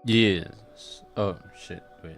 Yes. Oh shit. Wait.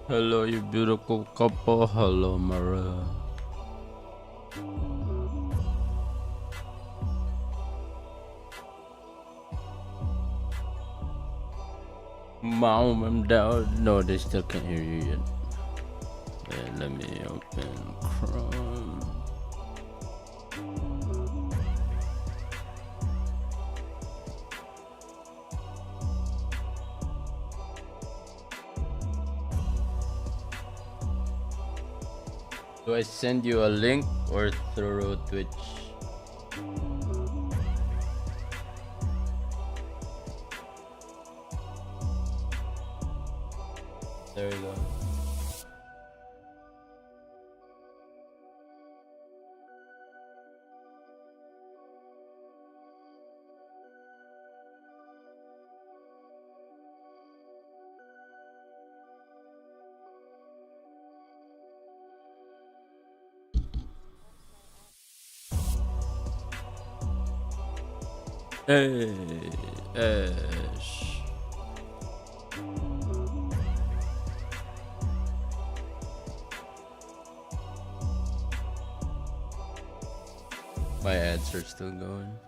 Hello, you beautiful couple. Hello, Mara. Mom, I'm down. No, they still can't hear you yet. Yeah, let me open Chrome. Do I send you a link or through Twitch? There you go. Hey, Ash. My ads are still going.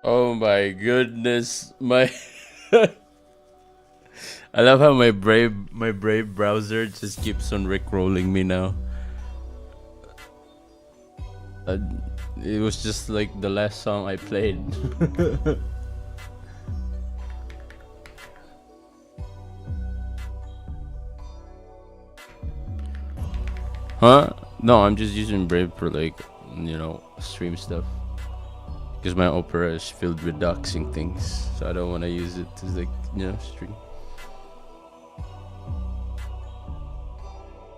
Oh my goodness, my I love how my Brave browser just keeps on rickrolling me now. Uh, it was just like the last song I played. Huh? No, I'm just using Brave for like, stream stuff. Because my Opera is filled with doxing things, so I don't want to use it to like, stream.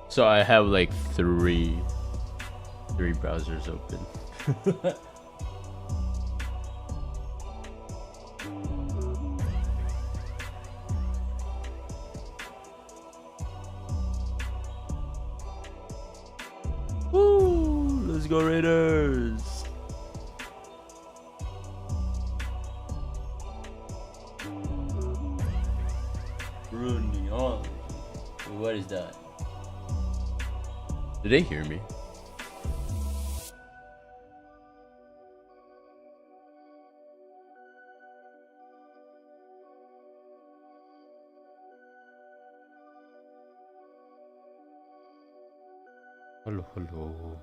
So I have like three browsers open. Woo! Let's go Raiders! Running on. What is that? Do they hear me? Hello, hello.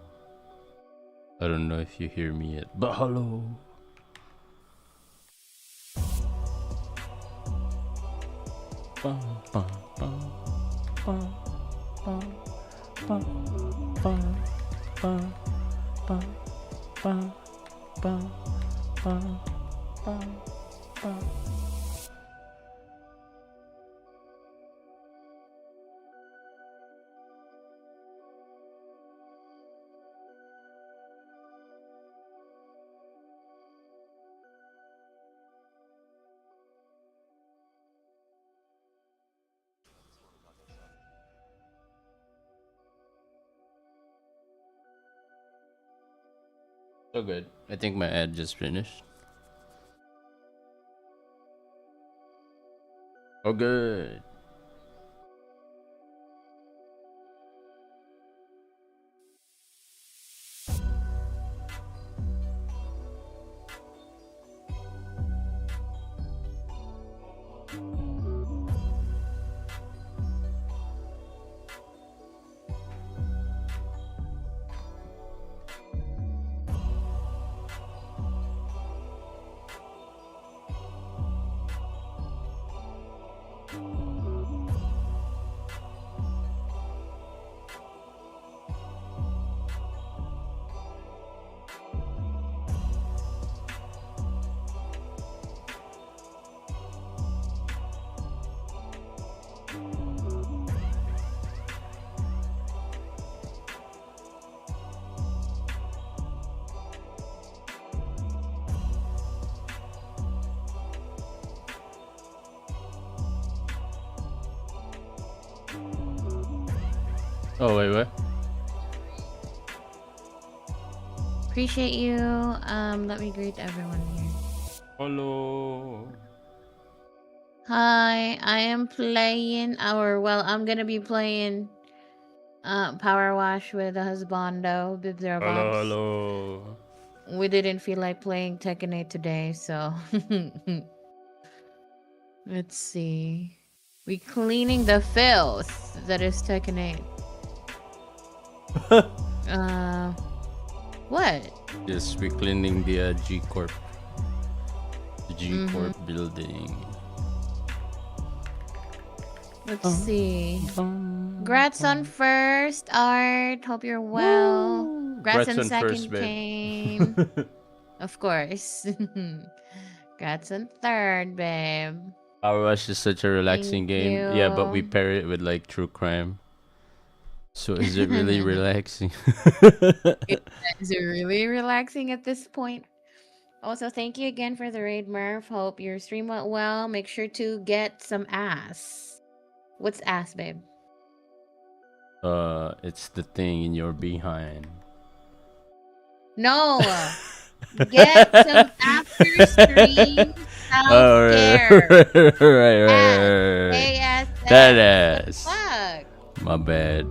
I don't know if you hear me yet, but hello. Bum, bum, bum, So good. I think my ad just finished. Oh, good. Oh, wait, what? Appreciate you. Let me greet everyone here. Hello. Hi, I am playing I'm gonna be playing Power Wash with the husbando, Bib Zero Hello, Bobs. hello. We didn't feel like playing Tekken 8 today, so let's see. We cleaning the filth that is Tekken 8. What? Yes, we're cleaning the G Corp. The G Corp building. Let's see. Grats on first, Art. Hope you're well. Grats on second, first, babe. came. Of course. Grats on third, babe. Power Wash is such a relaxing Thank game. Yeah, but we you. pair it with like true crime. So is it really relaxing? Is it really relaxing at this point? Also, thank you again for the raid, Murph. Hope your stream went well. Make sure to get some ass. What's ass, babe? It's the thing in your behind. No. Get some after stream self-care. Right. ASS. That ass. Fuck. My bad.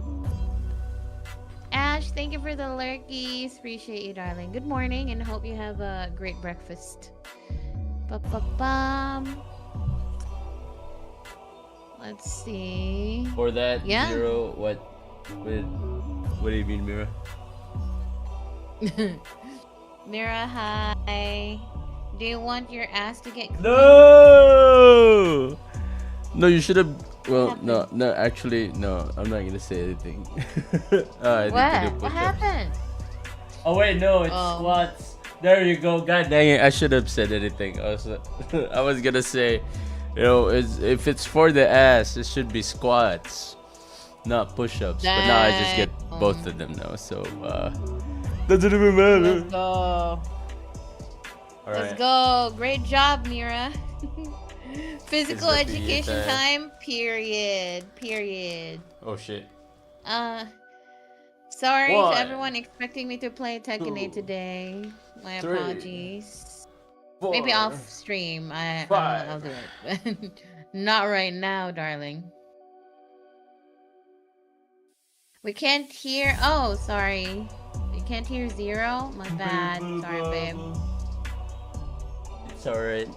Ash, thank you for the lurkies. Appreciate you, darling. Good morning, and hope you have a great breakfast. Ba-ba-bum. Let's see. For that Yeah. zero, what do you mean, Mira? Mira, hi. Do you want your ass to get clean? No! No, you should have. Well, happened? no, actually, no. I'm not gonna say anything. I need to do What? What push-ups. happened? Oh wait, no, it's Oh. squats. There you go. God dang it! I should have said anything. I was gonna say, you know, if it's for the ass, it should be squats, not push-ups. But now I just get both of them now, so doesn't even matter. Let's go. All Let's right. go. Great job, Mira. Physical It's the education PE time. Period. Oh shit. Sorry One, to everyone expecting me to play Tekken 8 two, today. My three, apologies. 4, Maybe off stream. I'll 5. do it. Not right now, darling. We can't hear. Oh, sorry. We can't hear Zero. My bad. Sorry, babe. It's alright.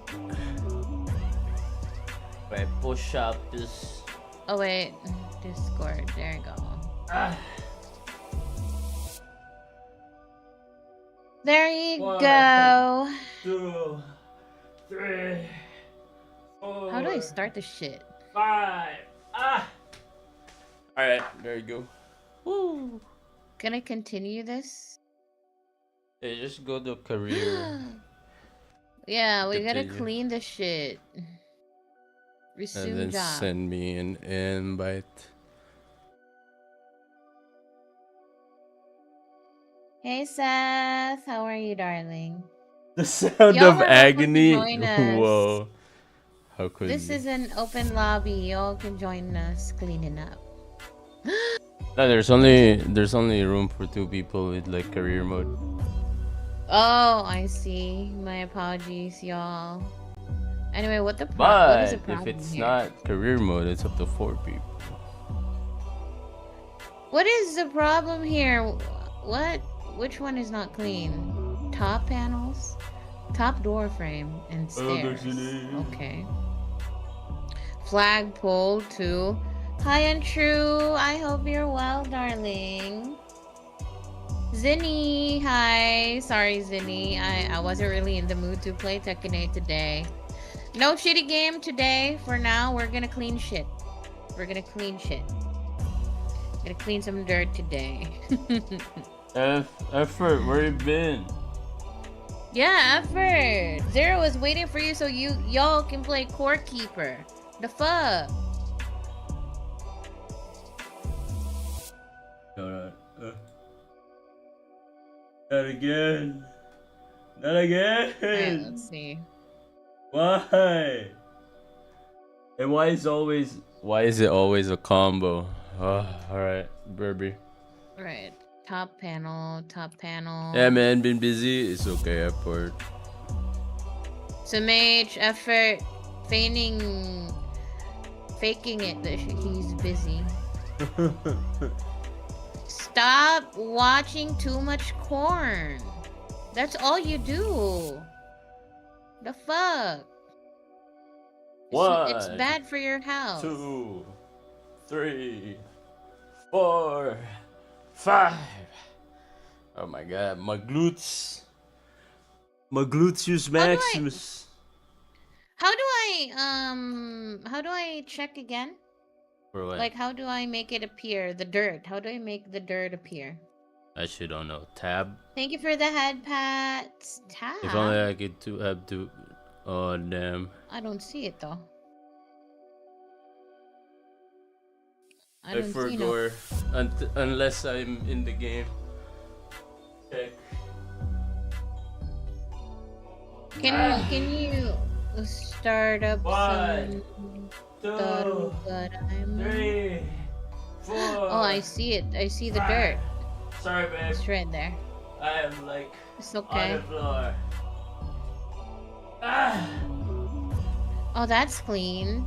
My push-up is. Oh wait, Discord. There you go. There you 1, go. 2, 3, 4. How do I start this shit? 5. All right, there you go. Woo. Gonna continue this? Hey, just go to career. Yeah, we gotta Continue. clean the shit. And Resume then job. send me an invite. Hey Seth, how are you, darling? The sound Y'all of are welcome to agony. join us. Whoa. How could This you? is an open lobby. Y'all can join us cleaning up. No, there's only room for 2 people with like career mode. Oh, I see. My apologies, y'all. Anyway, what is the But if problem it's here? not career mode, it's up to 4 people. What is the problem here? What? Which one is not clean? Top panels? Top door frame and stairs. Okay. Flagpole too. Hi, Untrue. I hope you're well, darling. Zinni, hi. Sorry, Zinni. I wasn't really in the mood to play Tekken 8 today. No shitty game today. For now, we're gonna clean shit. We're gonna clean shit. Gonna clean some dirt today. Effort, where you been? Yeah, effort. Zero is waiting for you so y'all can play Court Keeper. The fuck? Alright. Not again. Not again. Alright, let's see. Why? And why is it always a combo? Alright, Burby. Alright. Top panel, top panel. Yeah, man, been busy. It's okay, effort. So mage, effort, faking it that he's busy. Stop watching too much corn. That's all you do. The fuck? It's One, bad for your health. 2, 3, 4, 5. Oh my god, my glutes. My gluteus maximus. How do I check again? For what? Like, how do I make it appear? The dirt. How do I make the dirt appear? I actually don't know. Tab. Thank you for the head pats. Tab. If only I could have to. Oh damn. I don't see it though. I I don't see no. forgot. Unless I'm in the game. Check. Can you start up 1, some 2, 3, 4. Oh, I see it. I see the dirt. Sorry, babe. It's right there. I am like It's okay. on the floor. Ah. Oh, that's clean.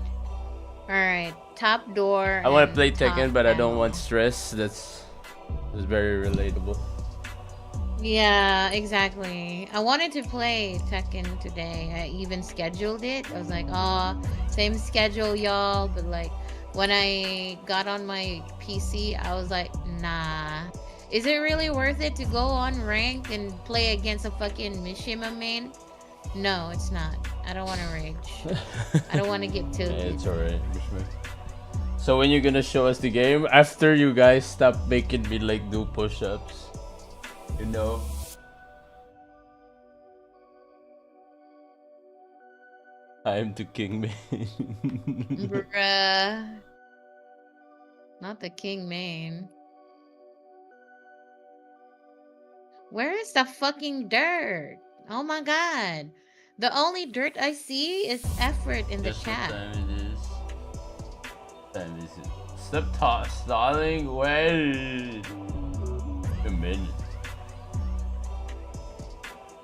Alright, top door. I want to and play top Tekken, but I don't panel. want stress. That's very relatable. Yeah, exactly. I wanted to play Tekken today. I even scheduled it. I was like, oh, same schedule, y'all. But like, when I got on my PC, I was like, nah. Is it really worth it to go on ranked and play against a fucking Mishima main? No, it's not. I don't want to rage. I don't want to get tilted. Yeah, it's alright. So when you're gonna show us the game? After you guys stop making me like do push-ups. You know? I'm the king man. Bruh. Not the king main. Where is the fucking dirt? Oh my god. The only dirt I see is effort in the Guess chat. what time it is? Time is it? Stop stalling. Wait a minute.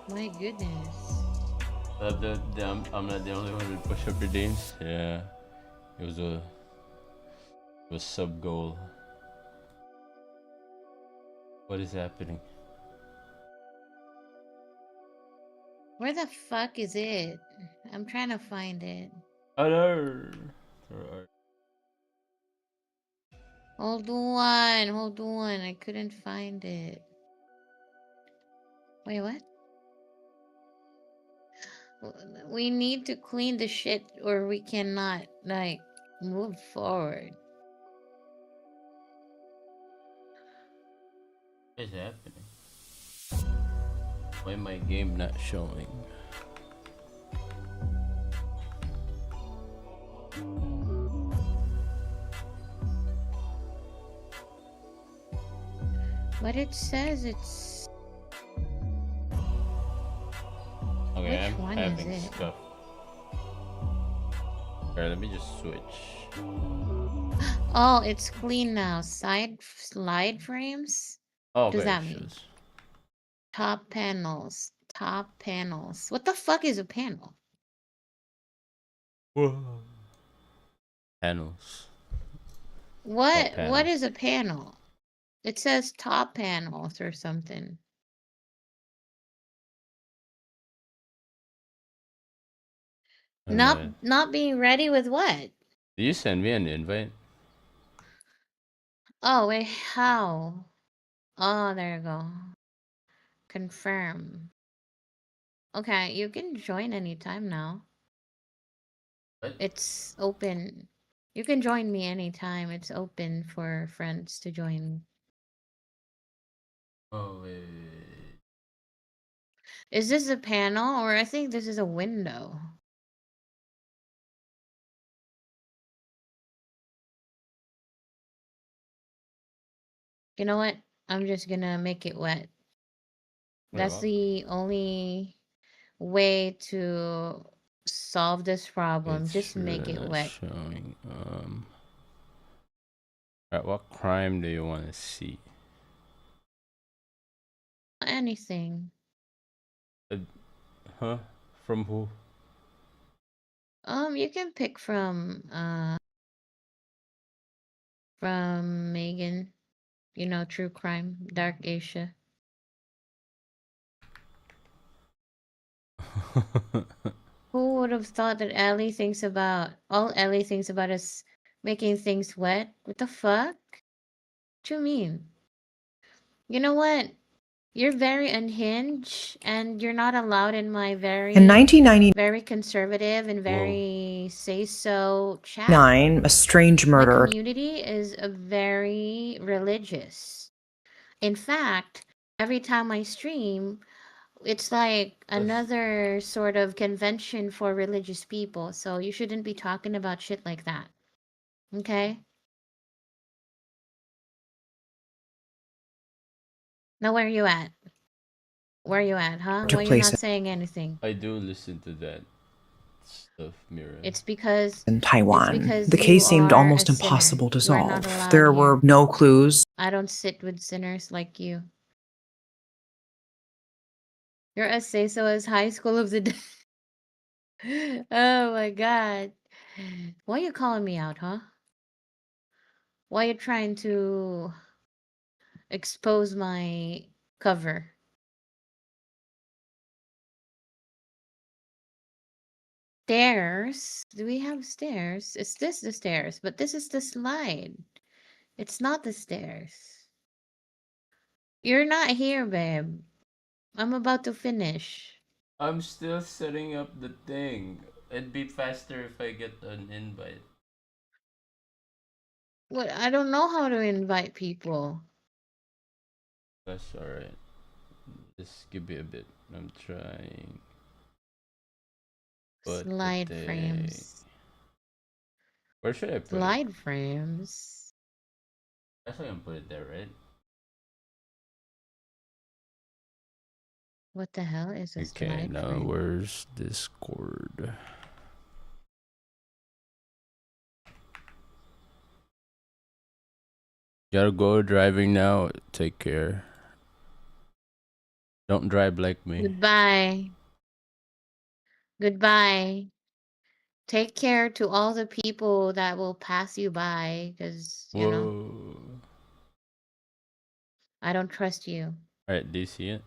My goodness. I'm not the only one with push-up redeems. Yeah, it was sub goal. What is happening? Where the fuck is it? I'm trying to find it. Hello. Hold on. I couldn't find it. Wait, what? We need to clean the shit or we cannot, like, move forward. What is happening? Why my game not showing? But it says it's. Okay, Which I'm one having is it? stuff. Alright, let me just switch. Oh, it's clean now. Slide frames? Oh, What does okay, that mean? shows. Top panels. Top panels. What the fuck is a panel? Whoa. Panels. What panels? is a panel? It says top panels or something. Not being ready with what? Did you send me an invite? Oh wait, how? Oh, there you go. Confirm. Okay, you can join anytime now. What? It's open. You can join me anytime. It's open for friends to join. Oh wait. Is this a panel or I think this is a window? You know what? I'm just gonna make it wet. That's the only way to solve this problem. It's Just make it not wet. showing. Alright, what crime do you want to see? Anything. Huh? From who? You can pick from Megan. You know, true crime, Dark Asia. Who would have thought that all Ellie thinks about is making things wet? What the fuck? What you mean? You know what? You're very unhinged and you're not allowed in my In 1999, very conservative and very say-so chat. a strange My murder community is a very religious. In fact, every time I stream, it's like another sort of convention for religious people. So you shouldn't be talking about shit like that. Okay? Now where are you at? Where are you at, huh? took Why you're place not saying anything? I do listen to that stuff, Mira. It's because in Taiwan. because The you case seemed are a almost sinner. impossible to You are not solve. allowed There here. were no clues. I don't sit with sinners like you. You're as say-so as High School of the Dead. Oh my god. Why you calling me out, huh? Why you trying to expose my cover? Stairs? Do we have stairs? Is this the stairs? But this is the slide. It's not the stairs. You're not here, babe. I'm about to finish. I'm still setting up the thing. It'd be faster if I get an invite. What? I don't know how to invite people. That's alright. Just give me a bit. I'm trying. Slide frames. Where should I put it? Slide frames. I think I can put it there, right? What the hell is a Okay, slide now frame? where's Discord? Gotta go driving now. Take care. Don't drive like me. Goodbye. Goodbye. Take care to all the people that will pass you by, because, you know, Whoa. I don't trust you. Alright, do you see it?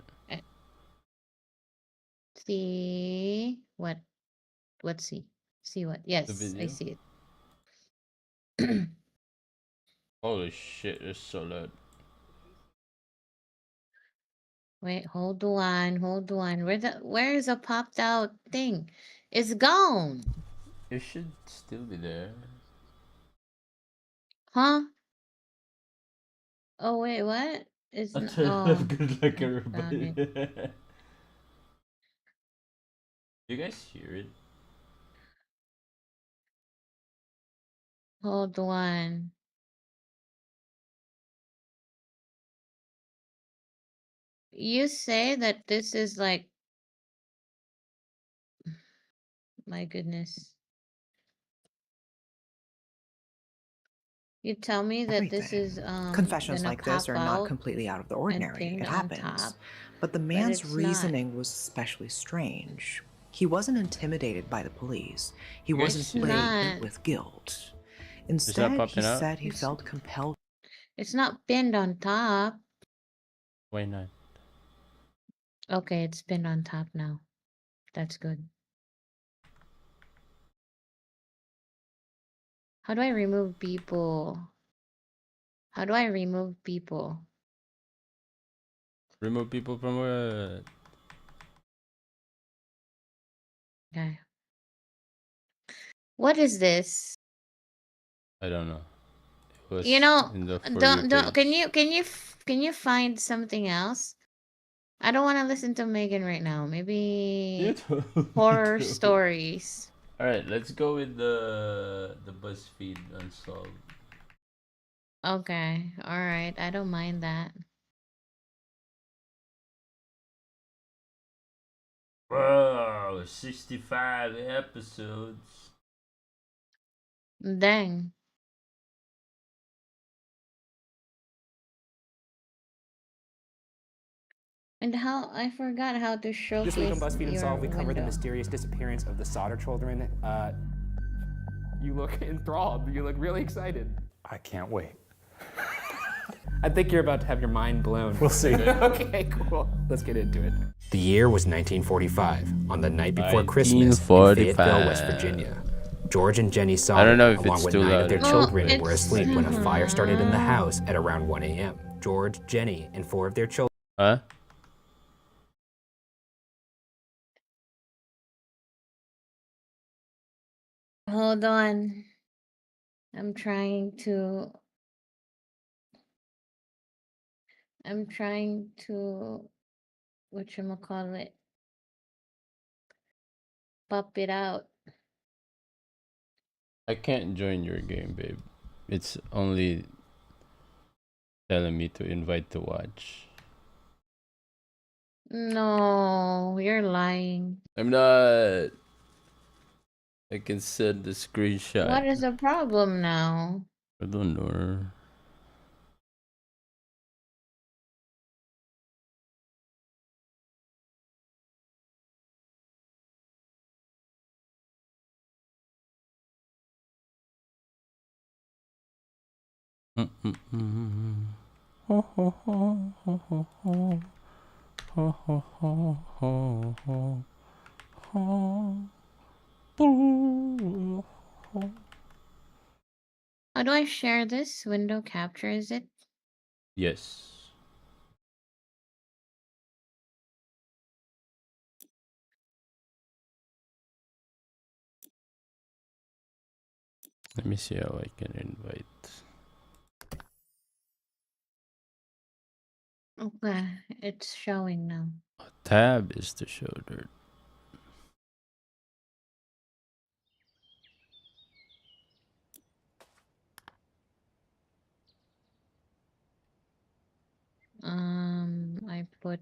See what? What see? See what? The Yes, I video? see it. Holy shit, it's so loud. Wait, hold on, hold on. Where is a popped out thing? It's gone. It should still be there. Huh? Oh wait, what? It's I n- try to oh, have good luck, found it. everybody. You guys hear it? Hold on. You say that this is like, my goodness. You tell me that this is Everything. Confessions gonna like this pop are not out completely out of the and ordinary. pinned It on happens. top, But the but man's it's not. reasoning was especially strange. He wasn't intimidated by the police. He You guys wasn't It's see it? plagued not. with guilt. Is that Instead, he popping out? said he It's felt compelled. it's not pinned on top. Why not? Okay, it's pinned on top now. That's good. How do I remove people? How do I remove people? Remove people from what? Okay. What is this? I don't know. It was You know, in the For You don't page. can you find something else? I don't want to listen to Megan right now. You Maybe told me horror to. stories. Alright, let's go with the BuzzFeed Unsolved. Okay. All right. I don't mind that. Whoa, 65 episodes. Dang. And how I forgot how to This week on showcase BuzzFeed your Unsolved, we cover the window. mysterious disappearance of the Sodder children. You look enthralled. You look really excited. I can't wait. I think you're about to have your mind blown. We'll see. Okay, cool. Let's get into it. The year was 1945, on the night before Christmas in 1945. Fayetteville, West Virginia. George and Jenny I Sodder, don't know if along it's with too 9 of their loud. children, Well, were it's asleep when a fire started in the house at around 1 a.m. George, Jenny, and 4 of their children Huh? hold on. I'm trying to whatchamacallit, pop it out. I can't join your game, babe. It's only telling me to invite to watch. No, you're lying. I'm not. I can send the screenshot. What is the problem now? I don't know. How do I share this? Window capture, is it? Yes. Let me see how I can invite. Okay, it's showing now. Tab is the shoulder. I put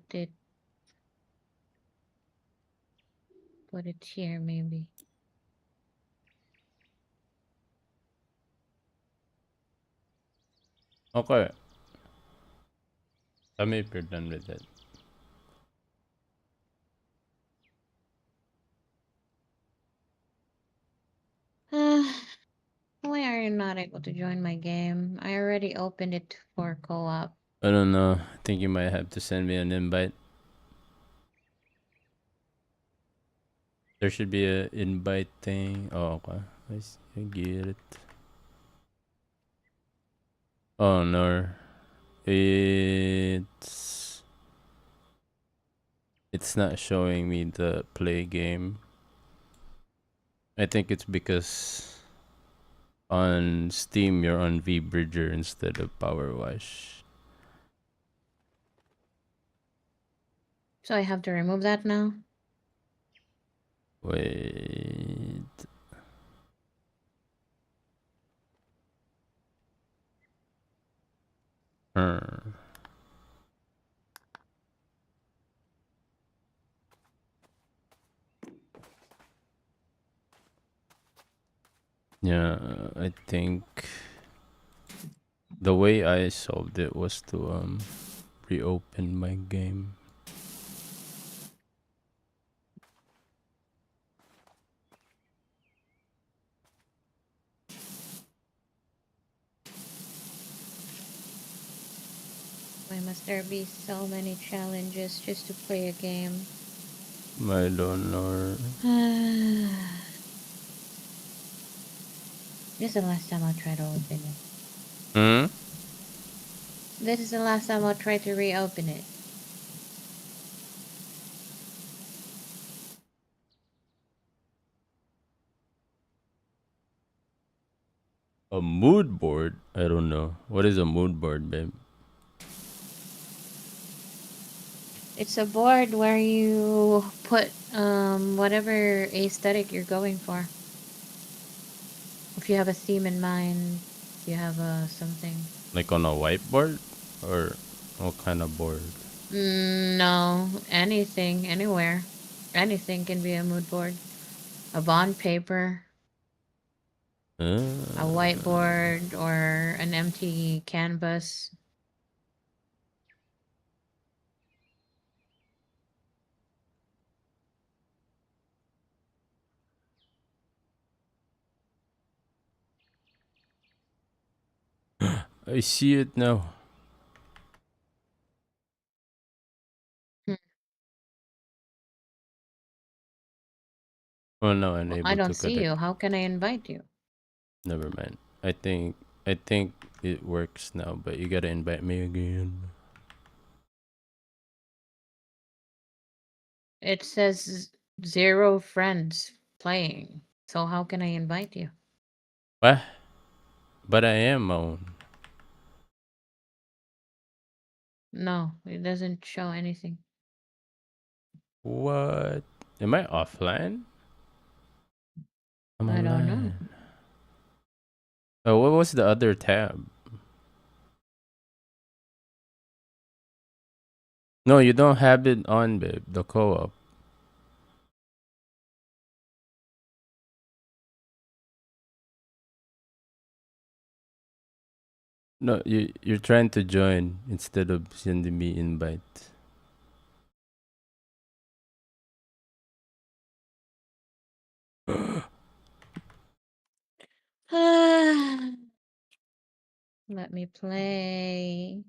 it here maybe. Okay. Tell me if you're done with it. Why are you not able to join my game? I already opened it for co-op. I don't know. I think you might have to send me an invite. There should be a invite thing. Oh, okay. I get it. Oh no. It's not showing me the play game. I think it's because on Steam you're on VBridger instead of Power Wash. So I have to remove that now? Wait. Hmm. Yeah, I think the way I solved it was to reopen my game. Why must there be so many challenges just to play a game? I don't know. This is the last time I'll try to open it. Hmm? This is the last time I'll try to reopen it. A mood board? I don't know. What is a mood board, babe? It's a board where you put whatever aesthetic you're going for. If you have a theme in mind, if you have something. Like on a whiteboard? Or what kind of board? No, anything, anywhere. Anything can be a mood board. A bond paper, a whiteboard, or an empty canvas. I see it now. Hmm. Oh no, Well, unable I don't to see connect. you. How can I invite you? Never mind. I think it works now, but you gotta invite me again. It says 0 friends playing. So how can I invite you? What? But I am on. No, it doesn't show anything. What? Am I offline? I'm I don't know. online. Oh, what was the other tab? No, you don't have it on, babe. The co-op. No, you're trying to join instead of sending me invite. Let me play.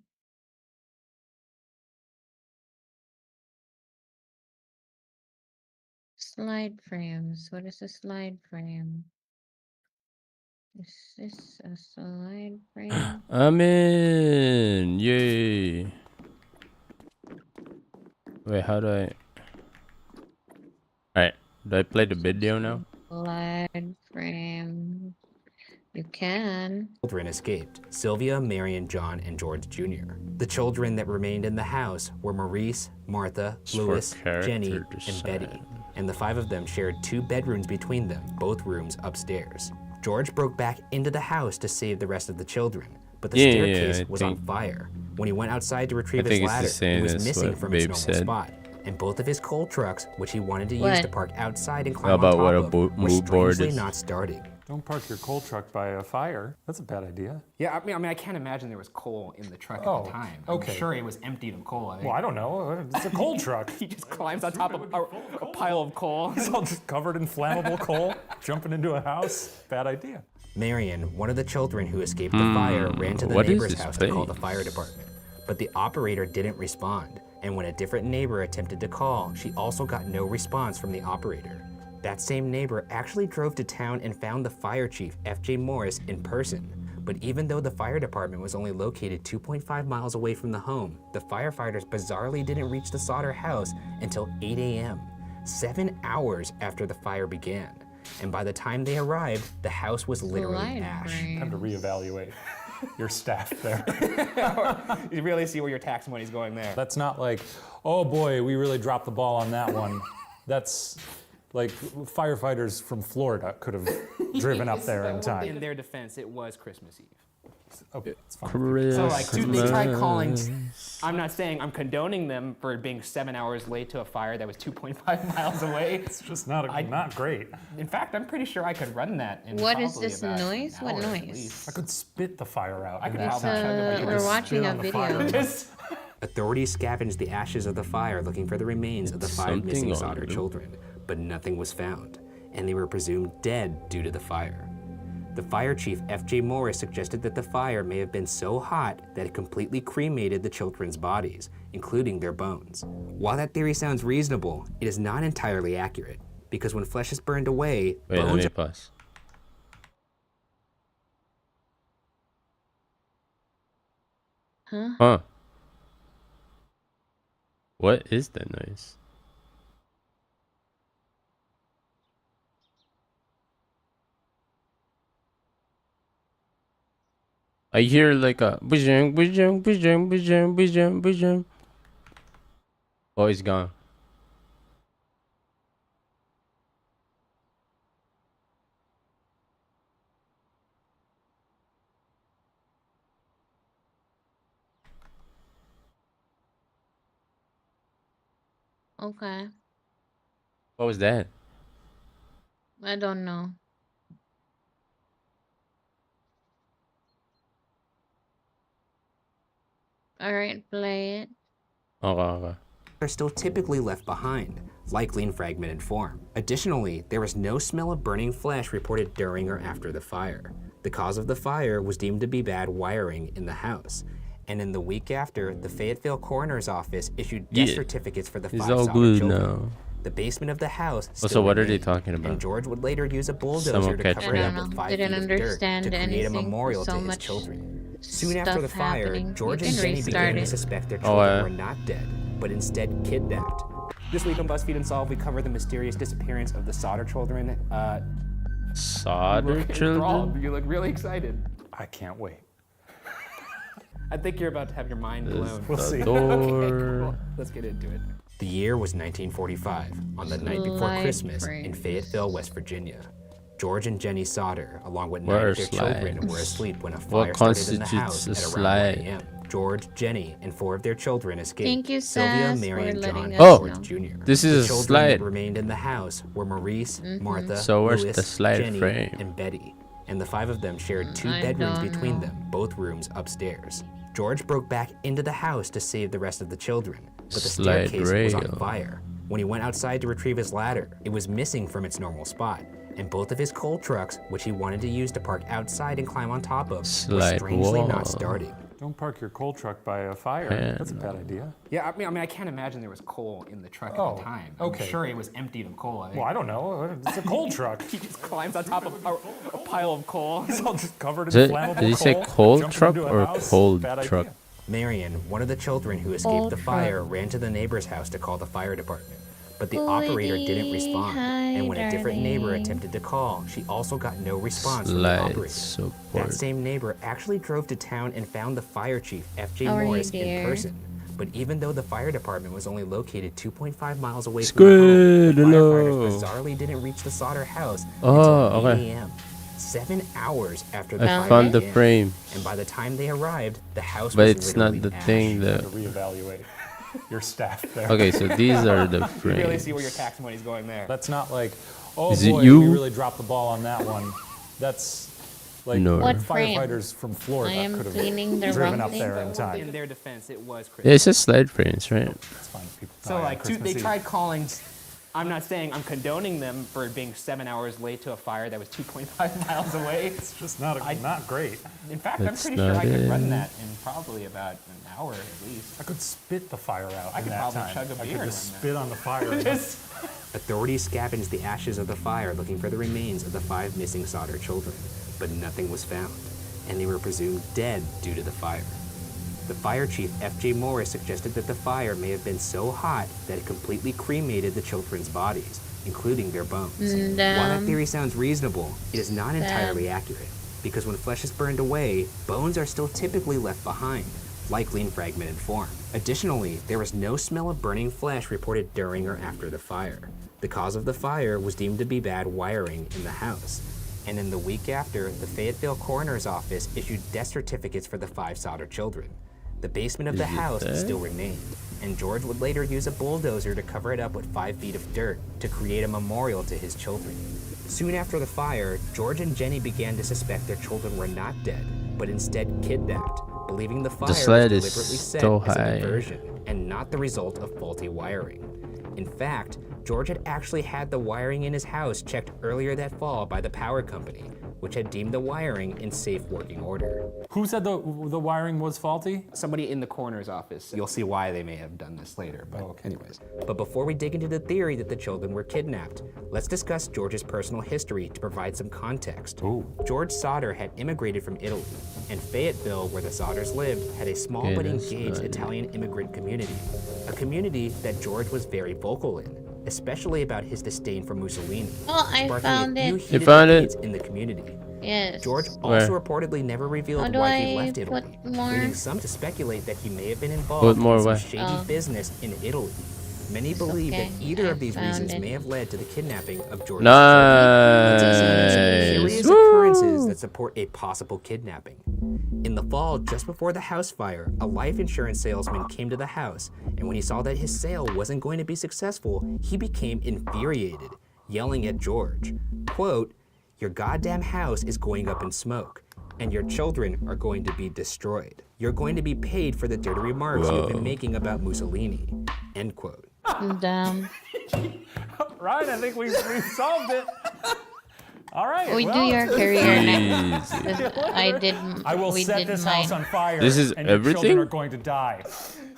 Slide frames. What is a slide frame? Is this a slide frame? I'm in. Yay. Wait, how do I? Alright, do I play the video now? Slide frame. You can. Children escaped: Sylvia, Marion, John, and George Jr. The children that remained in the house were Maurice, Martha, It's for Louis, character Jenny, and design. Betty. And the 5 of them shared 2 bedrooms between them, both rooms upstairs. George broke back into the house to save the rest of the children, but the Yeah, staircase I was on think- fire. When he went outside to retrieve I his think it's the ladder, same it was as missing what from its Babe normal said. spot. And both of his coal trucks, which he wanted to use What? to park outside and How climb about on what top a of, were mood board strangely is? not starting. Don't park your coal truck by a fire. That's a bad idea. Yeah, I mean, I can't imagine there was coal in the truck Oh, at the time. okay. I'm sure it was emptied of coal. I think. Well, I don't know. It's a coal truck. He just climbs on top of a pile of coal. It's all just covered in flammable coal, jumping into a house. Bad idea. Marion, one of the children who escaped the fire, ran to the what is neighbor's this house to call the place? fire department. But the operator didn't respond, and when a different neighbor attempted to call, she also got no response from the operator. That same neighbor actually drove to town and found the fire chief, F.J. Morris, in person. But even though the fire department was only located 2.5 miles away from the home, the firefighters bizarrely didn't reach the Sauter house until 8 a.m., 7 hours after the fire began. And by the time they arrived, the house was literally Slide ash. frame. Time to reevaluate. your staff there. You really see where your tax money's going there. That's not like, oh boy, we really dropped the ball on that one. That's like firefighters from Florida could have driven up there in time. In their defense, it was Christmas Eve. Okay, it's fine. So like, dude, they tried calling. I'm not saying I'm condoning them for being 7 hours late to a fire that was 2.5 miles away. It's just not great. In fact, I'm pretty sure I could run that in What is probably this about noise? an What hour at noise? least. I could spit the fire out. I could in that probably time. chug a I could We're just watching spit a on the video. fire. Authorities scavenged the ashes of the fire looking for the remains of the 5 Something missing on Sodder it. children, but nothing was found, and they were presumed dead due to the fire. The fire chief, F.J. Morris, suggested that the fire may have been so hot that it completely cremated the children's bodies, including their bones. While that theory sounds reasonable, it is not entirely accurate, because when flesh is burned away, Wait, let bones me pause. Huh? Huh. What is that noise? I hear like a bujang, bujang, bujang, bujang, bujang, bujang. Oh, it's gone. Okay. What was that? I don't know. All right, play it. Okay. are still typically left behind, likely in fragmented form. Additionally, there was no smell of burning flesh reported during or after the fire. The cause of the fire was deemed to be bad wiring in the house. And in the week after, the Fayetteville Coroner's Office issued death Yeah. certificates for the It's 5 all Sodder good children. now. The basement of the house So still what are they remained, talking about? And George would later use a bulldozer Someone to catch cover me. it I up don't with know. 5 Didn't feet of dirt understand to create a anything. memorial So to his much children. Soon after the stuff fire, happening. George You and can Jenny began restart to it. suspect their Oh, children yeah. were not dead, but instead kidnapped. This week on BuzzFeed Unsolved, we cover the mysterious disappearance of the Sodder children. Sodder Look children? enthralled. You look really excited. I can't wait. I think you're about to have your mind blown. We'll see. Door. Let's get into it. The year was 1945, on the night before Slide Christmas in frames. Fayetteville, West Virginia. George and Jenny Sodder, along with What 9 are of their children, were slides? asleep when a What fire started in the constitutes house a at around 1 slide? a.m. George, Jenny, and 4 of their children escaped. Thank you, Sylvia, Sass, Mary, for and John, letting and us George know. Jr. This is the a children slide. that remained in the house were Maurice, Martha, So where's Louis, the slide Jenny, frame? and Betty. And the 5 of them shared 2 I bedrooms don't between know. them, both rooms upstairs. George broke back into the house to save the rest of the children, but the Slide staircase was on rail. fire. When he went outside to retrieve his ladder, it was missing from its normal spot, and both of his coal trucks, which he wanted to use to park outside and climb on top of, were Slide strangely wall. not starting. Don't park your coal truck by a fire. Man. That's a bad idea. Yeah, I mean, I can't imagine there was coal in the truck Oh, at the time. okay. I'm sure it was emptied of coal. I think. Well, I don't know. It's a coal truck. He just climbs on top of a pile of coal. It's all just covered in Did flammable he say coal. coal Jumping truck into a or house, cold bad idea. truck? Marion, one of the children who escaped Old the fire, ran to the neighbor's house to call the fire department. But the operator didn't respond, and when a different neighbor darling. attempted to call, she also got no response from the Slide operator. support. That same neighbor actually drove to town and found the fire chief, F.J. How are you, Morris, in dear? person. But even though the fire department was only located 2.5 miles away from Squid, the home, the firefighters hello. bizarrely didn't reach the Sodder house Oh, until 8 okay. a.m. 7 hours after the I fire found the began. frame, And by the time they arrived, the house but was it's not literally the ash. thing To that. reevaluate your staff there. Okay, so these are the You really see frames. where your tax money's going there. That's not like, oh Is it boy, you? we really dropped the ball on that one. That's like No. What frame? firefighters from Florida I am could have cleaning the driven wrong up thing. there in time. In their defense, it was Christmas. Yeah, it's just slide frames, right? It's fine. People So die on like, Christmas they Eve. tried calling. I'm not saying I'm condoning them for being 7 hours late to a fire that was 2.5 miles away. It's just not great. In fact, That's I'm pretty sure I not could run it. that in probably about an hour at least. I could spit the fire out I in could that probably time. chug a I beer could and just run spit on the fire. Just- Authorities scavenged the ashes of the fire looking for the remains of the 5 missing Sodder children, but nothing was found, and they were presumed dead due to the fire. The fire chief, F.J. Morris, suggested that the fire may have been so hot that it completely cremated the children's bodies, including their bones. While that theory sounds reasonable, it is not entirely accurate, because when flesh is burned away, bones are still typically left behind, likely in fragmented form. Additionally, there was no smell of burning flesh reported during or after the fire. The cause of the fire was deemed to be bad wiring in the house. And in the week after, the Fayetteville Coroner's Office issued death certificates for the 5 Sodder children. The basement of the house still remained, and George would later use a bulldozer to cover it up with 5 feet of dirt to create a memorial to his children. Soon after the fire, George and Jenny began to suspect their children were not dead, but instead kidnapped, believing the fire was sled is deliberately set so as high. a diversion and not the result of faulty wiring. In fact, George had actually had the wiring in his house checked earlier that fall by the power company, which had deemed the wiring in safe working order. Who said the wiring was faulty? Somebody in the coroner's office. You'll see why they may have done this later, but anyways. But before we dig into the theory that the children were kidnapped, let's discuss George's personal history to provide some context. Ooh. George Sodder had immigrated from Italy, and Fayetteville, where the Sodders lived, had a small but Goodness, engaged buddy. Italian immigrant community, a community that George was very vocal in, especially about his disdain for Mussolini, Oh, I sparking found a few it. heated found it? debates in the community. Yes. George Where? also reportedly never revealed How do why he I left Italy, put more? leading some to speculate that he may have been Put involved more in some where? shady Oh. business in Italy. Many believe okay, that either I of these found reasons it. may have led to the kidnapping of George. Nice. Curious occurrences that support a possible kidnapping. In the fall, just before the house fire, a life insurance salesman came to the house, and when he saw that his sale wasn't going to be successful, he became infuriated, yelling at George, quote, "Your goddamn house is going up in smoke, and your children are going to be destroyed. You're going to be paid for the dirty remarks you've been making about Mussolini," end quote. Dumb. Right, I think we've solved it. All right. We do well, your career next. Jeez. 'Cause I did. I will we set did this mine. house on fire. This is and your everything? children are going to die.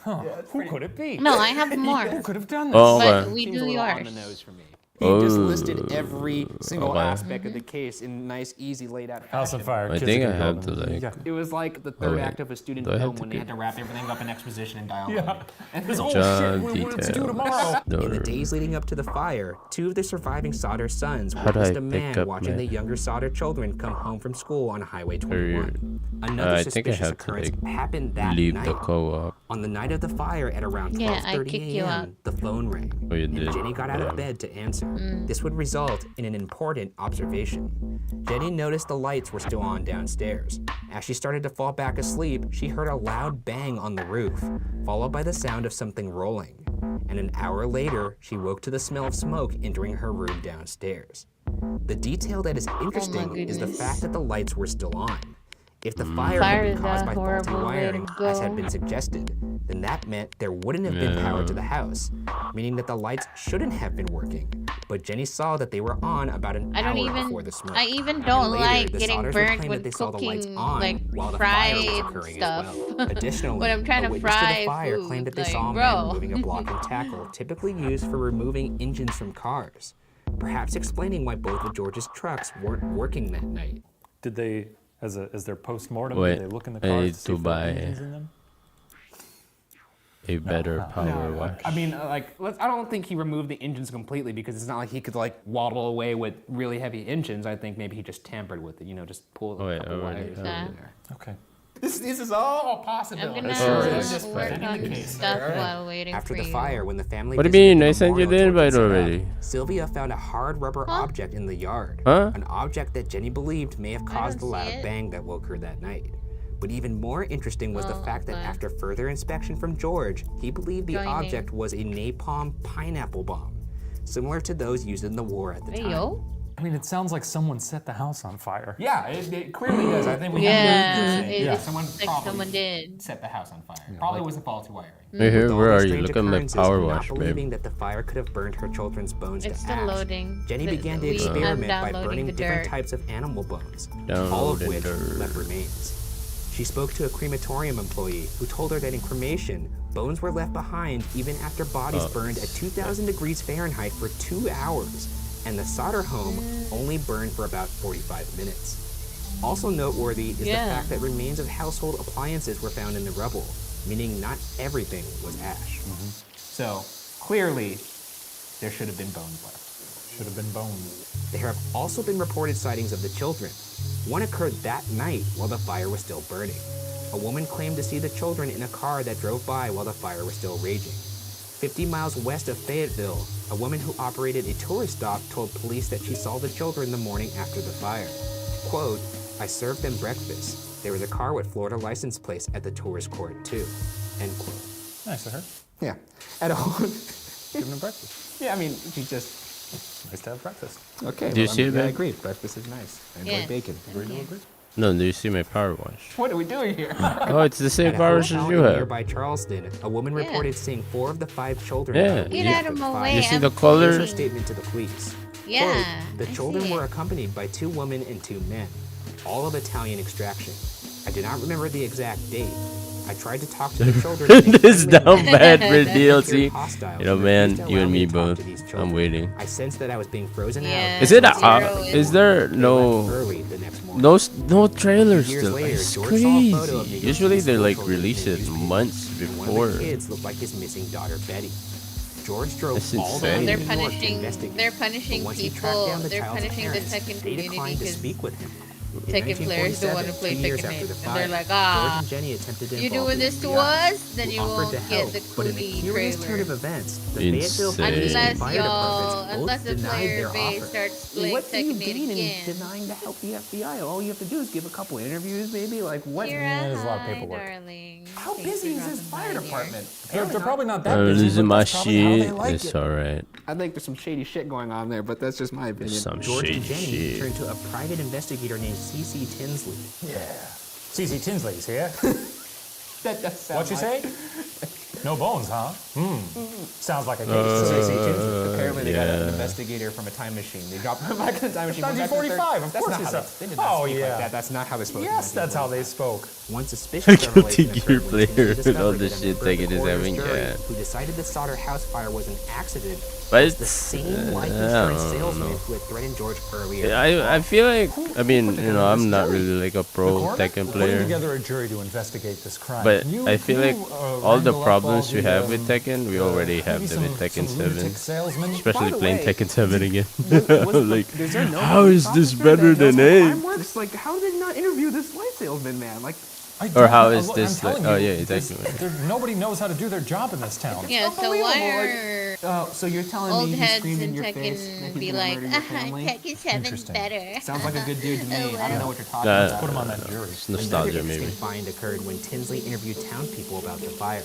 Huh. Who could it be? No, I have Who more. could have done this? Oh, But okay. we Seems a do little on yours. the nose for me. He just Oh, listed every single okay. aspect of the case in nice, easy, laid out fashion. House on fire. I kids think are I gonna have go to, in there. like- Yeah. It was like the third wait. act of a student Do I have film to when they get- had to wrap everything up in exposition and dialogue. Yeah. And This, oh John shit, what's due details. tomorrow? in the days leading up to the fire, 2 of the surviving Sodder sons How do witnessed I a pick man up watching my- the younger Sodder children come home from school on Highway 21. Another I think I suspicious have to, occurrence like, happened that leave night. the co-op. On the night of the fire at around Yeah, I 12:30 kicked you out. a.m., the phone rang, Oh, you and did? Jenny got out of Yeah. bed to answer. This would result in an important observation. Jenny noticed the lights were still on downstairs. As she started to fall back asleep, she heard a loud bang on the roof, followed by the sound of something rolling. And an hour later, she woke to the smell of smoke entering her room downstairs. The detail that is interesting is the goodness. fact that the lights were still on. If the fire Fire had been is caused a by faulty horrible way to wiring, as had go. been suggested, then that meant there wouldn't have been power to the house, meaning that the lights shouldn't have been working. But Jenny saw that they were on about an I don't hour even. before the smoke. I even And don't later, like the getting Sodders would burnt claim that they with saw the lights cooking on like while the fire was fried occurring stuff. as well. Additionally, when I'm trying a to witness to fry the fire food, claimed that they like, saw a bro. man moving a block and tackle typically used for removing engines from cars, perhaps explaining why both of George's trucks weren't working that night. Did they, as their post-mortem, Wait, did they look in the I cars need to see to if there were buy- engines in them? A better power wash. I mean, I don't think he removed the engines completely because it's not like he could like waddle away with really heavy engines. I think maybe he just tampered with it, just pull Oh, a wait, couple I already wires have out it. of there. Okay. This is all I'm possible. gonna That's work fine. on stuff while waiting After for the you. fire, when the family What do you mean? visited I sent you the memorial George invite had set up, already. Sylvia found a hard rubber object in the yard. Huh? An object that Jenny believed may have caused the don't see loud it. bang that woke her that night. But even more interesting was the fact that okay. after further inspection from George, he believed the Joining. object was a napalm pineapple bomb, similar to those used in the war at the Hey time. yo. I mean, it sounds like someone set the house on fire. Yeah, it clearly does. I think we Yeah, have it, Yeah. it's like someone did. set the house on fire. Probably wasn't faulty wiring. Hey, here, With all where these are you? strange Look at my occurrences power and not wash, babe. believing that the fire could have burned her children's bones It's to still ash, loading. Jenny The- began to I'm experiment by downloading burning the different dirt. types of animal bones, all of Downloading which dirt. left remains. She spoke to a crematorium employee who told her that in cremation, bones were left behind even after bodies burned at 2,000 degrees Fahrenheit for 2 hours, and the Sodder home only burned for about 45 minutes. Also noteworthy is the Yeah. fact that remains of household appliances were found in the rubble, meaning not everything was ash. So, clearly, there should have been bones left. Should have been bones. There have also been reported sightings of the children. One occurred that night while the fire was still burning. A woman claimed to see the children in a car that drove by while the fire was still raging. 50 miles west of Fayetteville, a woman who operated a tourist stop told police that she saw the children the morning after the fire. Quote, "I served them breakfast. There was a car with Florida license plates at the tourist court too." End quote. Nice of her. Yeah. At a home. Giving them breakfast. Yeah, I mean, she just. Nice to have breakfast. Okay. Do you see it, I babe? agree. Breakfast is nice. I enjoy Yes. bacon. Thank you. No, do you see my power wash? What are we doing here? Oh, it's the same At a power wash as hotel you in have. nearby Charleston, a woman Yeah. reported seeing 4 of the 5 children. Yeah. about a Get week out of after my the way. You fire. see the I'm color? Here's her seeing- statement to the police. Yeah. Quote, "The I children see were it. accompanied by 2 women and 2 men, all of Italian extraction. I do not remember the exact date. I tried to talk to the children. and they This finally down left. bad They for appeared DLC. hostile You know, and man, refused to you allow and me me to talk both. to these I'm children. waiting. I sensed that I was being frozen Yeah. out. Is it a? Zero Is there They no left early the next morning. no trailers Years still? later, It's George saw a photo of crazy. the Usually they like children in release the it newspaper, months and one before. of the kids looked like his missing daughter Betty. George drove That's all the way insane. to They're New York to punishing. investigate. They're But punishing once he tracked people. down the They're child's punishing the parents, Tekken they community declined to because speak with him. In Tekken players don't want to 1947, play 2 years Tekken after the 8. fire, And they're like, George and Jenny attempted to you involve doing the this to FBI, us? Then who you offered won't to get help, the but in a Cootie curious turn of trailer. events, the Insane. Fayetteville Police and Unless fire y'all, departments unless both the denied player their base offer. starts playing What do you Tekken 8 gain in again. denying to help the FBI? All you have to do is give a couple interviews, maybe. Like what? Kira, there's a lot of hi, paperwork. darling. How Thanks busy for is this dropping fire by here. department? They're probably not that I'm busy, losing but my that's probably how they shit. like It's it. alright. I think there's some shady shit going on there, but that's just my opinion. Some George and shady Jenny shit. turned to a private investigator named C.C. Tinsley. Yeah. CC Tinsley's here. That does sound What you like- say? No bones, huh? Sounds like a case. C.C. Tinsley. Apparently they got an yeah. investigator from a time machine. They dropped him back in the time machine. went back to the 1945, of That's course not it's how a- they did not Oh, speak yeah. like that. That's not how they spoke. in Yes, that's how they 1945. spoke. One suspicious Guilty revelation Gear occurred when player Tinsley with all discovered the that a shit member of Tekken the is coroner's having, jury yeah. who decided the Sauter house fire was an accident But was the it's, same life I insurance don't salesman know. who had threatened George earlier. I feel like, I mean, you know, I'm not really like a The pro coroner Tekken putting player, together a jury to investigate this crime. but Can you- I feel can like you, all the wrangle up problems all we the, have with Tekken, we already have maybe them in Tekken some 7. lunatic salesmen? Especially By the playing way, Tekken 7 again. Like, Like, how is this better than 8? It's like, how did they not interview this light salesman, man? Like, I Or don't how know. is Look, this I'm like? telling Oh you, yeah, exactly. Nobody knows how to do their job in this town. Yeah, so why are so you're telling old me he heads screamed in in your face that Tekken he's be gonna like, murder your family? Tekken 7's Interesting. better? Sounds like a good dude to me. I don't know what you're talking Nah, about. Put him on that jury. It's Another nostalgia interesting maybe. find occurred when Tinsley interviewed town people about the fire.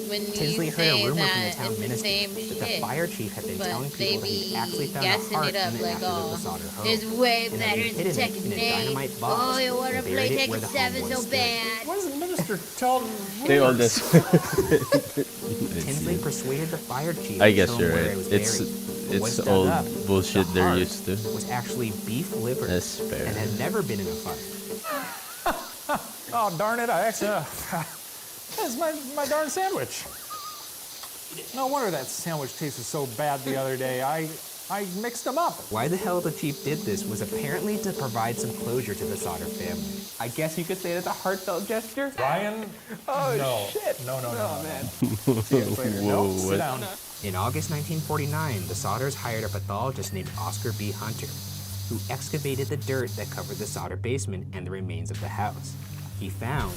When Tinsley you heard a say rumor from the that town it's the minister same that the shit, fire chief had been but telling they people that he be actually found a gassing heart it up in the like, ashes of oh, the Sauter home. it's way and that better he than hid it Tekken in a 8. dynamite box Oh, you want to and play buried it where Tekken the 7 homeboy so stood. bad? Why does the minister tell They all this. Tinsley persuaded the fire chief I to guess tell him you're where right. it was It's buried. But once it's dug old up, bullshit the they're heart used to. was actually beef liver That's fair. and had never been in a fight. Oh, darn it, I actually... That's my darn sandwich. No wonder that sandwich tasted so bad the other day. I mixed them up. Why the hell the chief did this was apparently to provide some closure to the Sauter family. I guess you could say that's a heartfelt gesture. Ryan? Oh, No. shit. No. Oh, man. See you later. Whoa, Sit what? down. In August 1949, the Sauters hired a pathologist named Oscar B. Hunter, who excavated the dirt that covered the Sauter basement and the remains of the house. He found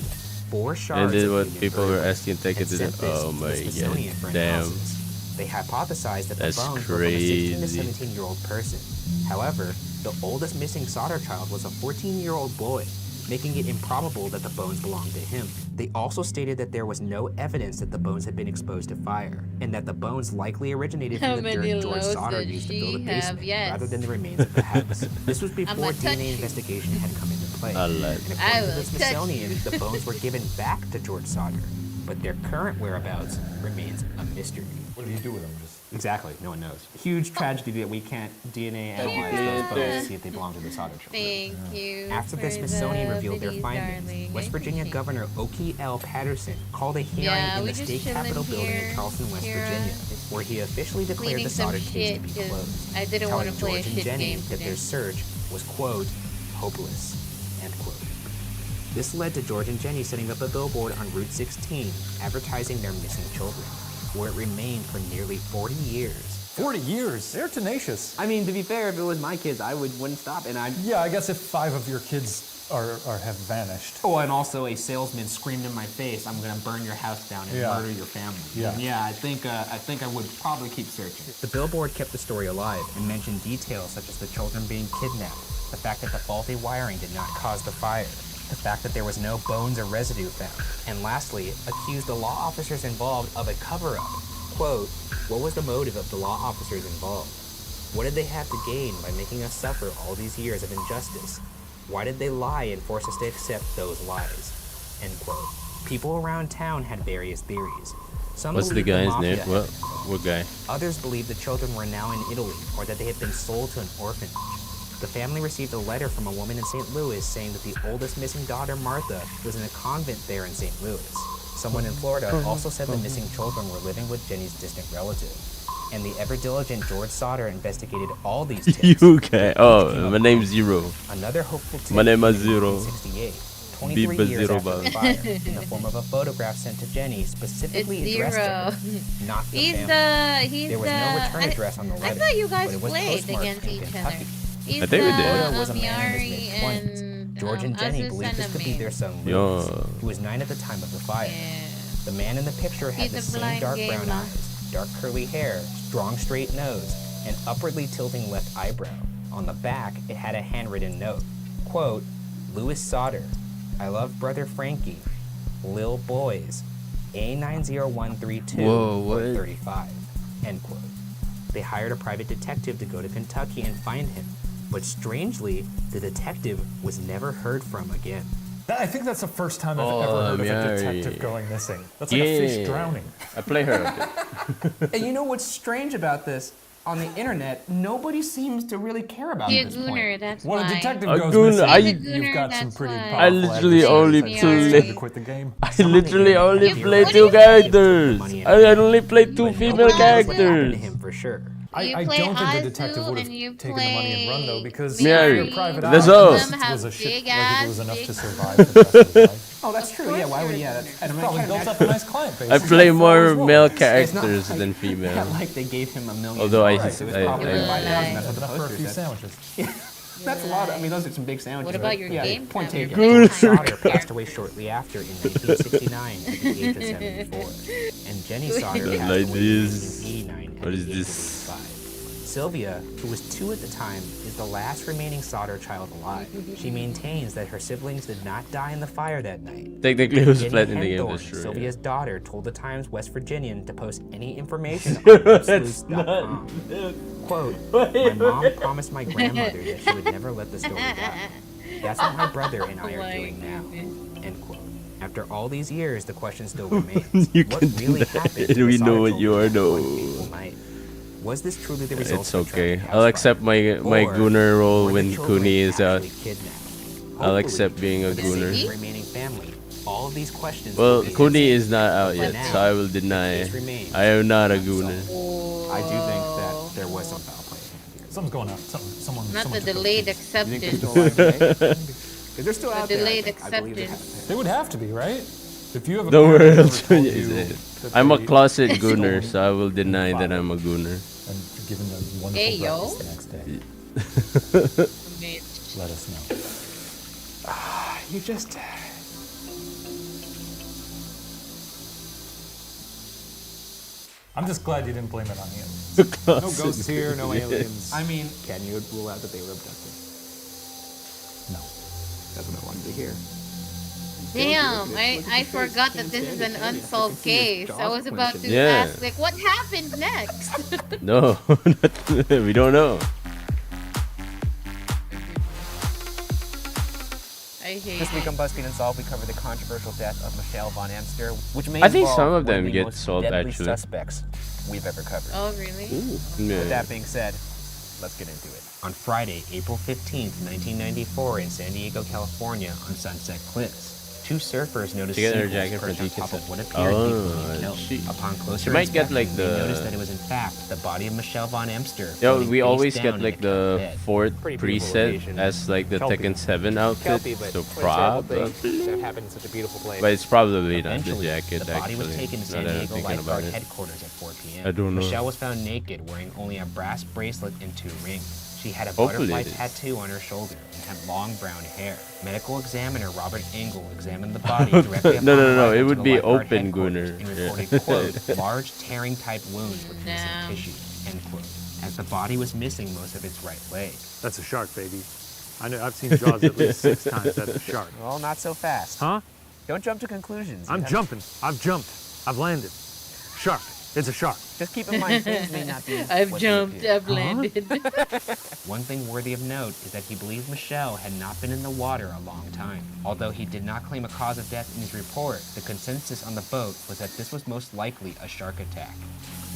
4 And shards then of what human people were vertebrae asking Tekken and to do. sent this Oh to the my Smithsonian for god, damn. analysis. They hypothesized that the That's bones were from a 16 to crazy. 17-year-old person. However, the oldest missing Sauter child was a 14-year-old boy, making it improbable that the bones belonged to him. They also stated that there was no evidence that the bones had been exposed to fire, and that the bones likely originated How from the many dirt George loads Sauter does used to she build a have? basement, Yes. rather than the remains of the house. This was before I'ma touch DNA you. investigation had come into play. A lot. And I according to will the touch Smithsonian, you. the bones were given back to George Sauter, but their current whereabouts remains a mystery. What do you do with them? Just Exactly, no one knows. Huge tragedy that we can't DNA analyze those bones to see if they belong to the Sauter children. Thank you. After for the Smithsonian the revealed their goodies, findings, darling. West I Virginia appreciate Governor Oki L. Patterson called a hearing Yeah, in we the just state chilling capitol building here, in Charleston, West Kira. Virginia, where he officially declared Cleaning the some Sauter case shit to be 'cause closed, I didn't telling wanna play a George and shit Jenny game that today. their search was, quote, hopeless, end quote. This led to George and Jenny setting up a billboard on Route 16, advertising their missing children, where it remained for nearly 40 years 40 years. They're tenacious. I mean, to be fair, if it was my kids, I wouldn't stop, and I'd. Yeah, I guess if 5 of your kids have vanished. Oh, and also a salesman screamed in my face, "I'm gonna burn your house down and Yeah. murder your family." Yeah. Yeah, I think I would probably keep searching. The billboard kept the story alive and mentioned details such as the children being kidnapped, the fact that the faulty wiring did not cause the fire, the fact that there was no bones or residue found, and lastly, accused the law officers involved of a cover-up. Quote, "What was the motive of the law officers involved? What did they have to gain by making us suffer all these years of injustice? Why did they lie and force us to accept those lies?" End quote. People around town had various theories. Some What's the believed guy's mafia name? had What guy? Others believed the children were now in Italy or that they had been sold to an orphanage. The family received a letter from a woman in St. Louis saying that the oldest missing daughter, Martha, was in a convent there in St. Louis. Someone in Florida also said the missing children were living with Jenny's distant relative. And the ever-diligent George Sauter investigated all these tips. You guy. Oh, my name's Zero. Another hopeful tip My name is in Zero. 1968, 23 Biba years Zero after the Bal. fire, in the form of a photograph sent to Jenny specifically It's addressed to her, Zero. not the He's family. he's There was no return address on the I letter, thought you guys but it was played postmarked against in each Kentucky. other. He's I think we did. Photo was a man in his Amari mid-20s. and George and Jenny believed this could be their son Louis, Yeah. who was 9 at the time of the fire. Yeah. The man in the picture had He's the a same blind dark gay brown man. eyes, dark curly hair, strong straight nose, and upwardly tilting left eyebrow. On the back, it had a handwritten note. Quote, "Louis Sauter, I love brother Frankie, Lil Boys, A90132, Whoa, what? 35. End quote. They hired a private detective to go to Kentucky and find him. But strangely, the detective was never heard from again. I think that's the first time I've Oh, ever heard of a Mary. detective going missing. That's like a fish drowning. I play her a bit. And you know what's strange about this? On the internet, nobody seems to really care about Be a this gooner, point. that's When why. a detective A goes goon, missing, I- you've got some That's pretty why. powerful I literally adversaries only that tell you play- to quit the game. I Some on the literally internet only have play heroes two who give characters. money and I only play two but female nobody knows what happened characters. to him for sure. You I play don't think the Azu detective would have and you taken the money and run though, play because Mary, your private that's eye all. was Some have a shit, big like if it was ass, enough big- to survive the rest of his life. Oh, that's true. Yeah, why would yeah? That's, and I'm Probably kind of built up a nice client base. I play more male It's not characters like- than Not female. like they gave him $1 million. Although I- It was I- probably I- like 5,000. Nice. That's what the Enough for a poster few said. sandwiches. That's a lot. I mean, those are some big sandwiches. What about your yeah, game point time? Your taken. playtime Sauter character. passed away shortly after in 1969 at the age of 74, and Jenny Sauter Don't passed like away this. in 1989 at What the is age this? of 85. Sylvia, who was 2 at the time, is the last remaining Sauter child alive. She maintains that her siblings did not die in the fire that night. Technically, who's Jenny playing in the game? Henthorne, That's true. Sylvia's daughter, told the Times West Virginian to post any information on That's sleuth.com. Quote, "My mom promised my grandmother that she would never let the story die. That's what my brother and I are doing now." End quote. After all these years, the question still remains. You What can do really that. happened to the We know Sauter what you are, children though. on one fateful night? Was this truly the result It's of a okay. tragic I'll house accept fire? my Or gooner role were the when children Kuni is out. actually kidnapped? I'll Hopefully, accept being a for the sake of gooner. the remaining family, all of these questions Well, will be Kuni answered. is not out But yet, now, so I will the deny. case remains I am not a unsolved. gooner. I do think that there was some foul play here. Something's going on. Someone. Not someone the took those delayed kids. You think they're acceptance. still alive today? Because they're still The out there. I delayed think. I believe they acceptance. have. They would have to be, right? If you have a The parent that world ever told is you it. that I'm a they closet stole gooner, so I will deny that fire I'm a gooner. and given them wonderful Hey, yo. breakfast the next day, let us know. You just. I'm just glad you didn't blame it on him. No ghosts here, no aliens. I mean, can you rule out that they were abducted? No. That's what I wanted to hear. Damn, I forgot that this is an unsolved case. I was about to Yeah. ask, like, what happened next? No, we don't know. I hate This week it. on BuzzFeed Unsolved, we cover the controversial death of Michelle Von Emster, which may I think involve some of one them the get most solved, deadly actually. suspects we've ever covered. Oh, really? With Yeah. that being said, let's get into it. On Friday, April 15th, 1994, in San Diego, California, on Sunset Cliffs, Two surfers noticed She got her seagulls jacket perched from on top Tiki of what Sa- appeared to be Oh, floating kelp. she- Upon closer she might get, inspection, like, they the- noticed that it was in fact the body of Michelle Von Emster. Yo, floating we face always down get in a like kelp the bed. fourth Pretty beautiful preset location. as like the Kelpie. Tekken 7 outfit. Kelpie, but So coincidental thing probably, that happened in such a beautiful place. but it's probably not the Eventually, jacket. the body was Actually, taken to now San that I'm Diego thinking about Lifeguard it. headquarters at 4 p.m. I don't know. Michelle was found naked, wearing only a brass bracelet and 2 rings. She had a Hopefully butterfly it is. tattoo on her shoulder and had long brown hair. Medical examiner Robert Engel examined the body directly upon No, arrival it to would the be lifeguard open, headquarters Gunnar. and Yeah. reported, quote, large tearing type wounds with missing Damn. tissue, end quote, as the body was missing most of its right leg. That's a shark, baby. I know. I've seen Jaws at least 6 times. That's a shark. Well, not so fast. Huh? Don't jump to conclusions. I'm jumping. I've jumped. I've landed. Shark. It's a shark. Just keep in mind things may not be I've what they jumped, appear. I've landed. One thing worthy of note is that he believed Michelle had not been in the water a long time. Although he did not claim a cause of death in his report, the consensus on the boat was that this was most likely a shark attack.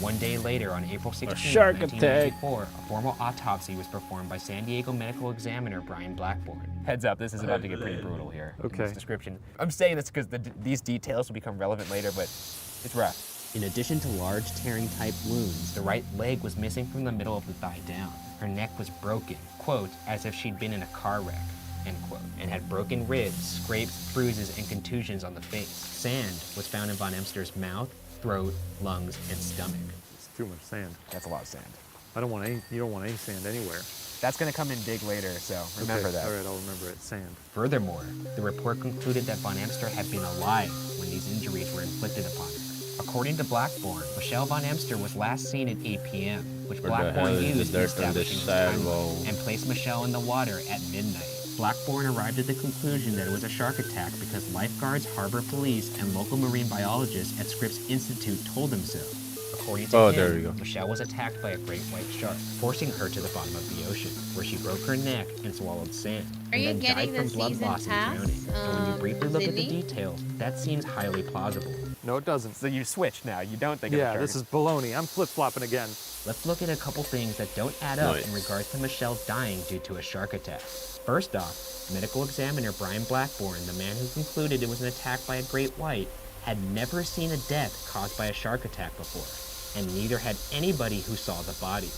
One day later, on April 16, shark attack. 1994, a formal autopsy was performed by San Diego medical examiner Brian Blackburn. Heads up, this is about to get pretty brutal here in Okay. this description. I'm saying this because these details will become relevant later, but it's rough. In addition to large tearing type wounds, the right leg was missing from the middle of the thigh down. Her neck was broken, quote, as if she'd been in a car wreck, end quote, and had broken ribs, scrapes, bruises, and contusions on the face. Sand was found in Von Emster's mouth, throat, lungs, and stomach. It's too much sand. That's a lot of sand. I don't want any. You don't want any sand anywhere. That's gonna come in big later, so remember Okay, that. All right, I'll remember it. Sand. Furthermore, the report concluded that Von Emster had been alive when these injuries were inflicted upon her. According to Blackburn, Michelle Von Emster was last seen at 8 p.m., which Where the hell Blackburn is the used in dirt on this establishing his side timeline, wall? and placed Michelle in the water at midnight. Blackburn arrived at the conclusion that it was a shark attack because lifeguards, harbor police, and local marine biologists at Scripps Institute told them so. According to Oh, him, there we go. Michelle was attacked by a great white shark, forcing her to the bottom of the ocean, where she broke her neck and swallowed sand. Are and you then getting died from the blood season loss pass, and drowning. And when you briefly look at the Sydney? details, that seems highly plausible. No, it doesn't. So you switch now. You don't think Yeah, this is baloney. I'm flip-flopping again. Let's look at a couple things that don't add up in Nice. regards to Michelle dying due to a shark attack. First off, medical examiner Brian Blackburn, the man who concluded it was an attack by a great white, had never seen a death caused by a shark attack before, and neither had anybody who saw the body.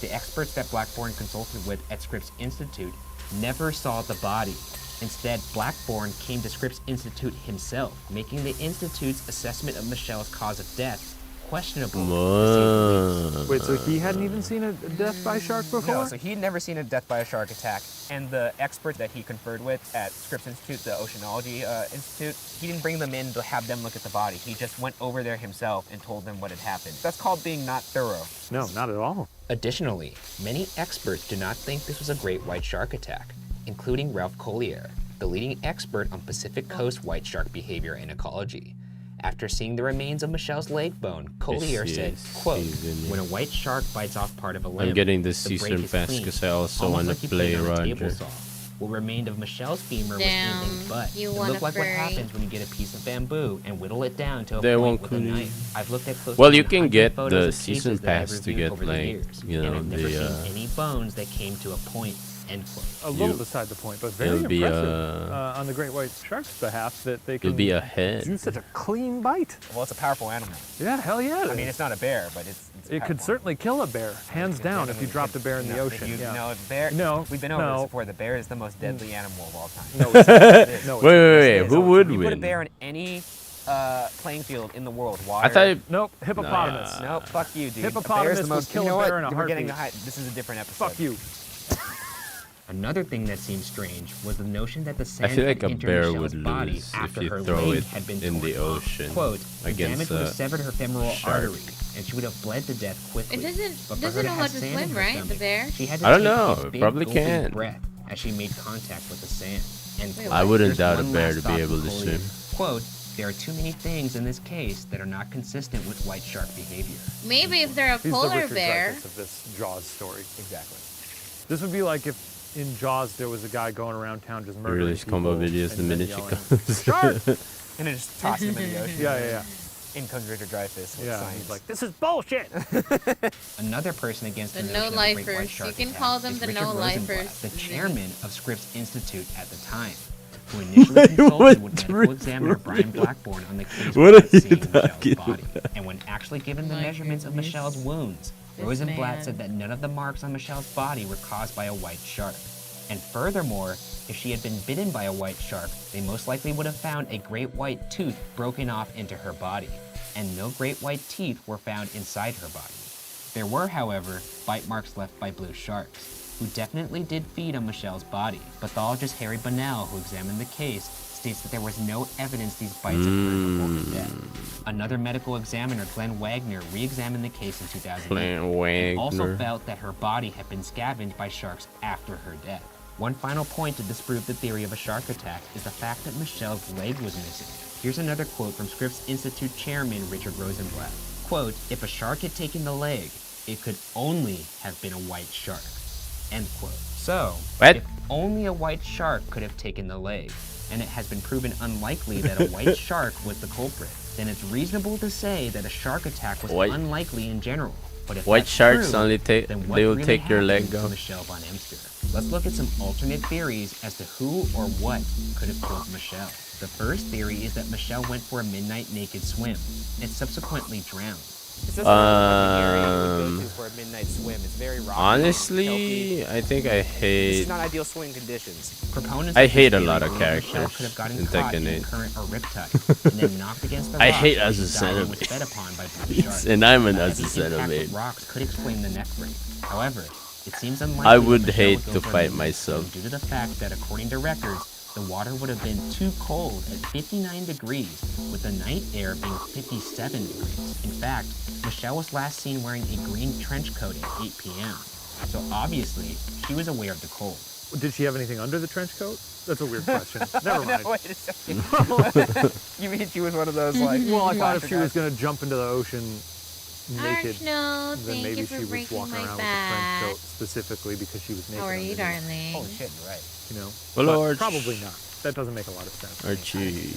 The experts that Blackburn consulted with at Scripps Institute never saw the body. Instead, Blackburn came to Scripps Institute himself, making the Institute's assessment of Michelle's cause of death questionable. to say the least. Wait, so he hadn't even seen a death by shark before? No, so he'd never seen a death by a shark attack. And the expert that he conferred with at Scripps Institute, the Oceanology Institute, he didn't bring them in to have them look at the body. He just went over there himself and told them what had happened. That's called being not thorough. No, not at all. Additionally, many experts do not think this was a great white shark attack, including Ralph Collier, the leading expert on Pacific Coast white shark behavior and ecology. After seeing the remains of Michelle's leg bone, Collier This said, is quote, season. when a white shark bites off part of a limb, I'm getting this the break season is pass clean, because I also almost want to like you play played on a table Roger. saw. What remained of Michelle's femur was Damn, anything but. you It want looked a like what furry. happens when you get a piece of bamboo and whittle it down to a They point won't with a clean. knife. I've looked at close Well, to you can 100 get photos the of season cases that I've pass to reviewed get, over the like, years, you and know, I've never the, seen any bones that came to a point, end quote. A little You- beside the point, but very it'll be, impressive on the great white shark's behalf that they can It'll be a head. do such a clean bite. Well, it's a powerful animal. Yeah, hell yeah. I mean, it's not a bear, but it's a it could powerful certainly kill a bear, hands It down, if you definitely dropped a could- bear in the no, ocean. You, yeah. No, a bear. No, We've been over no. this before. The bear is the most deadly animal of all time. No, it's not. It is. No, it's Wait, not. wait, wait. It is. Who would You put a win? bear in any playing field in the world. Water. I thought it, Nope, hippopotamus. No, fuck you, dude. Hippopotamus A bear is the would most. kill you a know bear what? in a We're getting heartbeat. this is a different episode. Fuck you. Another thing that seemed strange was the notion that the I sand feel like had a entered bear Michelle's would body lose if after you her throw leg it had been in the torn. ocean Quote, the against damage would have a severed her femoral shark. artery, and she would have bled to death quickly. It doesn't- But for doesn't her know have how to sand in swim, her right, the stomach, bear? She had to I don't take know, a it big probably gulping can. breath as she made contact with the sand. End Wait, quote. I wouldn't Here's doubt a one bear last to thought be able from to Collier. swim. Quote, there are too many things in this case that are not consistent with white shark behavior. Maybe if they're a He's the polar Richard bear. Dreyfuss of this Jaws story. Exactly. This would be like if in Jaws there was a guy going around town just we murdering release combo people videos the and then minute she yelling, comes. Shark! And then just toss him in the ocean. Yeah. In comes Richard Dreyfuss with Yeah, science. he's like, this is bullshit! Another person against The the notion of a great white no-lifers. shark You can attack call them is the Richard no-lifers. Rosenblatt, the chairman of Scripps Institute at the time. who initially consulted What with medical examiner dream? Brian Blackburn on the case What without are you seeing Michelle's talking body. And when actually given the My measurements of goodness. Michelle's wounds, This Rosenblatt man. said that none of the marks on Michelle's body were caused by a white shark. And furthermore, if she had been bitten by a white shark, they most likely would have found a great white tooth broken off into her body, and no great white teeth were found inside her body. There were, however, bite marks left by blue sharks, who definitely did feed on Michelle's body. Pathologist Harry Bunnell, who examined the case, states that there was no evidence these bites occurred before her death. Another medical examiner, Glenn Wagner, re-examined the case in 2008. Glenn and also Wagner. felt that her body had been scavenged by sharks after her death. One final point to disprove the theory of a shark attack is the fact that Michelle's leg was missing. Here's another quote from Scripps Institute chairman Richard Rosenblatt. Quote, "If a shark had taken the leg, it could only have been a white shark." End quote. So, What? if only a white shark could have taken the leg, and it has been proven unlikely that a white shark was the culprit, then it's reasonable to say that a shark attack was White- unlikely in general. But if White that's sharks true, only take. then what They will really take your leg happened to off. Michelle von Emster? Let's look at some alternate theories as to who or what could have killed Michelle. The first theory is that Michelle went for a midnight naked swim and subsequently drowned. This doesn't really look like an area you would go to for a midnight swim. It's very rocky. Honestly, kelpy. I think I This hate. is not ideal swimming conditions. Proponents I of this hate a theory lot of believe Michelle characters could have gotten in caught in Tekken a 8. current or riptide and then knocked against the I rocks hate while as she a died and was centipede. fed upon by blue sharks. And I'm an The as a impact with centipede. rocks could explain the neck break. However, it seems unlikely I that would Michelle hate go to for a fight midnight myself. swim due to the fact that according to records, the water would have been too cold at 59 degrees, with the night air being 57 degrees. In fact, Michelle was last seen wearing a green trench coat at 8 p.m. So obviously, she was aware of the cold. Did she have anything under the trench coat? That's a weird question. Never mind. No, wait a second. You mean she was one of those like? Well, I thought if classic she was guys- going to jump into the ocean naked, Archno, then thank maybe you she for was breaking walking my around with a trench back. coat specifically because she was naked. How are you, underneath, darling? Holy shit, you're right. You know? Hello, But Arch. probably not. That doesn't make a lot of sense. Archie.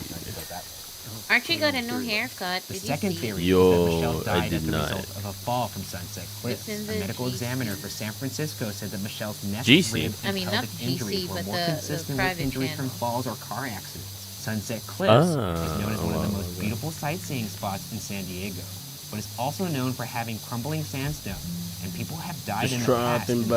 Archie got a new haircut. The Did second you see? theory Yo, is that Michelle I died did as a not. result of a fall from Sunset Cliffs. It's in A the medical GC. examiner for San Francisco said that Michelle's neck, GC? rib, and I mean, not pelvic injuries GC, were but more the consistent with private injuries from channel. falls or car accidents. Sunset Cliffs is known as one of the wow, most beautiful sightseeing spots in San Diego, but it's also known for having crumbling sandstone, and people have died Just in the past dropping in by.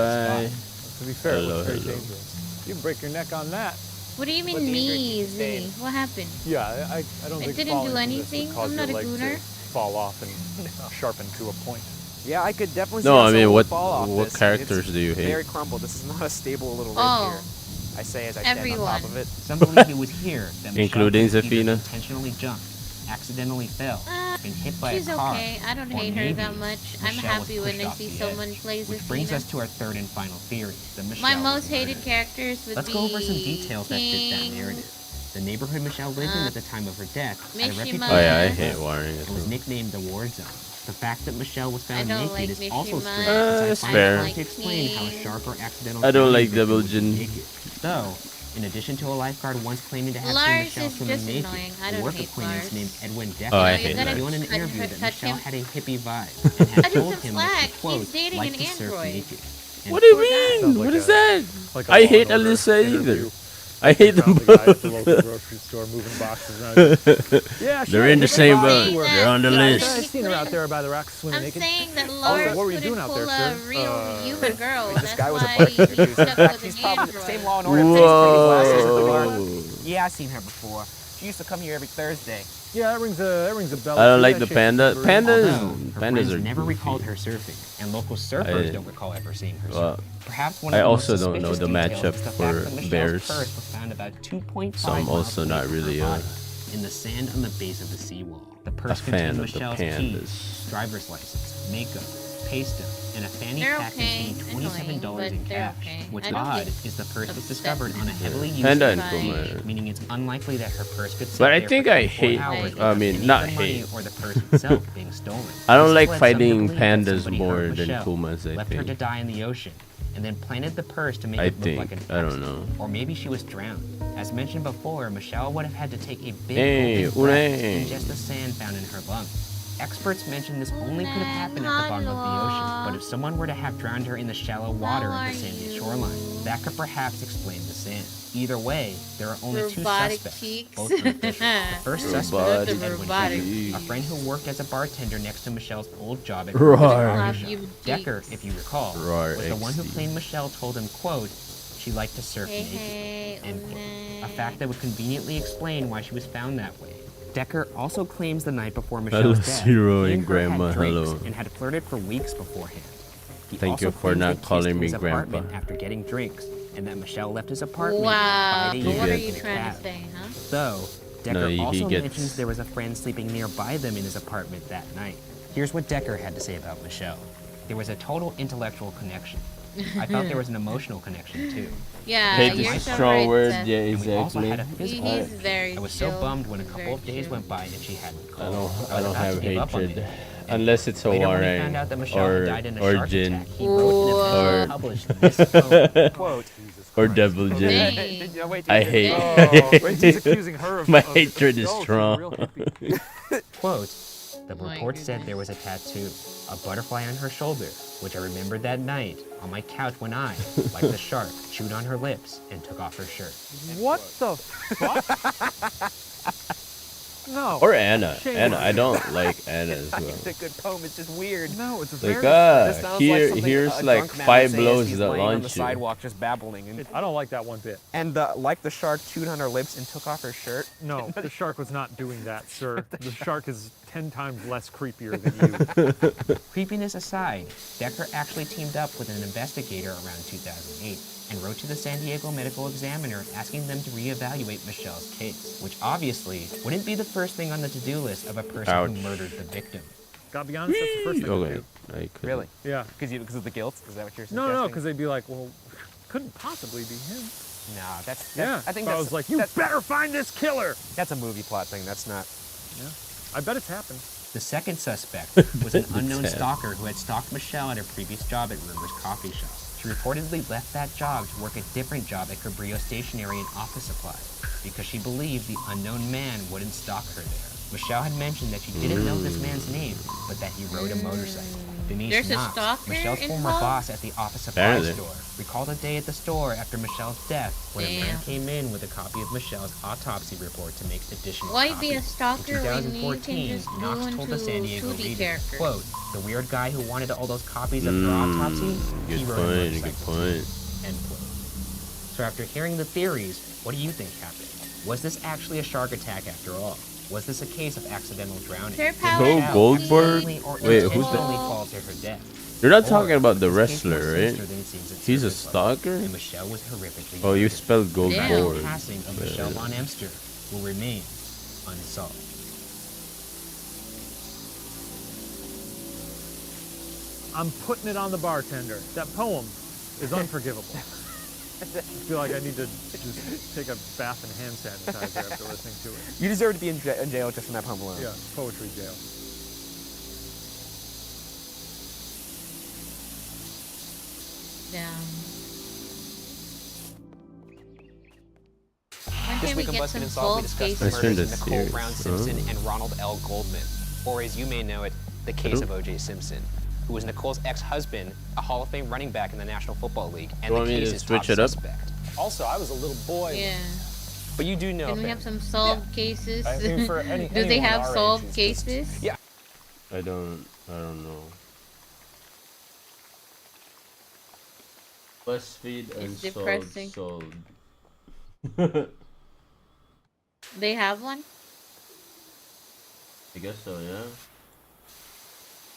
this spot. To be fair, Hello, it's very hello. dangerous. You can break your neck on that. What do you But mean, the injury me, keeps staying. Zinni? What happened? Yeah, I don't I think didn't falling do from this would anything. cause I'm your not a leg gooner. to fall off and sharpen to a point. Yeah, I could definitely see No, how I mean, someone what would fall off what this. characters It's do you hate? Very crumbled. This is not a stable little ridge Oh. here. I say as I stand on top Everyone. of it. Some believe it was here that Michelle Including could have either Zafina? intentionally jumped, accidentally fell, been hit by She's a car, okay. I don't or hate her maybe that much. I'm Michelle was happy when pushed I off see the someone edge. play Which brings Zafina. us to our third and final theory, that Michelle My was most hated murdered. characters would Let's be go over some details that fit that King. narrative. The neighborhood Michelle lived in at the time of her death had a Mishima. reputation Oh yeah, I for hate theft. Warring It was nicknamed the War Zone. The fact that Michelle was found don't naked like is also Mishima. strange. It's as I find fair. it hard to explain how a shark or accidental I don't drowning like victim double would be gin. naked. Though, in addition to a lifeguard once claiming to have Lars seen Michelle is swimming just naked, annoying. I a don't work hate acquaintance Lars. named Edwin Decker Oh, I You hate gotta Lars. revealed in an cut- interview cut- that cut Michelle him. had a hippie vibe and had Cut him told some him that slack. she, quote, He's dating liked an to surf android. naked. What do you Poor guy. mean? Sounds What like is a- that? Like a I Law hate and Order Alyssa either. interview. I hate them Found the guy at both. the local grocery store moving boxes around. Yeah, she They're had in the a same hippie boat. vibe. They're on the Yeah, list. I've seen her out there by the rocks swimming I'm naked. saying that Lars what were you couldn't doing out pull there, a sir? real human girl. This That's guy was a why butt he's confused. In stuck fact, with he's an probably the android. same Law and Order face, pretty glasses with the bar. Whoa. Yeah, I've seen her before. She used to come here every Thursday. Yeah, that rings a bell. I don't too. like That the chick panda. is very- Pandas. Although, her Pandas friends are never goofy. recalled her surfing, and local surfers I- don't recall ever seeing her Well, surfing. Perhaps one I of the also most don't know suspicious the details matchup is the for fact that Michelle's bears. purse was found about 2.5 So I'm miles also away not from her really body, in the sand on the base of the seawall. The purse fan contained of the Michelle's pandas. keys, driver's license, makeup, pay stub, and a fanny They're pack okay, containing $27 annoying, in but they're cash. okay. What's I don't odd get is the purse was upset. discovered on a heavily used Panda and Right. Kuma. meaning it's unlikely that her purse could sit But I there think for I 24 hate- hours I without mean, any not of the money hate. or the purse itself being stolen. I don't This like led some to fighting believe that pandas somebody more hurt than Michelle, pumas, I left her to think. die in the ocean, and then planted the purse to make I it look think. like an I don't accident. know. Or maybe she was drowned. As mentioned before, Michelle would have had to take a big Hey, gulp of breath to Ure. ingest the sand found in her lungs. Experts mention this only could have happened at the bottom of the ocean, but if someone were to have drowned her in the shallow water of the sandy shoreline, that could perhaps explain the sand. Either way, there are only two Robotic suspects, cheeks. both unofficial. The first suspect Robotic is Edwin robotic Decker, a cheeks. friend who worked as a bartender next to Michelle's old job at Roar. Coffee Love Shop. you, Decker, cheeks. if you recall, Roar was the one who XD. claimed Michelle told him, quote, she liked to surf Hey, naked. hey, End quote. Unai. A fact that would conveniently explain why she was found that way. Decker also claims the night before Hello, Michelle's death, Zero he and and her had Grandma, drinks hello. and had flirted for weeks beforehand. He Thank also you for claims not they kissed calling in me his apartment Grandpa. after getting drinks, and that Michelle left his apartment Wow, by but the what are get you in a trying cab. to say, huh? So, Decker No, he also gets- mentions there was a friend sleeping nearby them in his apartment that night. Here's what Decker had to say about Michelle. There was a total intellectual connection. I thought there was an emotional connection too. Yeah, Hate you're is so strong right, word. Seth. Yeah, And we also exactly. had a physical. He's very I was so chill. bummed when a He's couple very of days chill. went by and she hadn't I called. don't. was I don't about to have give up on hatred, me. unless it's a Later, when he warren found out that Michelle had died in a or shark Jin attack, he wrote Or- and published this quote, quote, or devil Jin. Dang. No, wait, I dude, hate. Oh, Wait, he's accusing her of My of- hatred is Oh, she's a strong. real hippie. quote, the My report said there was a tattoo, a butterfly on her shoulder, which I remembered that night on my couch when I, like the shark, chewed on her lips and took off her shirt. What the fuck? No. Or Anna. Shame Anna. on I you. don't like Anna as well. It's a good poem. It's just weird. No, it's Like very. This sounds here, something here's a like drunk man 5 would say as blows he's that laying on the launch you. sidewalk just babbling. And, I don't like that one bit. like the shark chewed on her lips and took off her shirt. No, the shark was not doing that, sir. The shark is 10 times less creepier than you. Creepiness aside, Decker actually teamed up with an investigator around 2008 and wrote to the San Diego Medical Examiner asking them to reevaluate Michelle's case, which obviously wouldn't be the first thing on the to-do list of a person Ouch. who murdered the victim. Gotta be honest, that's the first thing to Okay. do. I couldn't. Really? Yeah. Because of the guilt? Is that what you're suggesting? No, because they'd be like, well, couldn't possibly be him. No, that's Yeah. I think But I that's was like, you better find this killer. that's a movie plot thing. That's not. Yeah. I bet it's happened. The second suspect was an unknown Sad. stalker who had stalked Michelle at her previous job at Rumor's Coffee Shop. She reportedly left that job to work a different job at Cabrillo Stationery and Office Supplies because she believed the unknown man wouldn't stalk her there. Michelle had mentioned that she didn't know this man's name, but that he rode a motorcycle. Denise There's a Knox, stalker Michelle's former involved? boss at the office supply Apparently. store, recalled a day at the store after Michelle's death when a man Damn. came in with a copy of Michelle's autopsy report to make additional Why copies. be a stalker In when you 2014, can just do Knox told the San into Diego 2D Reader, characters? quote, the weird guy who wanted all those copies of her autopsy, he Good rode a point. Good motorcycle point. too," end quote. So after hearing the theories, what do you think happened? Was this actually a shark attack after all? Was this a case of accidental drowning? Sir Did Power Michelle Goldberg? intentionally or Wait, who's intentionally that? fall to her death? You're not Or talking about the was this case more wrestler, right? sinister than it seems at He's a surface level, stalker? And Michelle was horrifically Oh, you murdered? spelled The Goldberg. passing of Michelle Von Emster will remain unsolved. I'm putting it on the bartender. That poem is unforgivable. I feel like I need to just take a bath in hand sanitizer after listening to it. You deserve to be in jail just from that poem alone. Yeah, poetry jail. Damn. When This can we week on get BuzzFeed some Unsolved, we solved discussed the cases? Let's turn murders to of Nicole series. Brown Simpson and Ronald L. Goldman, or as you may know it, the case of O.J. Simpson, who was Nicole's ex-husband, a Hall of Fame running back in the National Football League, and You the want me to case's switch top it up? suspect. Also, I was a little boy. Yeah. But you do know Can we him. have some solved cases? I mean, for any- Do they anyone have our age solved is just- cases? Yeah. I don't know. BuzzFeed It's and depressing. sold. They have one? I guess so, yeah.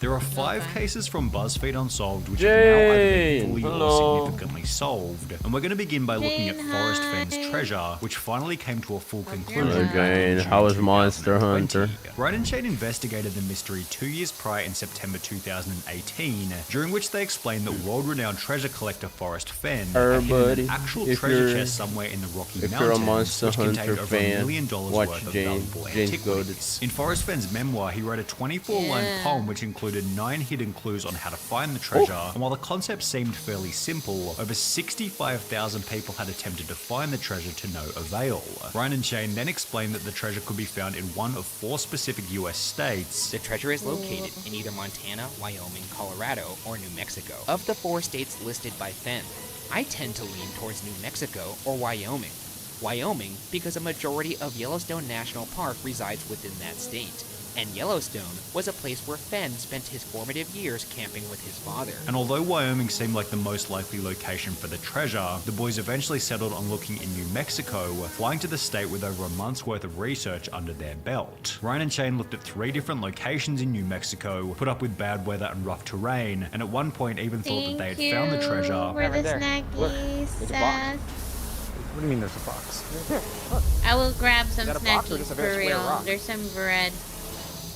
There are 5 Okay. cases from BuzzFeed Unsolved which have now either been Jane, fully hello. or significantly solved. And we're going to begin by looking at Jane, Forrest hi. Fenn's treasure, which finally came to a full Hope you're conclusion. well. back in Jane, June how was Monster 2020. Hunter? Ryan and Shane investigated the mystery 2 years prior in September 2018, during which they explained that world-renowned treasure collector Forrest Fenn had hidden Everybody, an actual if treasure you're- chest somewhere in the Rocky if Mountains, you're a Monster which contained Hunter over $1 fan, million watch worth of Jane. valuable Jane's antiquities. In Forrest Fenn's memoir, he wrote a 24-line Yeah. poem which included 9 hidden clues on how to find the treasure, and while the concept seemed fairly simple, over 65,000 people had attempted to find the treasure to no avail. Ryan and Shane then explained that the treasure could be found in one of 4 specific US states. The treasure is located in either Montana, Wyoming, Colorado, or New Mexico. Of the 4 states listed by Fenn, I tend to lean towards New Mexico or Wyoming. Wyoming because a majority of Yellowstone National Park resides within that state. And Yellowstone was a place where Fenn spent his formative years camping with his father. And although Wyoming seemed like the most likely location for the treasure, the boys eventually settled on looking in New Mexico, flying to the state with over a month's worth of research under their belt. Ryan and Shane looked at 3 different locations in New Mexico, put up with bad weather and rough terrain, and at one point even thought that they had found the treasure. For the snackies, Seth. What do you mean there's a box? I will grab some Is that a box or snackies just a for very square real. rock? There's some bread.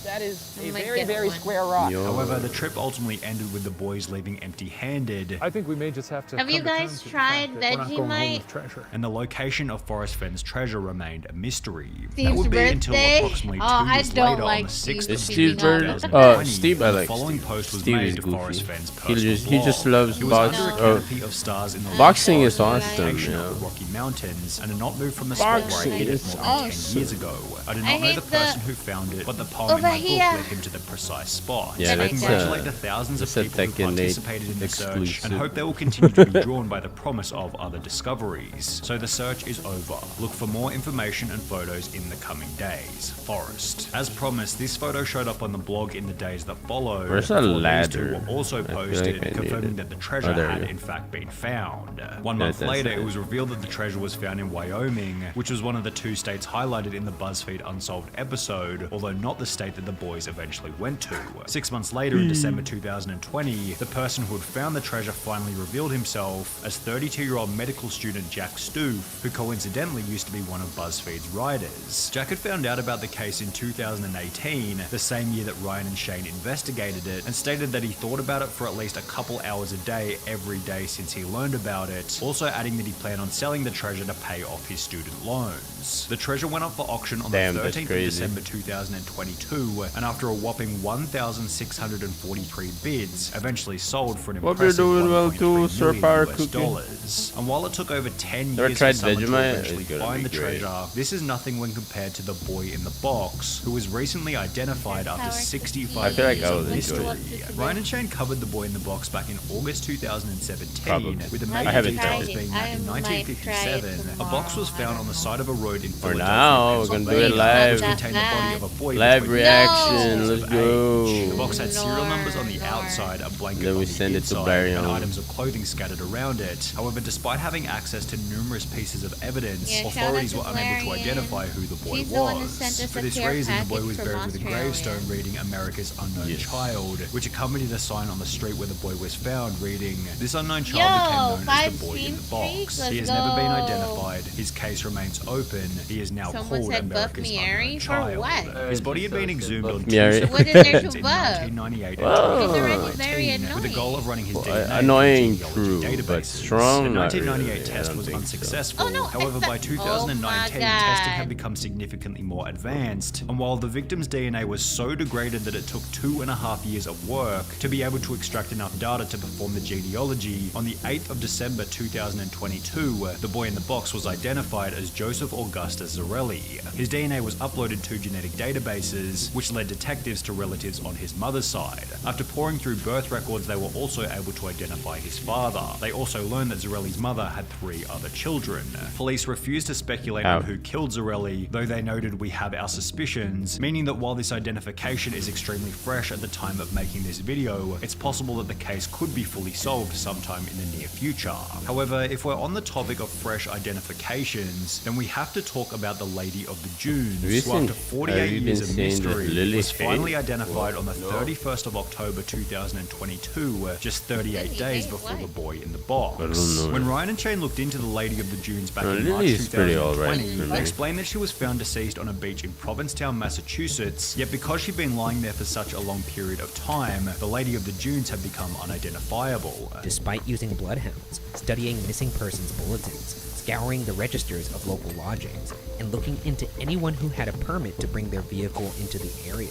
That is I a might very, get very one. square rock. Yo. However, the trip ultimately ended with the boys leaving empty-handed, I think we may just have to. Have you come to guys terms with the tried fact that we're not going home Vegemite? with treasure. and the location of Forest Fenn's treasure remained a mystery. that Steve's would be until birthday? approximately 2 Oh, I years don't later like on the 6th of It's Steve Steve's keeping birthday. up. Steve, I the like following Steve. post was Steve made is to goofy. Forest Fenn's He personal just blog. loves He was box. under a Oh. canopy of stars in the Boxing is forest awesome, location of yeah. the Rocky Mountains, and had not moved from the spot where I Boxing hid it is more than 10 awesome. years ago. I do I not know hate the person who found it, but the poem in Over my here. book led him to the precise spot. Yeah, I that's, congratulate the thousands of that's a people who Tekken 8 participated in the search and exclusive. hope they will continue to be drawn by the promise of other discoveries. So the search is over. Look for more information and photos in the coming days. Forest. As promised, this photo showed up on the blog in the days that followed. Where's a before these ladder? two were also I feel like posted, I need confirming it. that the treasure Oh, there had you go. in fact been found. 1 Yeah, month that's later, it. it was revealed that the treasure was found in Wyoming, which was one of the 2 states highlighted in the BuzzFeed Unsolved episode, although not the state that the boys eventually went to. 6 months later, in December 2020, the person who had found the treasure finally revealed himself as 32-year-old medical student Jack Stoof, who coincidentally used to be one of BuzzFeed's writers. Jack had found out about the case in 2018, the same year that Ryan and Shane investigated it, and stated that he thought about it for at least a couple hours a day every day since he learned about it, also adding that he planned on selling the treasure to pay off his student loans. The treasure went up for auction on Damn, the that's 13th of crazy. December 2022, and after a whopping 1,643 bids, eventually sold for an Hope you're impressive doing well too, $1.3 Sir million Power US Cookie. dollars. And while it took over 10 Never years tried for someone to Vegemite? eventually It's gonna find be the great. treasure, this is nothing when compared to the boy in the box, who was recently identified after 65 I feel like years I of would enjoy mystery. it. Ryan and Shane covered the boy in the box back in August 2017, Probably. with the I major haven't details tried it. being that in I might try it 1957, a box was found on the side of a road in For Philadelphia, now, we're gonna do it Pennsylvania, live. which contained the body of a boy Live between reaction, 6 years let's of go. age. The box had serial numbers on the Lord. outside, a blanket Then we on the send it to inside, Barry and on. items of clothing scattered around it. However, despite having access to numerous pieces of evidence, Yeah, shout out authorities to were unable to Valerian. identify who the boy She's the one that was. sent us For a this care reason, the boy package was from buried with a Australia. gravestone reading America's Unknown Yes. Child, which accompanied a sign on the street where the boy was found reading, "This unknown child Yo, became known as 5 the boy in the stream box. streaks, He let's has never been go." identified. His case remains open. He is now Someone called said buff America's me, Unknown Ari? For Child." what? His body had been exhumed on Buff 2 me, Ari. separate What is there to occasions in buff? 1998 and Whoa. These are really very 2019, with the goal of running his Well, DNA annoying, from true, genealogy but databases. strong, The not 1998 really. I test don't was think so. unsuccessful. Oh, no, However, by it's- 2019, oh my testing had God. become significantly more advanced. And while the victim's DNA was so degraded that it took 2.5 years of work to be able to extract enough data to perform the genealogy, on the 8th of December 2022, the boy in the box was identified as Joseph Augustus Zarelli. His DNA was uploaded to genetic databases, which led detectives to relatives on his mother's side. After pouring through birth records, they were also able to identify his father. They also learned that Zarelli's mother had 3 other children. Police refused to speculate on Ow. who killed Zarelli, though they noted, "We have our suspicions," meaning that while this identification is extremely fresh at the time of making this video, it's possible that the case could be fully solved sometime in the near future. However, if we're on the topic of fresh identifications, then we have to talk about the Lady of the Dunes, Have you who after seen- 48 have you years been of seeing the mystery Lily was finally Hayes? identified on the 31st of October 2022, just 38 Lily days Hayes, before what? the boy in the box. I don't know. When Ryan and Shane looked into the Lady of the Dunes back No, in Lily March is pretty alright 2020, for they me. explained that she was found deceased on a beach in Provincetown, Massachusetts, yet because she'd been lying there for such a long period of time, the Lady of the Dunes had become unidentifiable. Despite using bloodhounds, studying missing persons bulletins, scouring the registers of local lodgings and looking into anyone who had a permit to bring their vehicle into the area.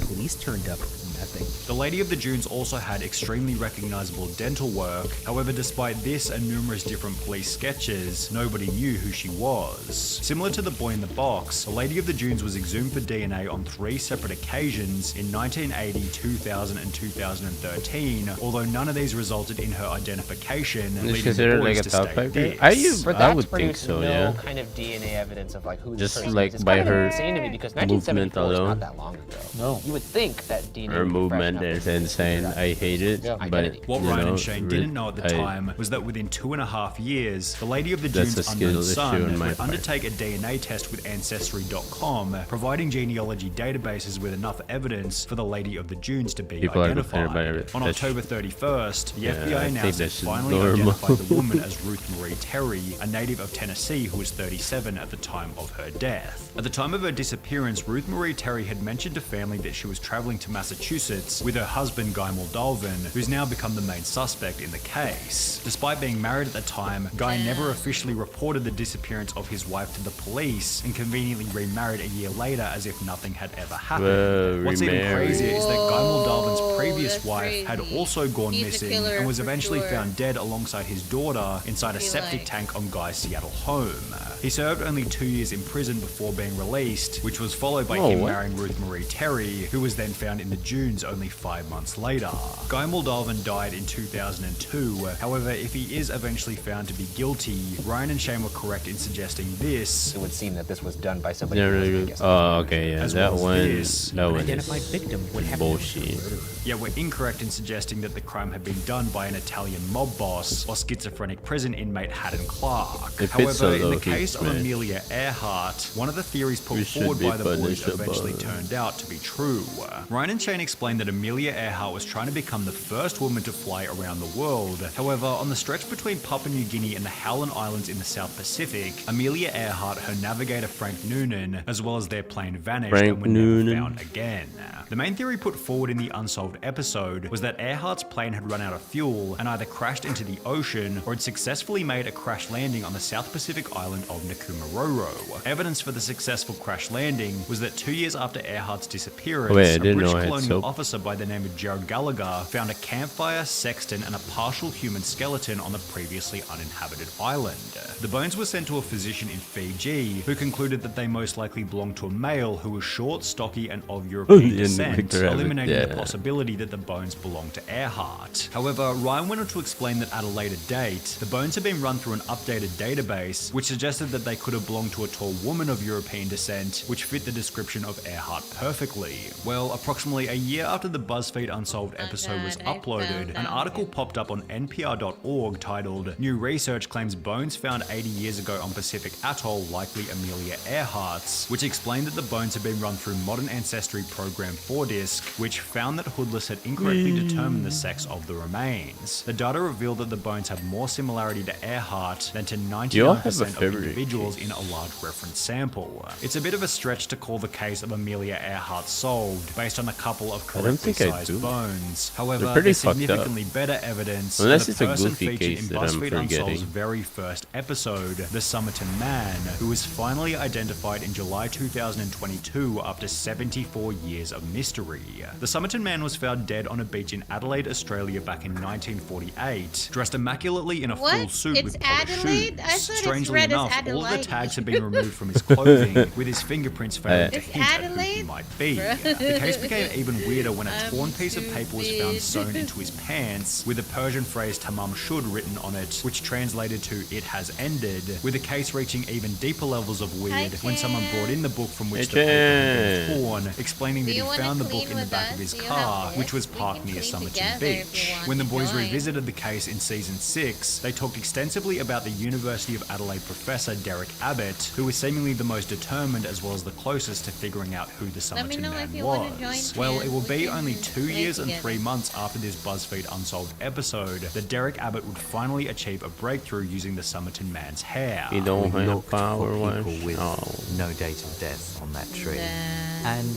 Police turned up nothing. The Lady of the Dunes also had extremely recognizable dental work. However, despite this and numerous different police sketches, nobody knew who she was. Similar to the boy in the box, the Lady of the Dunes was exhumed for DNA on 3 separate occasions in 1980, 2000, and 2013, although none of these resulted in her identification, Is leading the considered boys like a to top state 5 grade? this. But I that's would think produced so, no yeah. kind of DNA evidence of like who Just this person like is. It's by kind of her insane to me because movement 1974 is alone. not that long ago. No. You would think that DNA Her would be fresh movement enough is to insane. figure out I hate it, Yeah. but Identity. What you Ryan know, and Shane didn't know at the I- time was that within 2.5 years, the Lady of the That's Dunes' a skill unknown issue son on my would part. undertake a DNA test with Ancestry.com, providing genealogy databases with enough evidence for the Lady of the Dunes to be People are identified. offended by it. On That's- October 31st, the Yeah, I FBI think announced it that's finally normal. identified the woman as Ruth Marie Terry, a native of Tennessee who was 37 at the time of her death. At the time of her disappearance, Ruth Marie Terry had mentioned to family that she was traveling to Massachusetts with her husband Guy Moldalvin, who's now become the main suspect in the case. Despite being married at the time, Guy never officially reported the disappearance of his wife to the police and conveniently remarried a year later as if nothing had ever happened. Whoa, What's even remarried. crazier is that Guy Moldalvin's Whoa, previous that's wife had crazy. also gone He's a missing killer and was for eventually sure. found dead alongside his daughter inside a feel septic like. tank on Guy's Seattle home. He served only 2 years in prison before being released, which was followed by Oh, him what? marrying Ruth Marie Terry, who was then found in the dunes only 5 months later. Guy Moldalvin died in 2002. However, if he is eventually found to be guilty, Ryan and Shane were correct in suggesting this, It would seem that this was done by somebody Yeah, who really wasn't, I good. guess, Oh, okay, yeah, as that well as one, this. that An one identified is victim would have bullshit. Yet we're incorrect in suggesting that the crime had been done by an Italian mob boss or schizophrenic prison inmate Haddon Clark. If it's However, so in the low-key, case of man. Amelia Earhart, one of the theories put We should forward be by the boys punishable. eventually turned out to be true. Ryan and Shane explained that Amelia Earhart was trying to become the first woman to fly around the world. However, on the stretch between Papua New Guinea and the Howland Islands in the South Pacific, Amelia Earhart, her navigator Frank Noonan, as well as their plane vanished Frank and were never Noonan. found again. The main theory put forward in the unsolved episode was that Earhart's plane had run out of fuel and either crashed into the ocean or had successfully made a crash landing on the South Pacific island of Nkumaroro. Evidence for the successful crash landing was that 2 years after Earhart's disappearance, Wait, I a didn't British know I had colonial soap. officer by the name of Gerald Gallagher found a campfire, sextant, and a partial human skeleton on the previously uninhabited island. The bones were sent to a physician in Fiji, who concluded that they most likely belonged to a male who was short, stocky, and of European Yeah, descent, Victor Abbott, eliminating the yeah. possibility that the bones belonged to Earhart. However, Ryan went on to explain that at a later date, the bones had been run through an updated database, which suggested that they could have belonged to a tall woman of European descent, which fit the description of Earhart perfectly. Well, approximately a year after the BuzzFeed Unsolved Oh episode was God, I uploaded, found an that. article popped up on NPR.org titled "New Research Claims Bones Found 80 Years Ago on Pacific Atoll Likely Amelia Earhart's," which explained that the bones had been run through Modern Ancestry Program 4-disc, which found that Hoodless had incorrectly determined the sex of the remains. The data revealed that the bones have more similarity to Earhart than to You all have a 99% of favorite individuals case. in a large reference sample. It's a bit of a stretch to call the case of Amelia Earhart solved based on a couple of don't correctly think I sized do. bones. However, They're pretty there's fucked up. significantly better evidence Unless that it's the a person goofy featured case in that I'm BuzzFeed Unsolved's forgetting. very first episode, the Somerton Man, who was finally identified in July 2022 after 74 years of mystery. The Somerton Man was found dead on a beach in Adelaide, Australia back in 1948, dressed immaculately in a full What? suit It's with polished Adelaide? I shoes. thought it's Strangely read as enough, all of the Adelaide. tags had been removed from his clothing, with his fingerprints failing to It's hint at who he Adelaide? might be. Bruh. The case became even weirder when a I'm torn piece of paper was found stupid. sewn into his pants, with the Persian phrase "tamam shud" written on it, which translated to "it has ended," with the case reaching even deeper levels of weird when someone brought in the book from which the paper had been torn, explaining Do that he you wanna found the book clean in the with back us? of his Do you car, have which was this? We parked can near clean Somerton together if you Beach. want When the to boys join. revisited the case in season 6, they talked extensively about the University of Adelaide professor Derek Abbott, who was seemingly the most determined as well as the closest to figuring out who the Let me Somerton know Man if you wanna join, was. Well, it will Chan. be We can only 2 play years and together. 3 months after this BuzzFeed Unsolved episode that Derek Abbott would finally achieve a breakthrough using the Somerton Man's hair. You don't We have looked power for wash. people with Oh. no date of death on that tree. Nah. And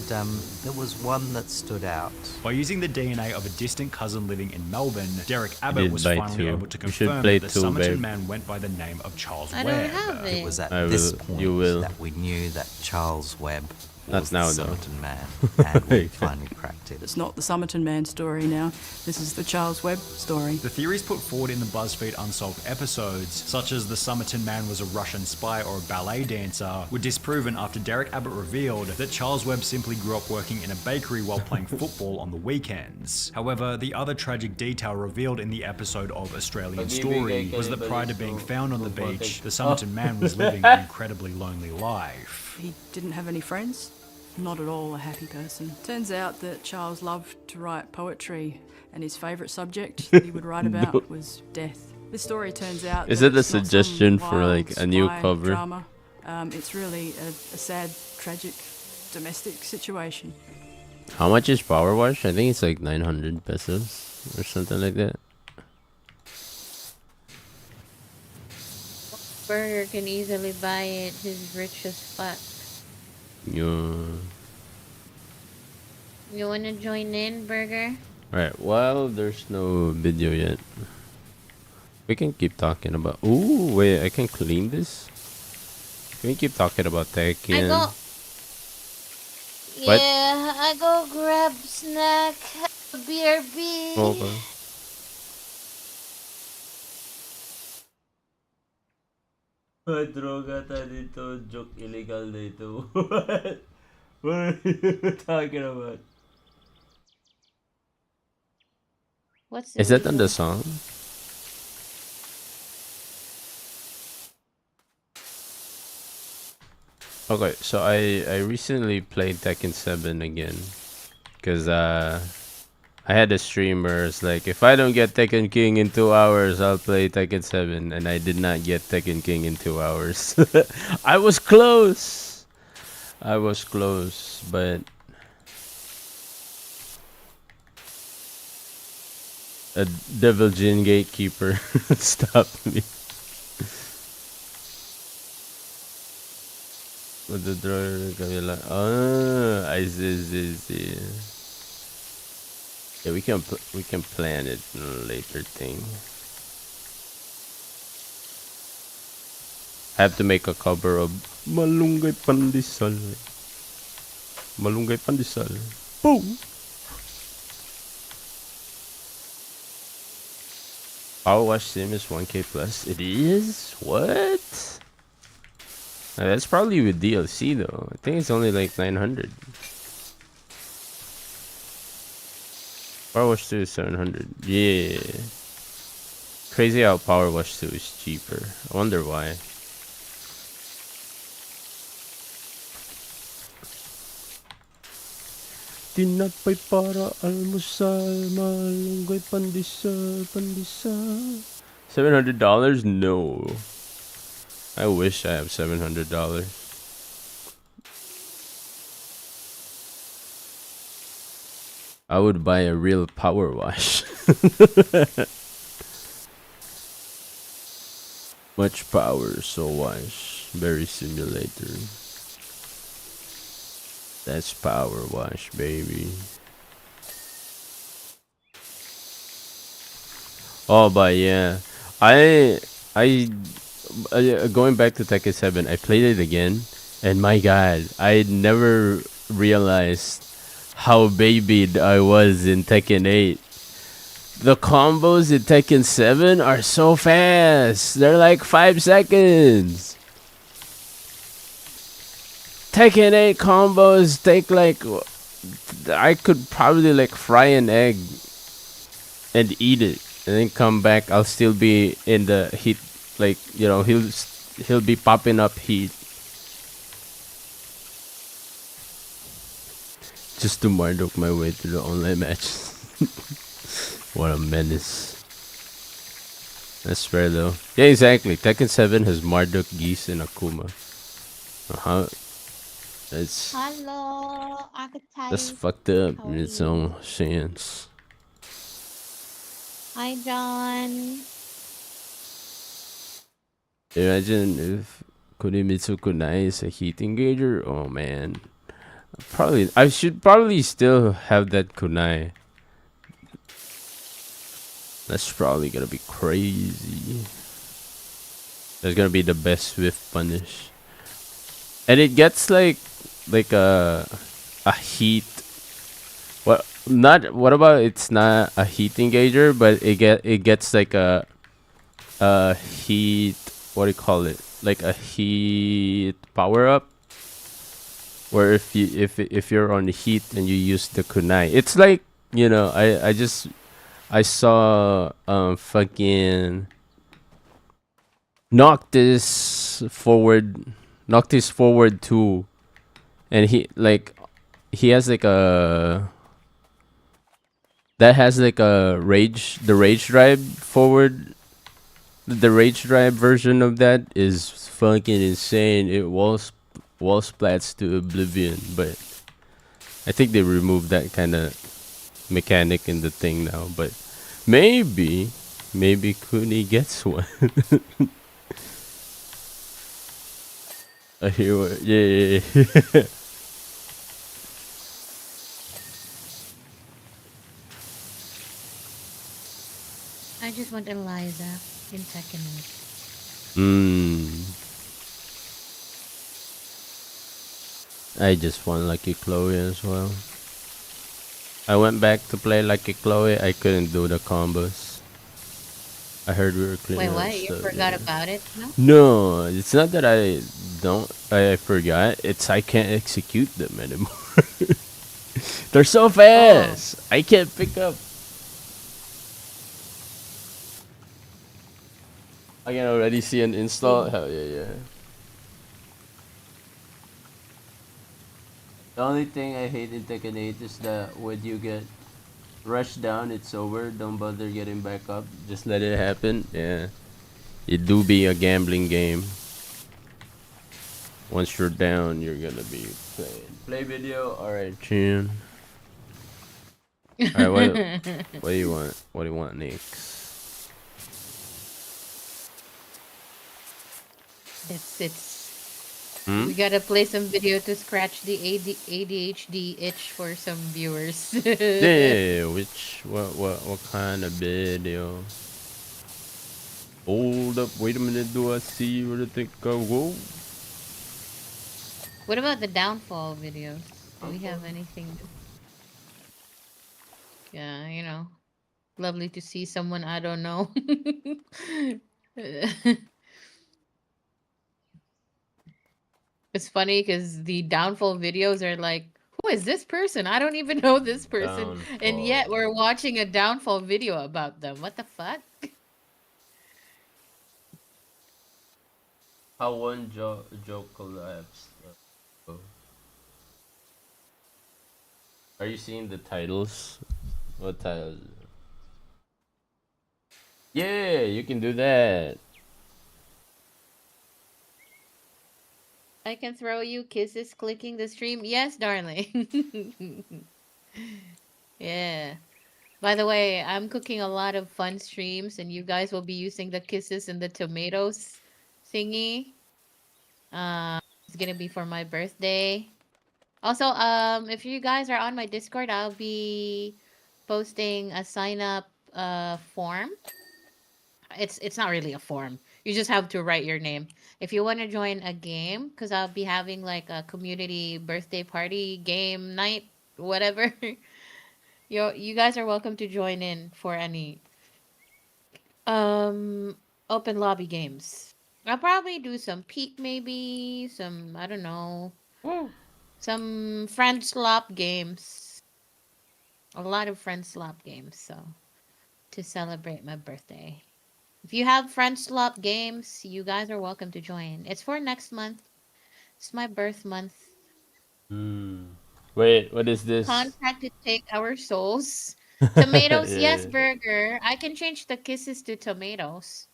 there was one that stood out. By using the DNA of a distant cousin living in Melbourne, Derek Abbott did was buy finally two. able to We should confirm play that the two, Somerton babe. Man went by the name name of Charles I don't Webb. have It it. was at I this will- point you will. that we knew that Charles Webb Not was now, the though. Somerton Man, and we finally cracked it. It's not the Somerton Man story now. This is the Charles Webb story. The theories put forward in the BuzzFeed Unsolved episodes, such as the Somerton Man was a Russian spy or a ballet dancer, were disproven after Derek Abbott revealed that Charles Webb simply grew up working in a bakery while playing football on the weekends. However, the other tragic detail revealed in the episode of Australian Story was that prior to being found on the beach, the Somerton Man was living an incredibly lonely life. He didn't have any friends. Not at all a happy person. Turns out that Charles loved to write poetry, and his favourite subject that he would write about was death. This story turns out Is that it a it's not some suggestion for, wild like, a new spy cover? Drama. It's really a sad, tragic, domestic situation. How much is Power Wash? I think it's like 900 pesos or something like that. Burger can easily buy it. He's rich as fuck. Yeah. You wanna join in, Burger? Right. Well, there's no video yet. We can keep talking about. Ooh, wait. I can clean this. Can we keep talking about Tekken? I go. What? Yeah, I go grab snack. BRB. Okay. Droga dito, joke illegal dito. What are you talking about? What's Is that on illegal? the song? Okay, so I recently played Tekken 7 again, cause I had a streamer. It's like, if I don't get Tekken King in 2 hours, I'll play Tekken 7, and I did not get Tekken King in 2 hours. I was close. I was close, but a Devil Jin gatekeeper stopped me. With the drawer, kabila. Ah, I see. Yeah, we can plan it in a later thing. I have to make a cover of Malunggay Pandesal. Malunggay Pandesal. Boom. Power Wash Sim is 1K plus. It is? What? That's probably with DLC though. I think it's only like 900. Power Wash 2 is 700. Yeah. Crazy how Power Wash 2 is cheaper. I wonder why. Tinapay para almusal, malunggay pandesal. $700? No. I wish I have $700. I would buy a real Power Wash. Much power, so wash. Berry Simulator. That's Power Wash, baby. Oh, but yeah, I going back to Tekken 7, I played it again, and my God, I never realized how babied I was in Tekken 8. The combos in Tekken 7 are so fast. They're like 5 seconds. Tekken 8 combos take like, I could probably like fry an egg and eat it, and then come back. I'll still be in the heat, like, you know, he'll be popping up heat. Just to Marduk my way to the online match. What a menace. That's fair though. Yeah, exactly. Tekken 7 has Marduk, Geese, and Akuma. That's Hello, that's Akatai. fucked up How in are its you? own sense. Hi, John. Imagine if Kunimitsu Kunai is a heat engager. Oh man. I should probably still have that kunai. That's probably gonna be crazy. That's gonna be the best whiff punish. And it gets like a heat. What about it's not a heat engager, but it gets like a heat, what do you call it? Like a heat power up. Where if you're on the heat and you use the kunai, it's like, I saw fucking Noctis forward 2, and he has like a that has like a rage drive forward. The rage drive version of that is fucking insane. It wall splats to oblivion, but I think they removed that kind of mechanic in the thing now. But maybe Kuni gets one. I hear what, yeah. I just want Eliza in Tekken. I just want Lucky Chloe as well. I went back to play Lucky Chloe. I couldn't do the combos. I heard we were cleaning Wait, up what? You stuff, forgot yeah. about it? No? No, it's not that I forgot. It's I can't execute them anymore. They're so fast. I can't pick up. I can already see an install. Hell yeah. The only thing I hate in Tekken 8 is that when you get rushed down, it's over. Don't bother getting back up. Just let it happen. Yeah. It do be a gambling game. Once you're down, you're gonna be playing. Play video? Alright, Chin. Alright, what do you want? What do you want next? We gotta play some video to scratch the ADHD itch for some viewers. Yeah, what kind of video? Hold up, wait a minute, do I see where the thing go? Whoa. What about the downfall videos? Do we have anything? Yeah, lovely to see someone I don't know. It's funny because the downfall videos are like, who is this person? I don't even know this person. And yet we're watching a downfall video about them. What the fuck? How one joke collapsed. Are you seeing the titles? What titles? Yeah, you can do that. I can throw you kisses clicking the stream. Yes, darling. Yeah. By the way, I'm cooking a lot of fun streams, and you guys will be using the kisses and the tomatoes thingy. It's gonna be for my birthday. Also, if you guys are on my Discord, I'll be posting a sign up form. It's not really a form. You just have to write your name. If you want to join a game, because I'll be having like a community birthday party game night, whatever. You guys are welcome to join in for any open lobby games. I'll probably do some Peak, maybe some, I don't know, some friend slop games. A lot of friend slop games, so to celebrate my birthday. If you have friend slop games, you guys are welcome to join. It's for next month. It's my birth month. Wait, what is this? Contract to take our souls. Tomatoes, yes, Yeah. burger. I can change the kisses to tomatoes.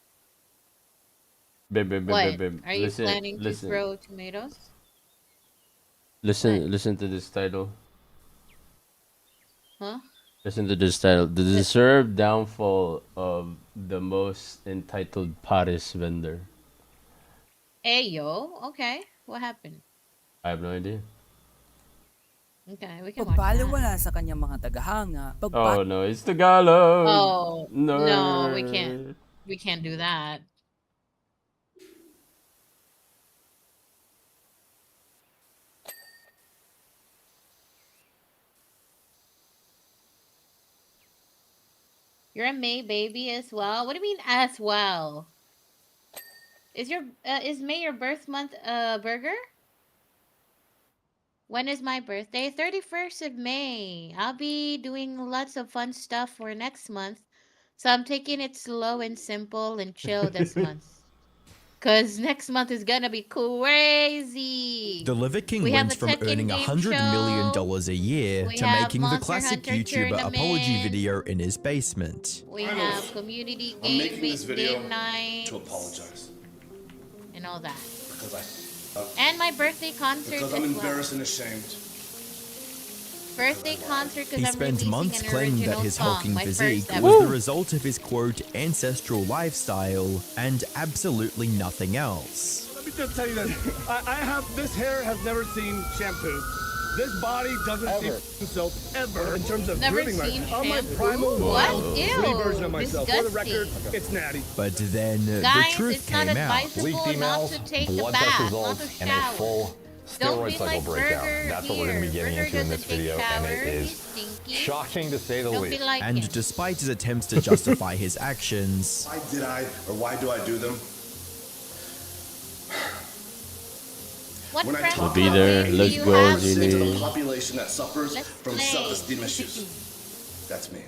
Babe, What? babe. Are you planning to Listen. throw tomatoes? Listen to this title. Huh? Listen to this title. The deserved downfall of the most entitled Paris vendor. Ayo, okay. What happened? I have no idea. Okay, we can watch that. Pagpaliwala sa kanyang mga tagahanga. Oh no, it's Tagalog. Oh, No. no, we can't do that. You're a May baby as well. What do you mean as well? Is May your birth month, Burger? When is my birthday? 31st of May. I'll be doing lots of fun stuff for next month. So I'm taking it slow and simple and chill this month. Because next month is going to be crazy. The Liver King We have went a from Tekken earning game $100 million show. a year We to have making the Monster classic Hunter YouTuber apology tournament. video in his basement. We have community game, game night. to apologize And all that. because And my birthday concert because as I'm well. embarrassed and ashamed. Birthday concert because He I'm spent releasing months an claiming that original his song, hulking my physique first was ever. the result of his quote ancestral lifestyle and absolutely nothing else. Let me just tell you this. This hair has never seen shampoo. This body doesn't see soap ever in terms of Never grooming. seen I'm my shampoo? primal What? wild Ew, free version of myself. For the record, disgusting. it's natty. But then the Guys, truth it's not came out. advisable not to take a bath, not to shower. Don't be like Burger That's what we're going to be getting Burger into in this doesn't take video, and it showers, is he's stinky. shocking to say the Don't least. be like And him. despite his attempts to justify his actions, Why did I, or why do I do them? What When I friends talk Be about there, it, let's you go, have? say to the Jimmy. population that suffers Let's from play. self-esteem issues. That's me.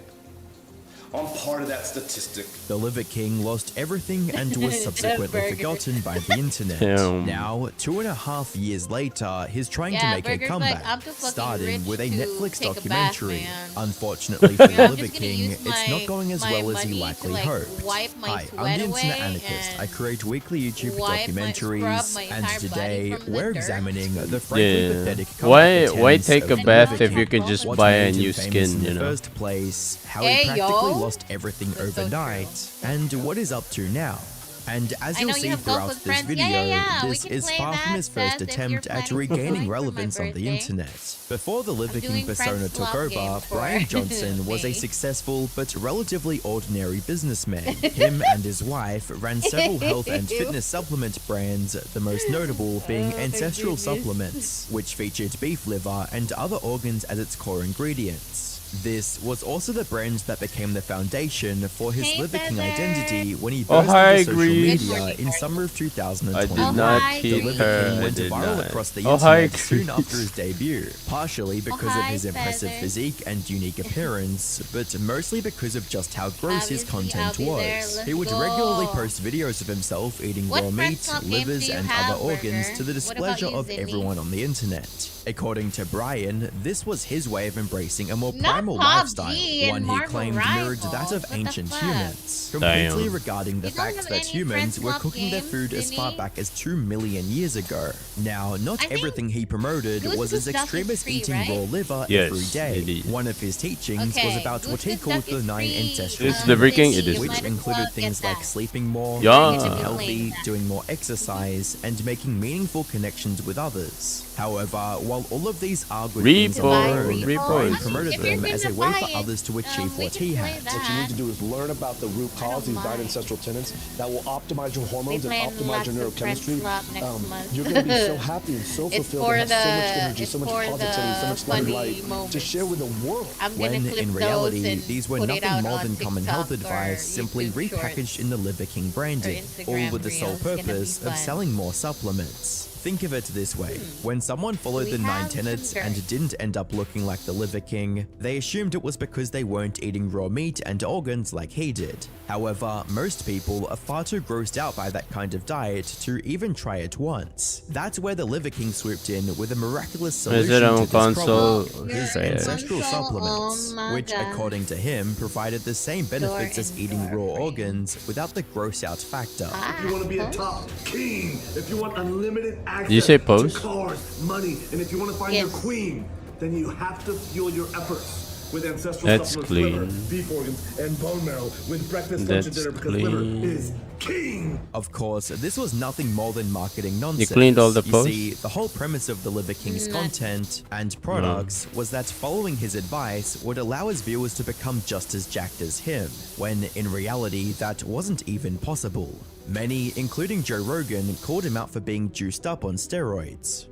I'm part of that statistic. the Liver King lost everything and was subsequently Burger. forgotten by the internet. Damn. Now, 2.5 years later, he's trying to Yeah, make a Burger's like, comeback, I'm too fucking starting rich with a to Netflix take a bath, documentary. man. Unfortunately for the I'm Liver just gonna King, use it's not going as my well as he money to, likely like, hoped. wipe my Hi, sweat I'm the Internet away Anarchist. I and create weekly YouTube wipe documentaries, scrub my and entire today body from the we're dirt. examining the frankly Yeah. pathetic Why competence take a of the bath Liver if you King. could just What buy a made him new famous skin, in you the know? first place, how Hey, he practically yo. lost everything That's so overnight, and what is up to now. And as I you'll know you see have golf throughout with this friends. video, Yeah. We this can is play far from that, his first Seth, if attempt you're at planning to regaining join for my relevance on the birthday. internet. Before the Liver I'm King doing persona friends took swap over, games for Brian Johnson was a me. successful but relatively ordinary businessman. Him and his wife ran several health and fitness supplement brands, the most notable being Ancestral Supplements, which featured beef liver and other organs as its core ingredients. This was also the brand that became the foundation for his Hey, Liver King Feather. identity when he Oh, burst hi, onto social Grease. media in summer of 2020. I did Oh, not hi, The keep Grease. Liver her. King I went did viral not. across the Oh, hi, internet soon Grease. after his debut, partially because of hi, his impressive Feather. physique and unique appearance, but mostly because of just how gross his Obviously, content I'll be there. was. Let's He would go. regularly post videos of himself eating What raw friend meat, swap games livers, do you and have, other organs Burger? to the What about displeasure you, of Zinni? everyone on the internet. According to Brian, this was his way of embracing a more Not primal PUBG lifestyle, and one he Marvel claimed mirrored that Rivals. of What the ancient fuck? humans, completely Damn. regarding the You don't fact have that any humans friend were swap cooking their games, food as far Zinni? back as 2 million years ago. Now, not I think everything he promoted Goose was as Goose Duck extreme is as free, eating right? raw liver Yes, every day. it is. One of his teachings was Okay, about Goose what he Goose called Duck the is 9 free. ancestral It's the freaking- it Zinni, is. you which might as included well things get like that. sleeping more, Yeah. eating Playing healthy, that. doing more exercise, and making meaningful connections with others. However, while all of these are good things on their own, Repo. Brian Repo. promoted If you're them as a gonna way buy for it, others to achieve we what can he play had. that. What you need to do is learn about the root cause, these 9 mind. ancestral tenets that will optimize your hormones and playing optimize lots your of Friends neurochemistry. Swap next month. You're going to be so happy and so It's fulfilled for and have so much the- energy, it's so much for positivity, so the much love funny light to moments. share with the world. I'm gonna When clip in those reality, and these were put it nothing out more on than common health TikTok or advice, simply YouTube repackaged Shorts in the Liver King branding, all Instagram with the sole Reels. It's gonna be purpose of fun. selling more supplements. Think of it this way. When someone followed We the 9 have some tenets dirt. and didn't end up looking like the Liver King, they assumed it was because they weren't eating raw meat and organs like he did. However, most people are far too grossed out by that kind of diet to even try it once. That's where the Liver King swooped in with a miraculous Is solution it to on this console? problem. Your His console? ancestral supplements, Oh my which God. according to him provided the same benefits as and eating raw door. organs without the gross out factor. If you want to be a top king, if you want unlimited access Did you say pose? to cars, money, and if you want to find your Yes. queen, then you have to fuel your efforts with ancestral That's supplements, clean. liver, beef organs, and bone marrow with breakfast, lunch, and That's dinner because liver clean. is king. Of course, this was nothing more than marketing nonsense. cleaned all the You posts? see, the whole premise of the Liver King's content and products was that following his advice would allow his viewers to become just as jacked as him, when in reality that wasn't even possible. Many, including Joe Rogan, called him out for being juiced up on steroids.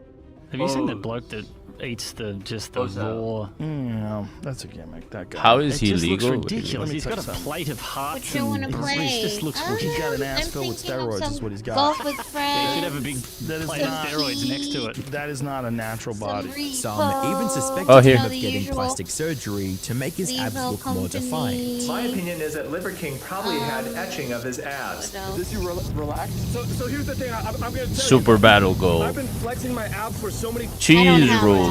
Have you seen the bloke that eats the What's that? raw. No, that's a gimmick. That guy. How is It he just looks legal? ridiculous. He's tell got you a something. plate of hearts. What you want to and play? It just looks He's got an ass I'm filled with thinking of steroids, some is what he's got. Golf with They friends. should have a big That is plate of not- steroids next to it. That is not a natural body. Some even suspected Oh, here. him of getting plastic surgery to make his Please abs will look come more to defined. me. My opinion is that Liver King probably had etching of his abs. What else? This you relax. So here's the thing. I'm gonna tell Super you. battle goal. I've been flexing my abs for so many. Cheese have rolling.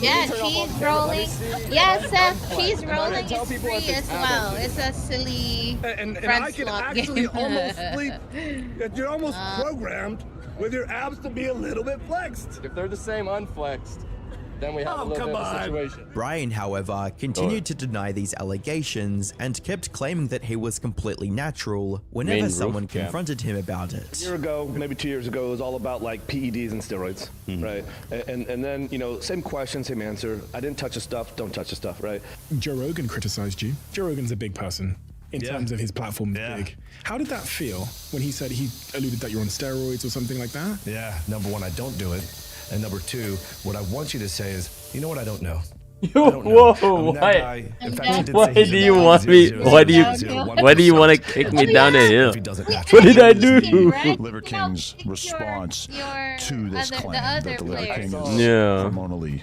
Yeah, cheese rolling. Yes, Seth, cheese rolling is free as well. It's a silly And friend I can swap actually game. almost sleep. You're almost programmed with your abs to be a little bit flexed. If they're the same unflexed, then we have a little bit of a situation. Brian, however, continued to deny these allegations and kept claiming that he was completely natural whenever Main someone roof, yeah. confronted him about A it. year ago, maybe 2 years ago, it was all about like PEDs and steroids, right? And then, you know, same question, same answer. I didn't touch the stuff, don't touch the stuff, right? Joe Rogan criticized you. Joe Rogan's a big person in terms of his platform is big. How did that feel when he said he alluded that you're on steroids or something like that? Yeah, number one, I don't do it. And number two, what I want you to say is, you know what, I don't know. Whoa, why? Why do you want me? Why do you want to kick me down the hill? What did I do? Liver King's response to this claim that the Liver King is Yeah. hormonally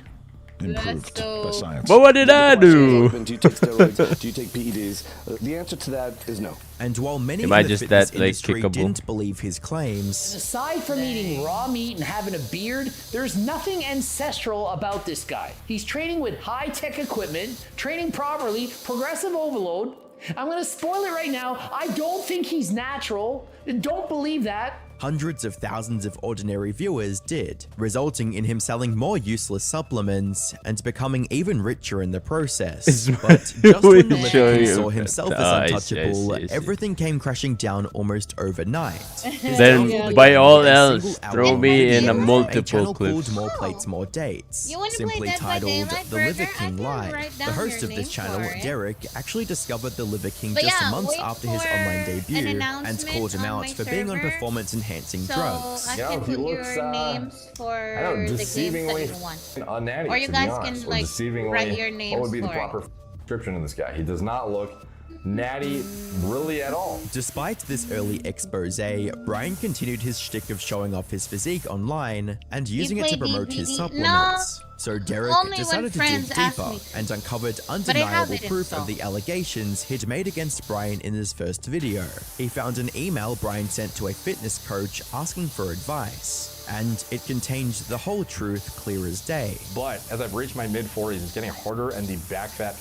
improved by science. But what did I do? Do you take steroids? Do you take PEDs? The answer to that is no. And while many Am in I the just fitness that, like, industry kickable? didn't believe his claims, Aside from eating raw meat and having a beard, there's nothing ancestral about this guy. He's training with high-tech equipment, training properly, progressive overload. I'm gonna spoil it right now. I don't think he's natural. Don't believe that. hundreds of thousands of ordinary viewers did, resulting in him selling more useless supplements and becoming even richer in the process. But just when the Liver King saw himself as untouchable, everything came crashing down almost overnight. His Then, downfall by began all with a else, single throw hour me in video a from multiple channel clips. called More Plates, More Dates, You wanna play simply Dead by titled Daylight The Liver Burger? I King can Live. write The down host your of this name channel, for it. Derek, actually discovered The Liver King But just yeah, a month wait after his for online an debut and announcement called him on out my for being on server. performance-enhancing So drugs. I Yeah, can he put looks, your names for I don't know, the games that deceivingly you want. unnatty, Or you to guys be honest. can Or like deceivingly, write your names what would be the for proper it. description of this guy? He does not look natty really at all. Despite this early expose, Brian continued his shtick of showing off his physique online and using it to play promote his DBD? supplements. So Derek Only when decided to dig friends ask deeper me to. and uncovered I have undeniable it proof of installed. the allegations he'd made against Brian in his first video. He found an email Brian sent to a fitness coach asking for advice, and it contained the whole truth clear as day. But as I've reached my mid-40s, it's getting harder and the back fat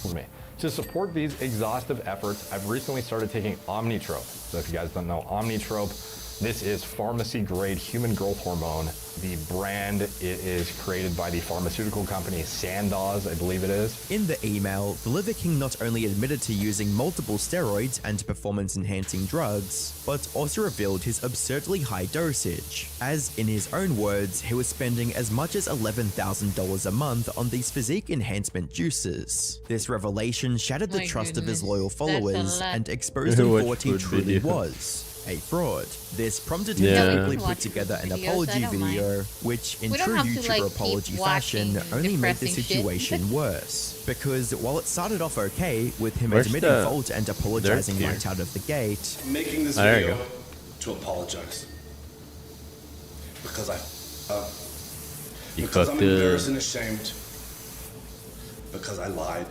with me. To support these exhaustive efforts, I've recently started taking Omnitrope. So if you guys don't know Omnitrope, this is pharmacy-grade human growth hormone. The brand, it is created by the pharmaceutical company Sandoz, I believe it is. In the email, the Liver King not only admitted to using multiple steroids and performance-enhancing drugs, but also revealed his absurdly high dosage, as in his own words, he was spending as much as $11,000 a month on these physique enhancement juices. This revelation shattered the My trust of his goodness, loyal that's a followers lot. and exposed him Watch for what he food truly videos. was. A fraud. This prompted him Yeah. to quickly Watch put together an videos, I apology don't mind. video, which in We don't true have to, YouTuber like, apology keep fashion watching only made the depressing shit. situation worse. Because while it started off okay, with him Where's admitting the fault and apologizing dirt right out of the gate, I'm making this There you video go. to apologize. Because You because I'm fucked embarrassed up. and ashamed. Because I lied.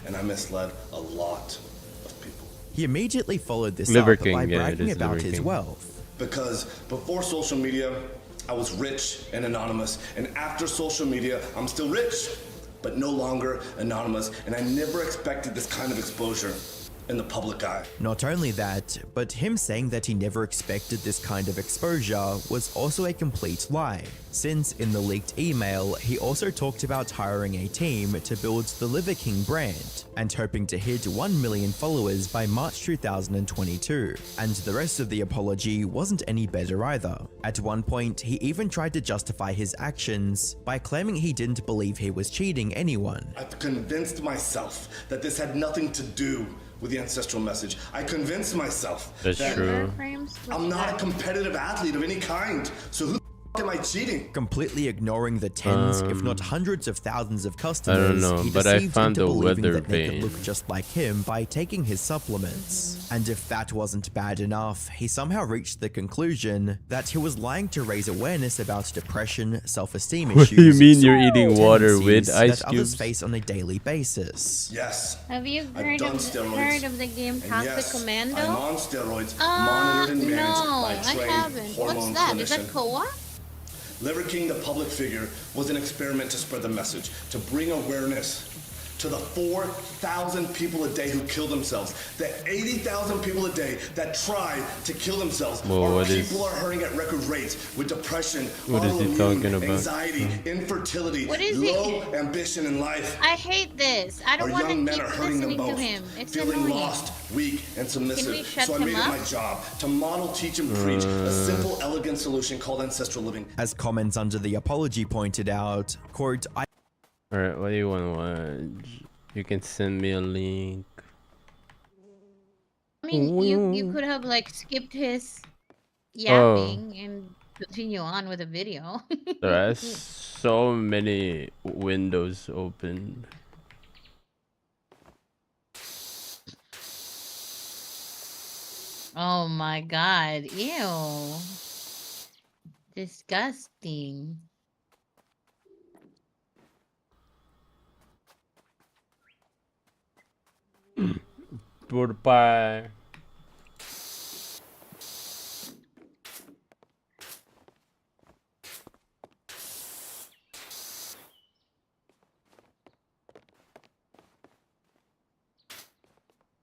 And I misled a lot of people. he immediately followed this Liver up King, by yeah, it bragging is about Liver his King. wealth. Because before social media, I was rich and anonymous. And after social media, I'm still rich, but no longer anonymous. And I never expected this kind of exposure in the public eye. Not only that, but him saying that he never expected this kind of exposure was also a complete lie, since in the leaked email, he also talked about hiring a team to build the Liver King brand, and hoping to hit 1 million followers by March 2022. And the rest of the apology wasn't any better either. At one point, he even tried to justify his actions by claiming he didn't believe he was cheating anyone. I've convinced myself that this had nothing to do with the ancestral message. I convinced myself That's that true. I'm not a competitive athlete of any kind. So who am I cheating? Completely ignoring the tens, if not hundreds of thousands of customers, I don't know, he but I deceived found into the believing weather that they could vane. look just like him by taking his supplements. And if that wasn't bad enough, he somehow reached the conclusion that he was lying to raise awareness about depression, self-esteem What issues. do you mean you're eating water with tendencies ice that others cubes? face on a daily basis. Yes. Have you I've heard done of steroids. the game And Toxic yes, Commando? I'm on steroids, monitored and managed No, by I a trained haven't. What's hormone that? Is that clinician. co-op? Liver King, the public figure, was an experiment to spread the message, to bring awareness to the 4,000 people a day who kill themselves, the 80,000 people a day that try to kill themselves. Whoa, Our what is- people are hurting at record rates with depression, What is he autoimmune, talking about? anxiety, infertility, What is low it? ambition in life. I hate this. I Our don't want young to men keep are hurting them listening to both, him. It's feeling annoying. lost, weak, and submissive. we shut So I him made it up? my job to model, teach, and preach a simple, elegant solution called ancestral living. As comments under the apology pointed out, quote, Alright, what do you want to watch? You can send me a link. I mean, you could have like skipped his Oh. yapping and continue on with the video. There are so many windows open. Oh my god. Ew. Disgusting. Goodbye.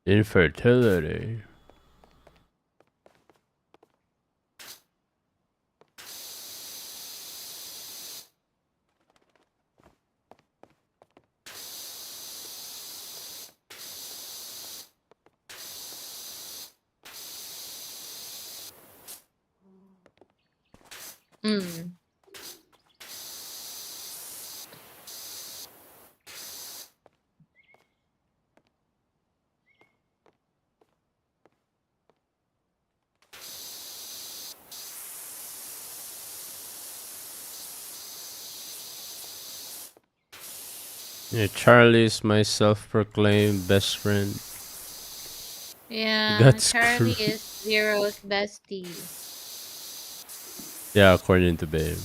Infertility. Mm. Yeah, Charlie's my self-proclaimed best friend. Yeah, Got Charlie screwed. is Zero's bestie. Yeah, according to Babe.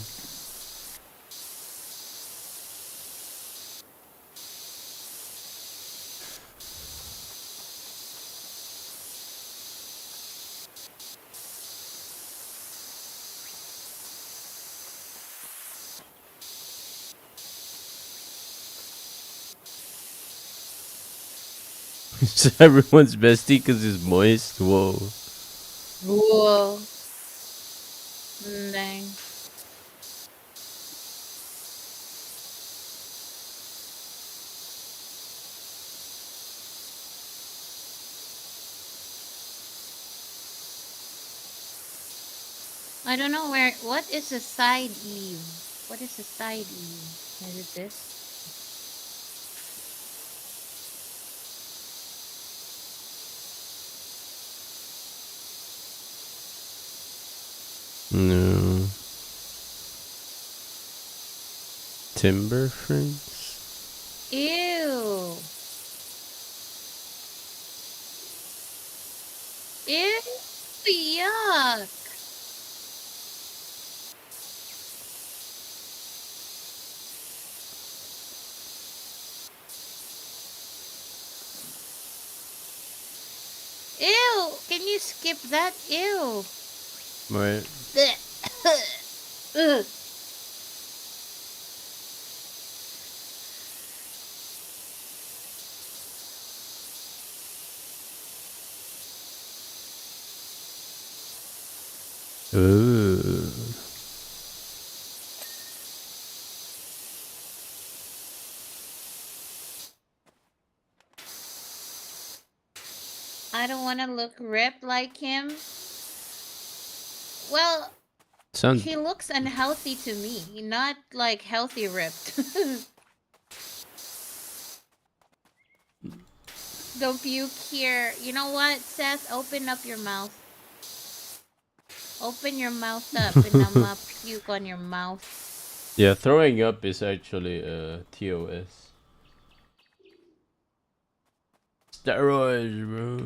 So everyone's bestie because it's moist. Whoa. Whoa. Dang. I don't know where. What is a side eve? What is a side eve? Is it this? No. Timber friends? Ew. Ew. Yuck. Ew. Can you skip that? Ew. Right. Ugh. Ooh. I don't want to look ripped like him. Well, Sounds he looks unhealthy to me, not like healthy ripped. Don't puke here. You know what, Seth? Open up your mouth. Open your mouth up and I'm gonna puke on your mouth. Yeah, throwing up is actually TOS. Steroids, bro.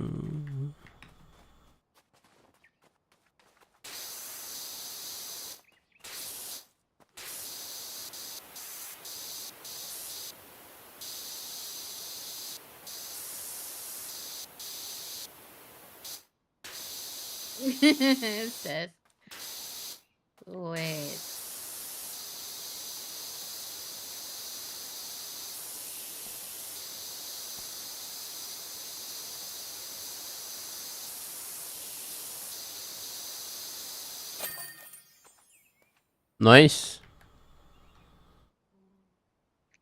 It says, wait. Nice.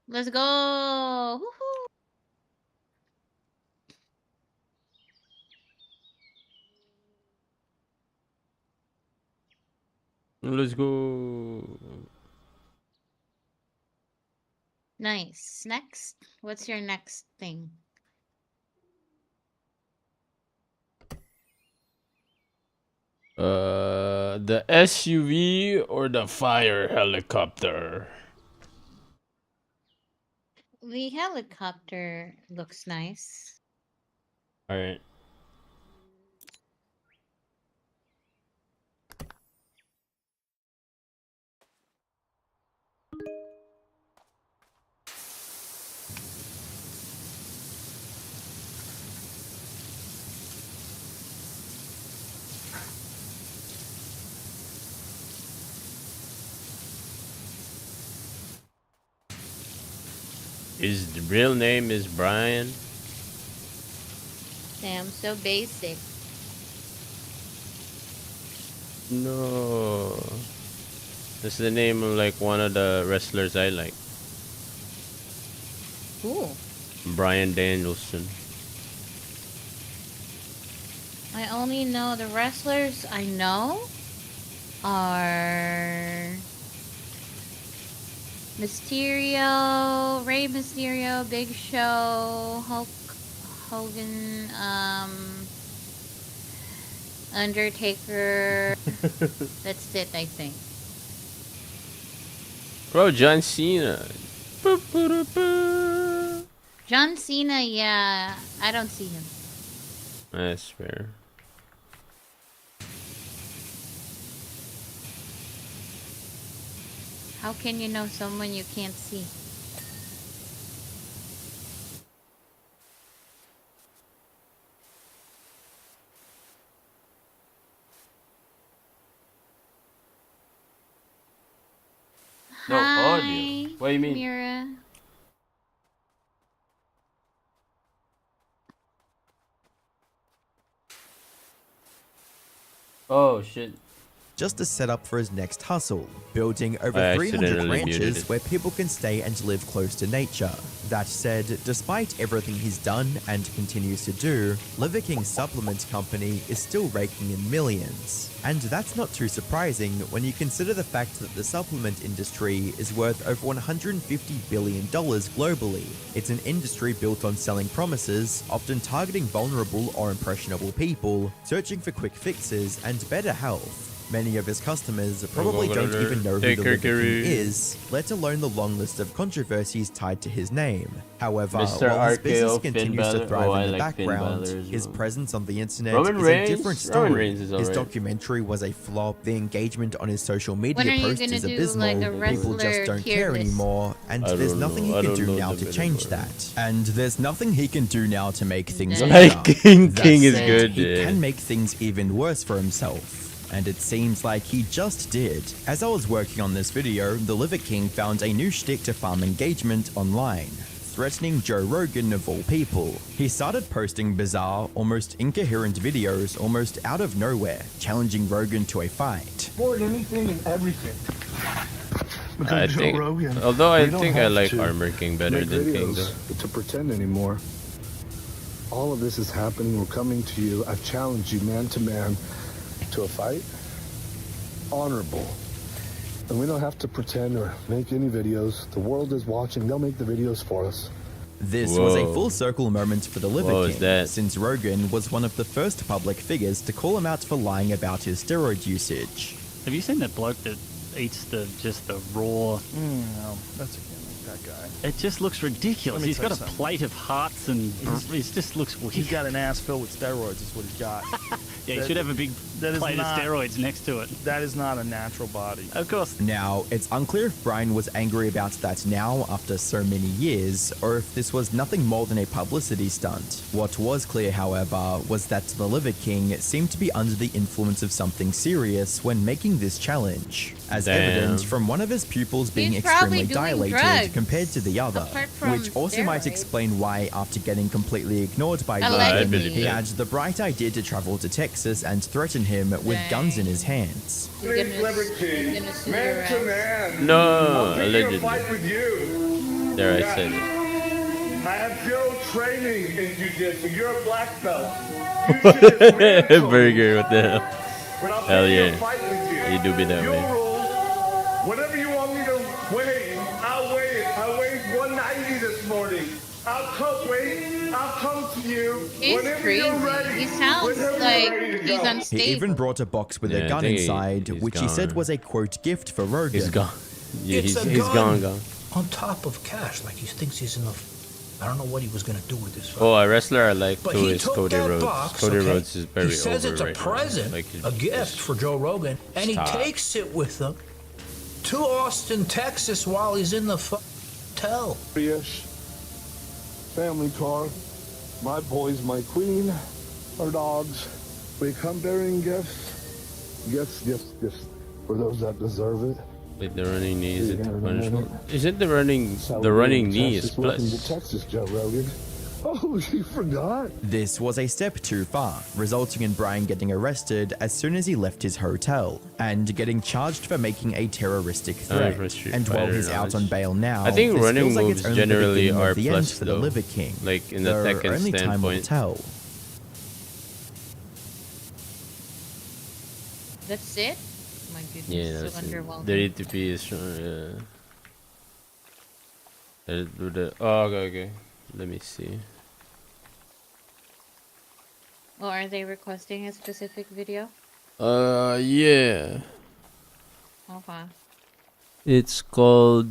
Let's go. Woohoo. Let's go. Nice. Next. What's your next thing? The SUV or the fire helicopter? The helicopter looks nice. All right. His real name is Brian. Damn, so basic. No. That's the name of like one of the wrestlers I like. Cool. Brian Danielson. I only know the wrestlers I know are Mysterio, Rey Mysterio, Big Show, Hulk Hogan, Undertaker. That's it, I think. Bro, John Cena. John Cena, yeah, I don't see him. That's fair. How can you know someone you can't see? No, Hi, audio. What do you mean? Mira. Oh shit. Just a setup for his next hustle, building over I 300 accidentally muted ranches it. where people can stay and live close to nature. That said, despite everything he's done and continues to do, Liver King Supplement Company is still raking in millions. And that's not too surprising when you consider the fact that the supplement industry is worth over $150 billion globally. It's an industry built on selling promises, often targeting vulnerable or impressionable people, searching for quick fixes and better health. Many of his customers probably don't even know who the Liver King is, let alone the long list of controversies tied to his name. However, Mr. while his business RKO, Finn continues to Balor. thrive Oh, I in the like Finn background, Balor as his well. presence on the internet Roman is Reigns? a different Roman story. Reigns is His alright. documentary was a flop, the engagement on his social media When are you posts gonna is do, abysmal, like, a people wrestler just don't tier care list? anymore, and I there's don't nothing know. I he can don't do know now them to change anymore. that. And there's nothing he can do now to make things Like, better. King That is said, good, he yeah. can make things even worse for himself. And it seems like he just did. As I was working on this video, the Liver King found a new shtick to farm engagement online, threatening Joe Rogan of all people. He started posting bizarre, almost incoherent videos almost out of nowhere, challenging Rogan to a fight. More than anything and everything. Because I Joe think, Rogan, although I we don't think I have like to Armor King better make than King videos though. to pretend anymore. All of this is happening. We're coming to you. I've challenged you man to man to a fight. Honorable. And we don't have to pretend or make any videos. The world is watching. They'll make the videos for us. This was a Whoa. full circle moment for the Liver What was King, that? since Rogan was one of the first public figures to call him out for lying about his steroid usage. Have you seen that bloke that eats just the raw? No, that's a gimmick. That guy. It just looks ridiculous. Let me He's tell got you a something. plate of hearts and it just looks weird. He's got an ass filled with steroids. Is what he's got. Yeah, he should have a big plate of steroids next to it. That is not a natural body. Of course. Now, it's unclear if Brian was angry about that now after so many years, or if this was nothing more than a publicity stunt. What was clear, however, was that the Liver King seemed to be under the influence of something serious when making this challenge, as Damn. evident from one of his pupils being He's probably extremely doing dilated drugs, compared to the other, apart from which also might steroids. explain why, after getting completely ignored by Allegedly. Rogan, he had the bright idea to travel to Texas and threaten him with guns in his hands. He's gonna sue your ass. No, I'll pick a allegedly. fight with you. There, I said it. I have zero training in jiu-jitsu. You're a black belt. You should dismantle Burger, what the hell? But I'll Hell pick a yeah. fight with you. You do be that Your way. rules, whatever you want me to weigh, I'll weigh it. I weighed 190 this morning. I'll come to you He's whenever crazy. you're ready. He sounds Whenever you're like ready to he's go. unstable. He even brought a box with Yeah, a I gun think inside, he's which he said gone. was a quote gift for Rogan. He's gone. Yeah, It's a he's gun. gone. On top of cash, like he thinks he's in the. I don't know what he was gonna do with this. Oh, a wrestler I like But too he is took Cody that Rhodes. box, Cody okay? Rhodes is very He says over it's a right now. present, Like, he's a gift just- for Joe Rogan, and Stop. he takes it with him to Austin, Texas, while he's in the hotel. Yes. Family car. My boys, my queen, our dogs. We come bearing gifts. Gifts for those that deserve it. Like the running knee, is it the Yeah, punishment? right. Isn't the running knee is Welcome to plus? Texas, Joe Rogan. Oh, you forgot. This was a step too far, resulting in Brian getting arrested as soon as he left his hotel, and getting charged for making a terroristic threat. for Street And while Fighter he's out knowledge. on bail now, I think this running feels like moves it's only the generally beginning are of the end plus for the though. Liver King. Like in the Though Tekken only time will standpoint. tell. That's it? Oh my goodness, Yeah, so that's it. underwhelming. The ATP is strong. Yeah. Oh, okay. Let me see. Or are they requesting a specific video? Yeah. Okay. It's called.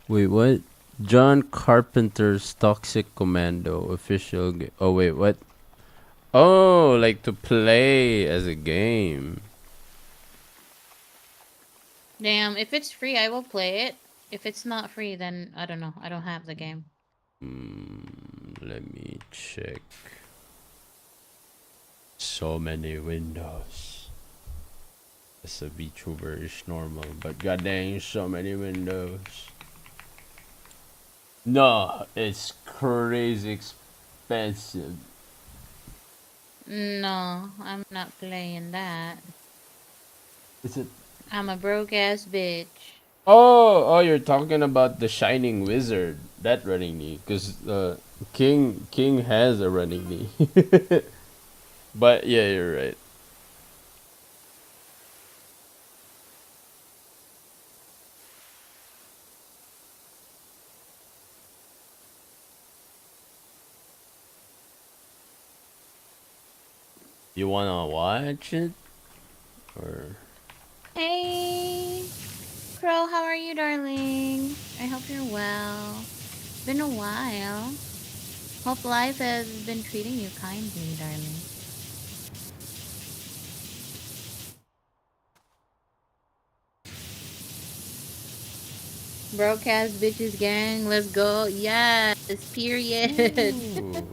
Wait, what? John Carpenter's Toxic Commando official. Oh wait, what? Oh, like to play as a game. Damn, if it's free, I will play it. If it's not free, then I don't know. I don't have the game. Let me check. So many windows. It's a VTuber is normal, but goddamn, so many windows. No, it's crazy expensive. No, I'm not playing that. Is it? I'm a broke ass bitch. Oh, you're talking about the Shining Wizard, that running knee, because King has a running knee. But yeah, you're right. You wanna watch it, or? Hey, Crow, how are you, darling? I hope you're well. Been a while. Hope life has been treating you kindly, darling. Broadcast bitches gang, let's go. Yes, period.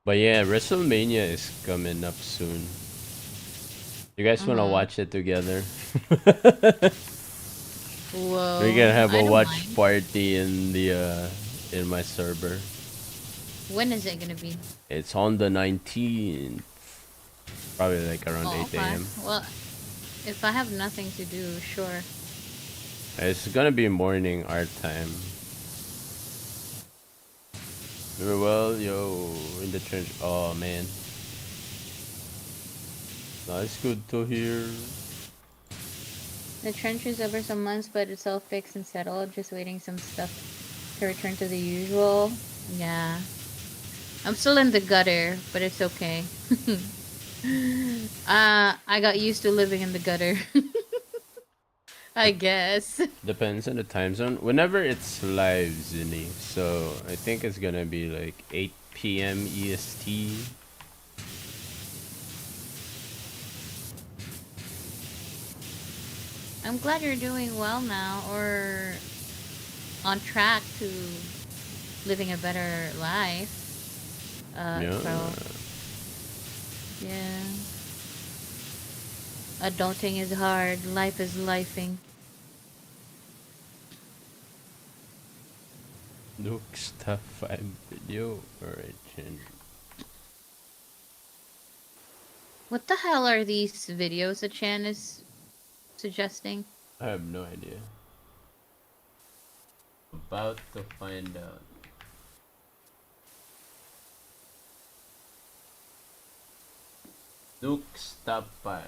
But yeah, WrestleMania is coming up soon. You guys wanna watch it together? Whoa. We're gonna have I a don't watch mind. party in the in my server. When is it gonna be? It's on the 19th. Probably like around 8 a.m. Well, if I have nothing to do, sure. It's gonna be morning our time. Well, yo, in the trench. Oh man, that's good to hear. The trench is over some months, but it's all fixed and settled. Just waiting some stuff to return to the usual. Yeah. I'm still in the gutter, but it's okay. I got used to living in the gutter. I guess. Depends on the time zone. Whenever it's live, Zinni. So I think it's gonna be like 8 p.m. EST. I'm glad you're doing well now, or on track to living a better life. Yeah. Pro. Yeah. Adulting is hard. Life is lifing. Look, stuff 5 video. Alright, Jen. What the hell are these videos that Chan is suggesting? I have no idea. About to find out. Duke's top 5.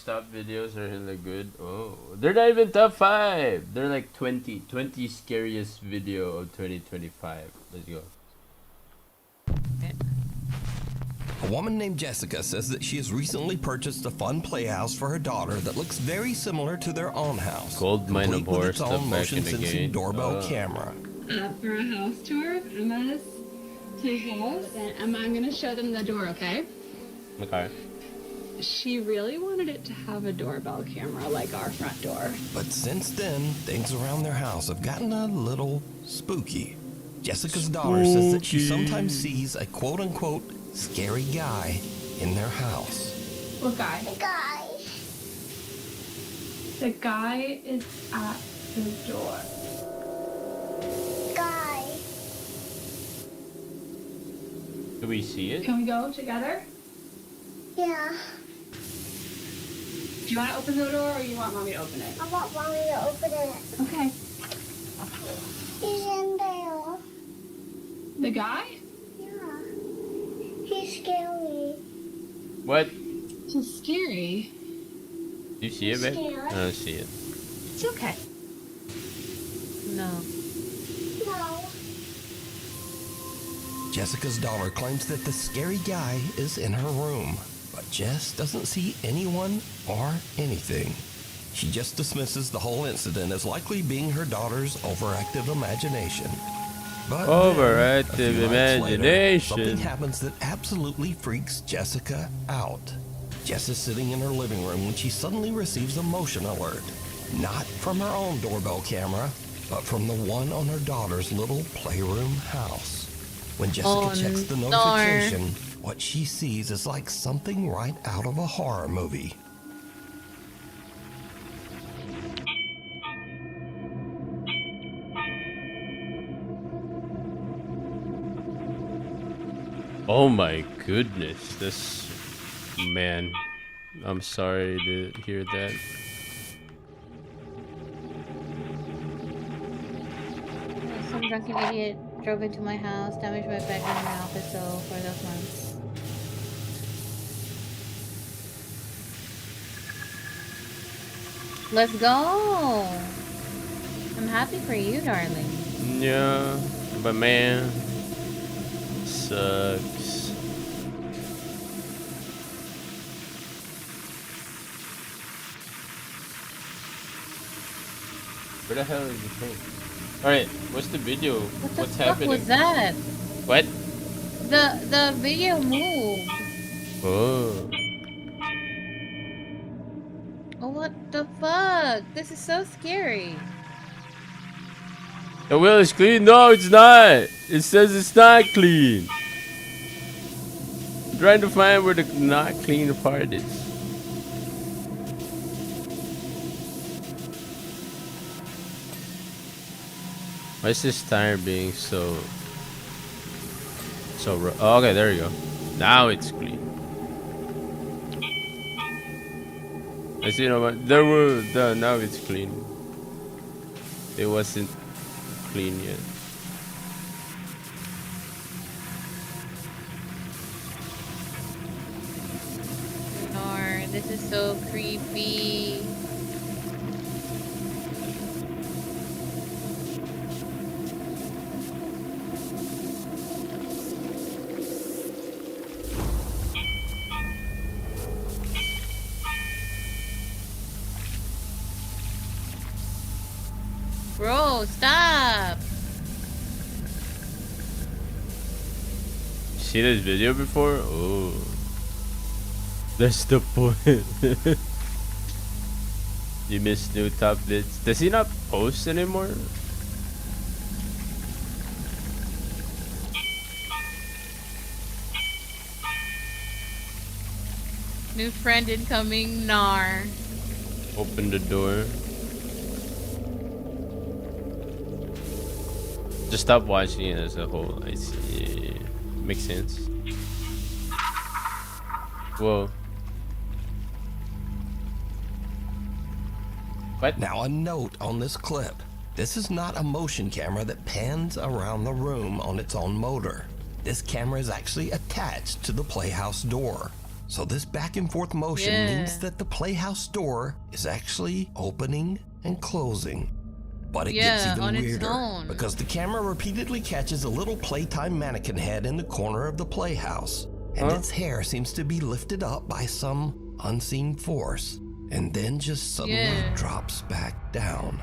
Top videos are really good. Oh, they're not even top 5. They're like 20 scariest video of 2025. Let's go. A woman named Jessica says that she has recently purchased a fun playhouse for her daughter that looks very similar to their own house. Gold mine complete of with horror its stuff own back in motion the sensing game. doorbell camera. For a house tour of Emma's to house, and Emma, I'm gonna show them the door, okay? Okay. She really wanted it to have a doorbell camera like our front door. But since then, things around their house have gotten a little spooky. Jessica's daughter says that she sometimes sees a quote-unquote scary guy in their house. What guy? The guy. The guy is at the door. Guy. Do we see it? Can we go together? Yeah. Do you want to open the door or you want mommy to open it? I want mommy to open it. Okay. He's in there. The guy? Yeah. He's scary. What? He's scary. Do you see it, babe? Scared. I don't see it. It's okay. No. No. Jessica's daughter claims that the scary guy is in her room, but Jess doesn't see anyone or anything. She just dismisses the whole incident as likely being her daughter's overactive imagination. But Overactive then, a few nights later, imagination. something happens that absolutely freaks Jessica out. Jess is sitting in her living room when she suddenly receives a motion alert. Not from her own doorbell camera, but from the one on her daughter's little playroom house. When Jessica checks the notification, what she sees is like something right out of a horror movie. Oh my goodness, this man. I'm sorry to hear that. Some drunken idiot drove into my house, damaged my bedroom and my office so for those months. Let's go! I'm happy for you, darling. Yeah, but man, sucks. Where the hell is the thing? Alright, what's the video? What the What's fuck happening? was that? What? The video moved. Oh. Oh, what the fuck? This is so scary. The wheel is clean? No, it's not. It says it's not clean. I'm trying to find where the not clean part is. Why is this tire being so oh, okay, there you go. Now it's clean. I see no one. There were now it's clean. It wasn't clean yet. Nor, this is so creepy. Bro, stop! See this video before? Oh, that's the point. You missed new top bits. Does he not post anymore? New friend incoming, Nar. Open the door. Just stop watching it as a whole. I see. Makes sense. Whoa. What? Now a note on this clip. This is not a motion camera that pans around the room on its own motor. This camera is actually attached to the playhouse door. So this back and forth motion means that the playhouse door is actually opening and closing. But it gets even weirder because the camera repeatedly catches a little playtime mannequin head in the corner of the playhouse, and its hair seems to be lifted up by some unseen force, and then just suddenly drops back down.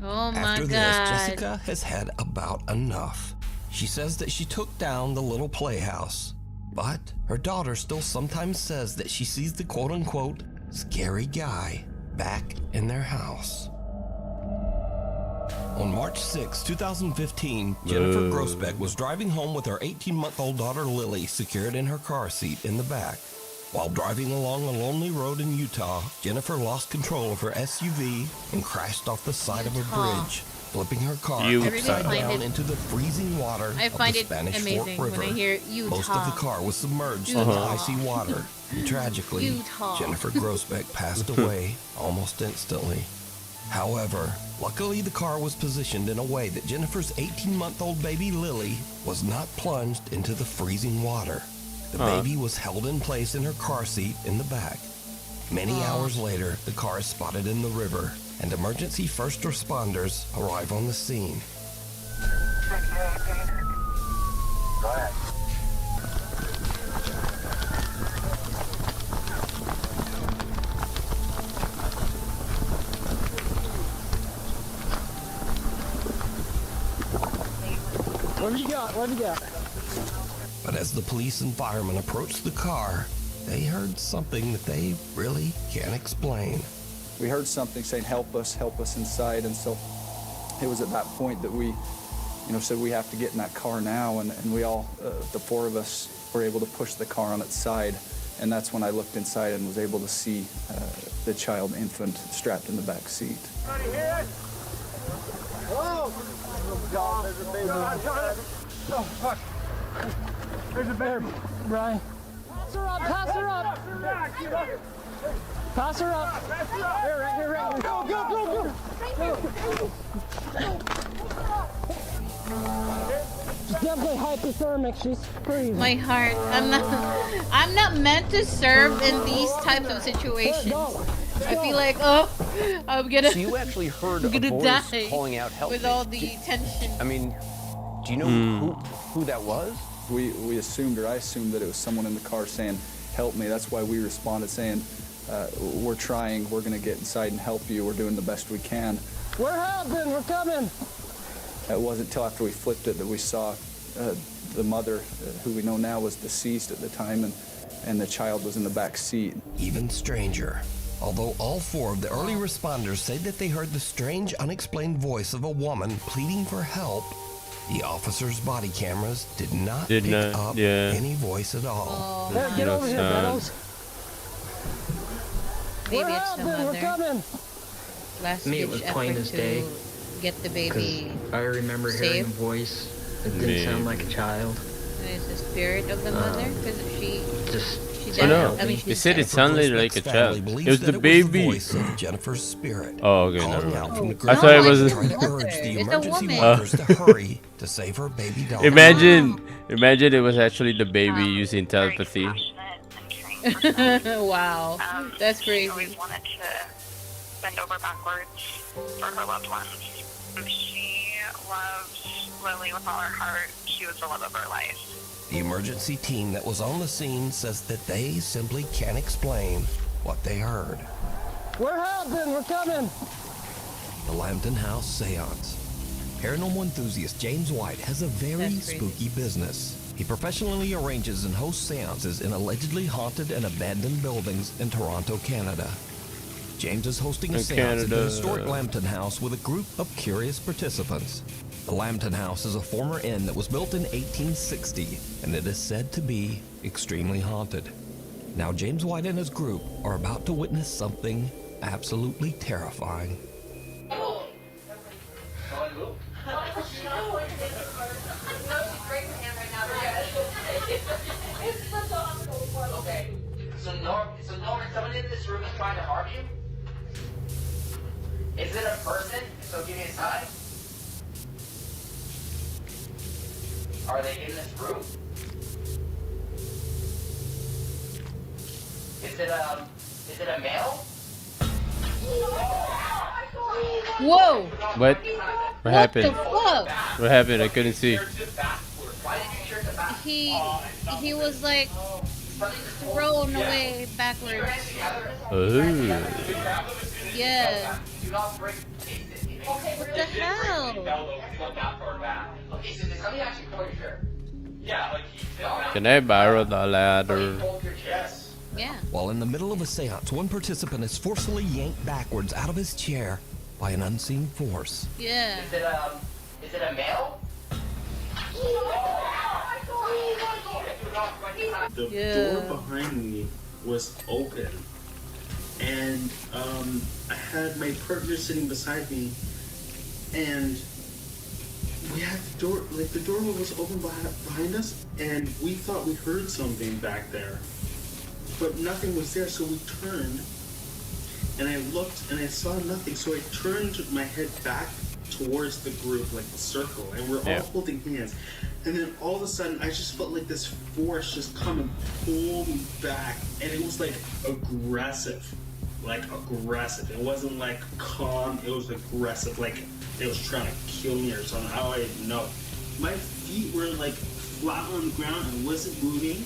Oh my After god. this, Jessica has had about enough. She says that she took down the little playhouse, but her daughter still sometimes says that she sees the quote-unquote scary guy back in their house. On March 6, 2015, Jennifer Grossbeck was driving home with her 18-month-old daughter Lily secured in her car seat in the back. While driving along a lonely road in Utah, Jennifer lost control of her SUV and crashed off the side of a bridge, flipping her car upside down into the freezing water of the Spanish Fork River. When I hear Utah. Most of the car was submerged in the icy water. And tragically, Jennifer Grossbeck passed away almost instantly. However, luckily the car was positioned in a way that Jennifer's 18-month-old baby Lily was not plunged into the freezing water. The baby was held in place in her car seat in the back. Many hours later, the car is spotted in the river, and emergency first responders arrive on the scene. Go ahead. What have you got? What have you got? But as the police and firemen approached the car, they heard something that they really can't explain. We heard something saying, help us inside. And so it was at that point that we, said we have to get in that car now. And we all, the four of us, were able to push the car on its side. And that's when I looked inside and was able to see the child infant strapped in the back seat. Anybody here? Hello? God, there's a baby. Oh, fuck. There's a baby. Brian. Pass her up, pass her up. Pass her up. Here, right here, right here. Go, go, go, go. She's definitely hypothermic. She's freezing. My heart. I'm not meant to serve in these types of situations. I feel like, I'm gonna. So you actually heard a gonna voice die calling out help with me. all the tension. I mean, do you know who that was? We assumed, or I assumed, that it was someone in the car saying, help me. That's why we responded saying, we're trying, we're gonna get inside and help you, we're doing the best we can. We're helping, we're coming. It wasn't until after we flipped it that we saw the mother, who we know now was deceased at the time, and the child was in the back seat. Even stranger. Although all four of the early responders say that they heard the strange, unexplained voice of a woman pleading for help, the officers' body cameras did not pick up any voice at all. Get over here, Meadows. Maybe it's the mother. We're coming. Last Me, it was plain as day. Get the baby. I remember hearing a voice that didn't sound like a child. Is the spirit of the mother? Because she She Oh died. no, I mean, they she's said dead. it sounded like a child. family believes It was that the it was baby. the voice of Jennifer's spirit. Oh, okay, never calling out from the mind. I thought it was. trying to urge the It's a emergency woman. workers to hurry to save her baby daughter. Imagine it was actually the baby using telepathy. Wow, that's crazy. Always wanted to bend over backwards for her loved ones. She loved Lily with all her heart. She was the love of her life. The emergency team that was on the scene says that they simply can't explain what they heard. We're helping. We're coming. The Lambton House Seance. Paranormal enthusiast James White has a very spooky business. He professionally arranges and hosts seances in allegedly haunted and abandoned buildings in Toronto, Canada. James is hosting a In seance at the Canada. historic Lambton House with a group of curious participants. The Lambton House is a former inn that was built in 1860, and it is said to be extremely haunted. Now James White and his group are about to witness something absolutely terrifying. Okay, so Norman, someone in this room is trying to harm you? Is it a person? So give me a sign. Are they in this room? Is it a male? Whoa! What? What happened? the fuck? What happened? I couldn't see. He was like thrown away backwards. Oh. Yeah. What the hell? Okay, so let me actually pull your shirt. Yeah, like Can I borrow the ladder? Yeah. While in the middle of a seance, one participant is forcefully yanked backwards out of his chair by an unseen force. Yeah. Is it a male? The door behind me was open, and I had my partner sitting beside me, and we had the door, like the door was open behind us, and we thought we heard something back there, but nothing was there, so we turned, and I looked, and I saw nothing, so I turned my head back towards the group, like the circle, and we're all holding hands. And then all of a sudden, I just felt like this force just come and pull me back, and it was like aggressive. It wasn't like calm, it was aggressive, like it was trying to kill me or something. I don't even know. My feet were like flat on the ground and wasn't moving.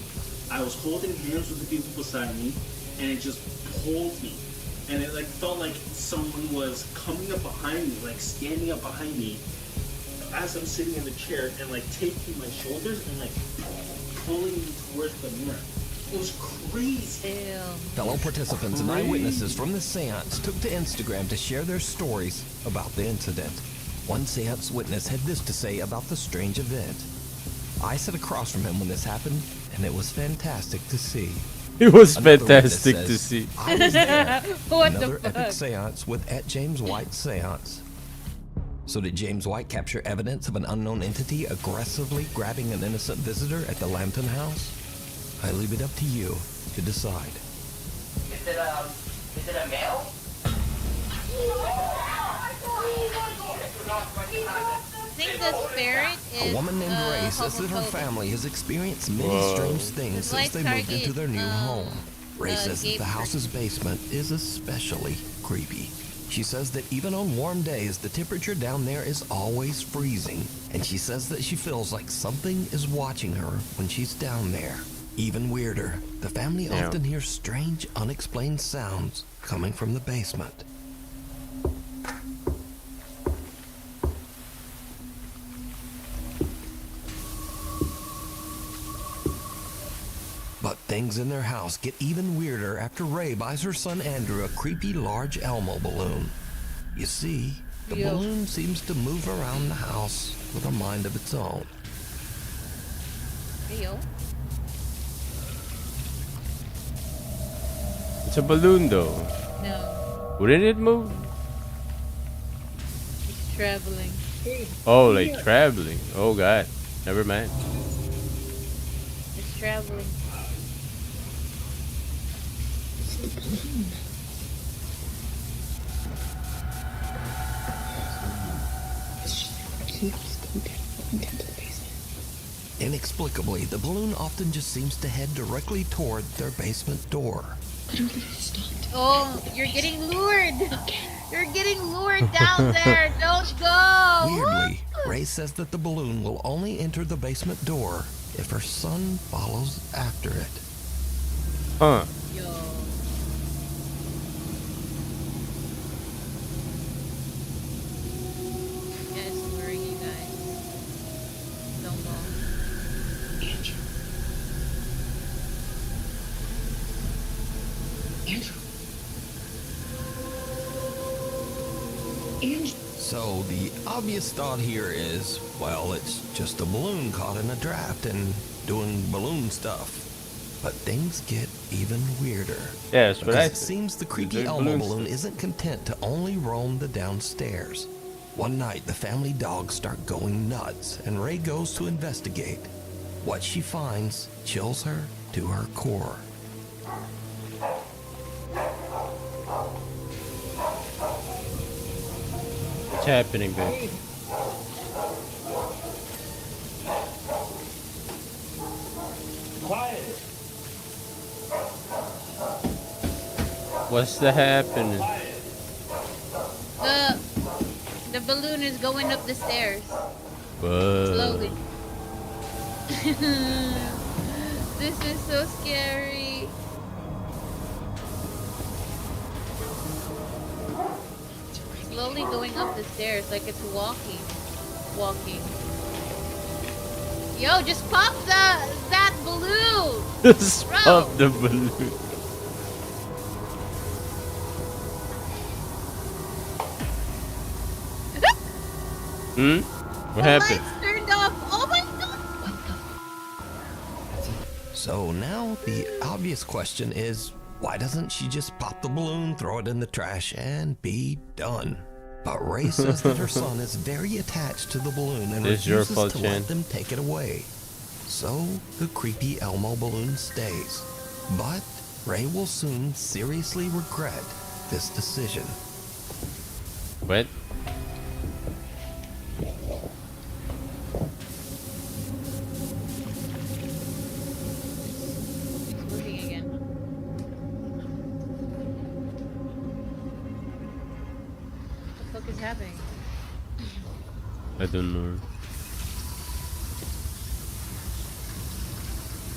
I was holding hands with the people beside me, and it just pulled me. And it like felt like someone was coming up behind me, like standing up behind me as I'm sitting in the chair and like taking my shoulders and like pulling me towards the mirror. It was crazy. Fellow participants and eyewitnesses from the seance took to Instagram to share their stories about the incident. One seance witness had this to say about the strange event. I sat across from him when this happened, and it was fantastic to see. It was Another fantastic witness to says, see. I was there. What Another the epic fuck? seance with @James White Seance. So did James White capture evidence of an unknown entity aggressively grabbing an innocent visitor at the Lambton House? I leave it up to you to decide. Is it a male? I think the spirit is A woman named Ray says that her family has experienced many Whoa. strange things His since life they moved target, into their new home. Ray says that gave the her- house's basement is especially creepy. She says that even on warm days, the temperature down there is always freezing, and she says that she feels like something is watching her when she's down there. Even weirder, the family Yeah. often hears strange, unexplained sounds coming from the basement. But things in their house get even weirder after Ray buys her son Andrew a creepy large Elmo balloon. You see, the Yo. balloon seems to move around the house with a mind of its own. Hey, yo. It's a balloon though. No, Wouldn't it move? it's traveling. Oh, like traveling. Oh god. Never mind. It's traveling. It's the balloon. It's just keeps going down to the basement. Inexplicably, the balloon often just seems to head directly toward their basement door. Literally stopped. Oh, you're getting lured. You're getting lured down there. Don't go. Weirdly, Ray says that the balloon will only enter the basement door if her son follows after it. Huh. Yo. Yeah, it's luring you guys. Don't go. Andrew. Andrew. Andrew. So the obvious thought here is, well, it's just a balloon caught in a draft and doing balloon stuff. But things get even weirder. Yeah, that's what because I it seems the creepy They're Elmo balloon balloon isn't content to only roam the downstairs. One night, the family dogs start going nuts, and Ray goes to investigate. What she finds chills her to her core. What's happening, babe? Quiet. What's the happening? The balloon is going up the stairs. Whoa. Slowly. This is so scary. Slowly going up the stairs like it's walking. Walking. Yo, just pop that balloon! Just Bro. pop the balloon. What happened? Lights turned off. Oh my god! So now the obvious question is, why doesn't she just pop the balloon, throw it in the trash, and be done? But Ray says that her son is very attached to the balloon and It's your refuses fault, to Chan. let them take it away. So the creepy Elmo balloon stays. But Ray will soon seriously regret this decision. What? It's moving again. What the fuck is happening? I don't know.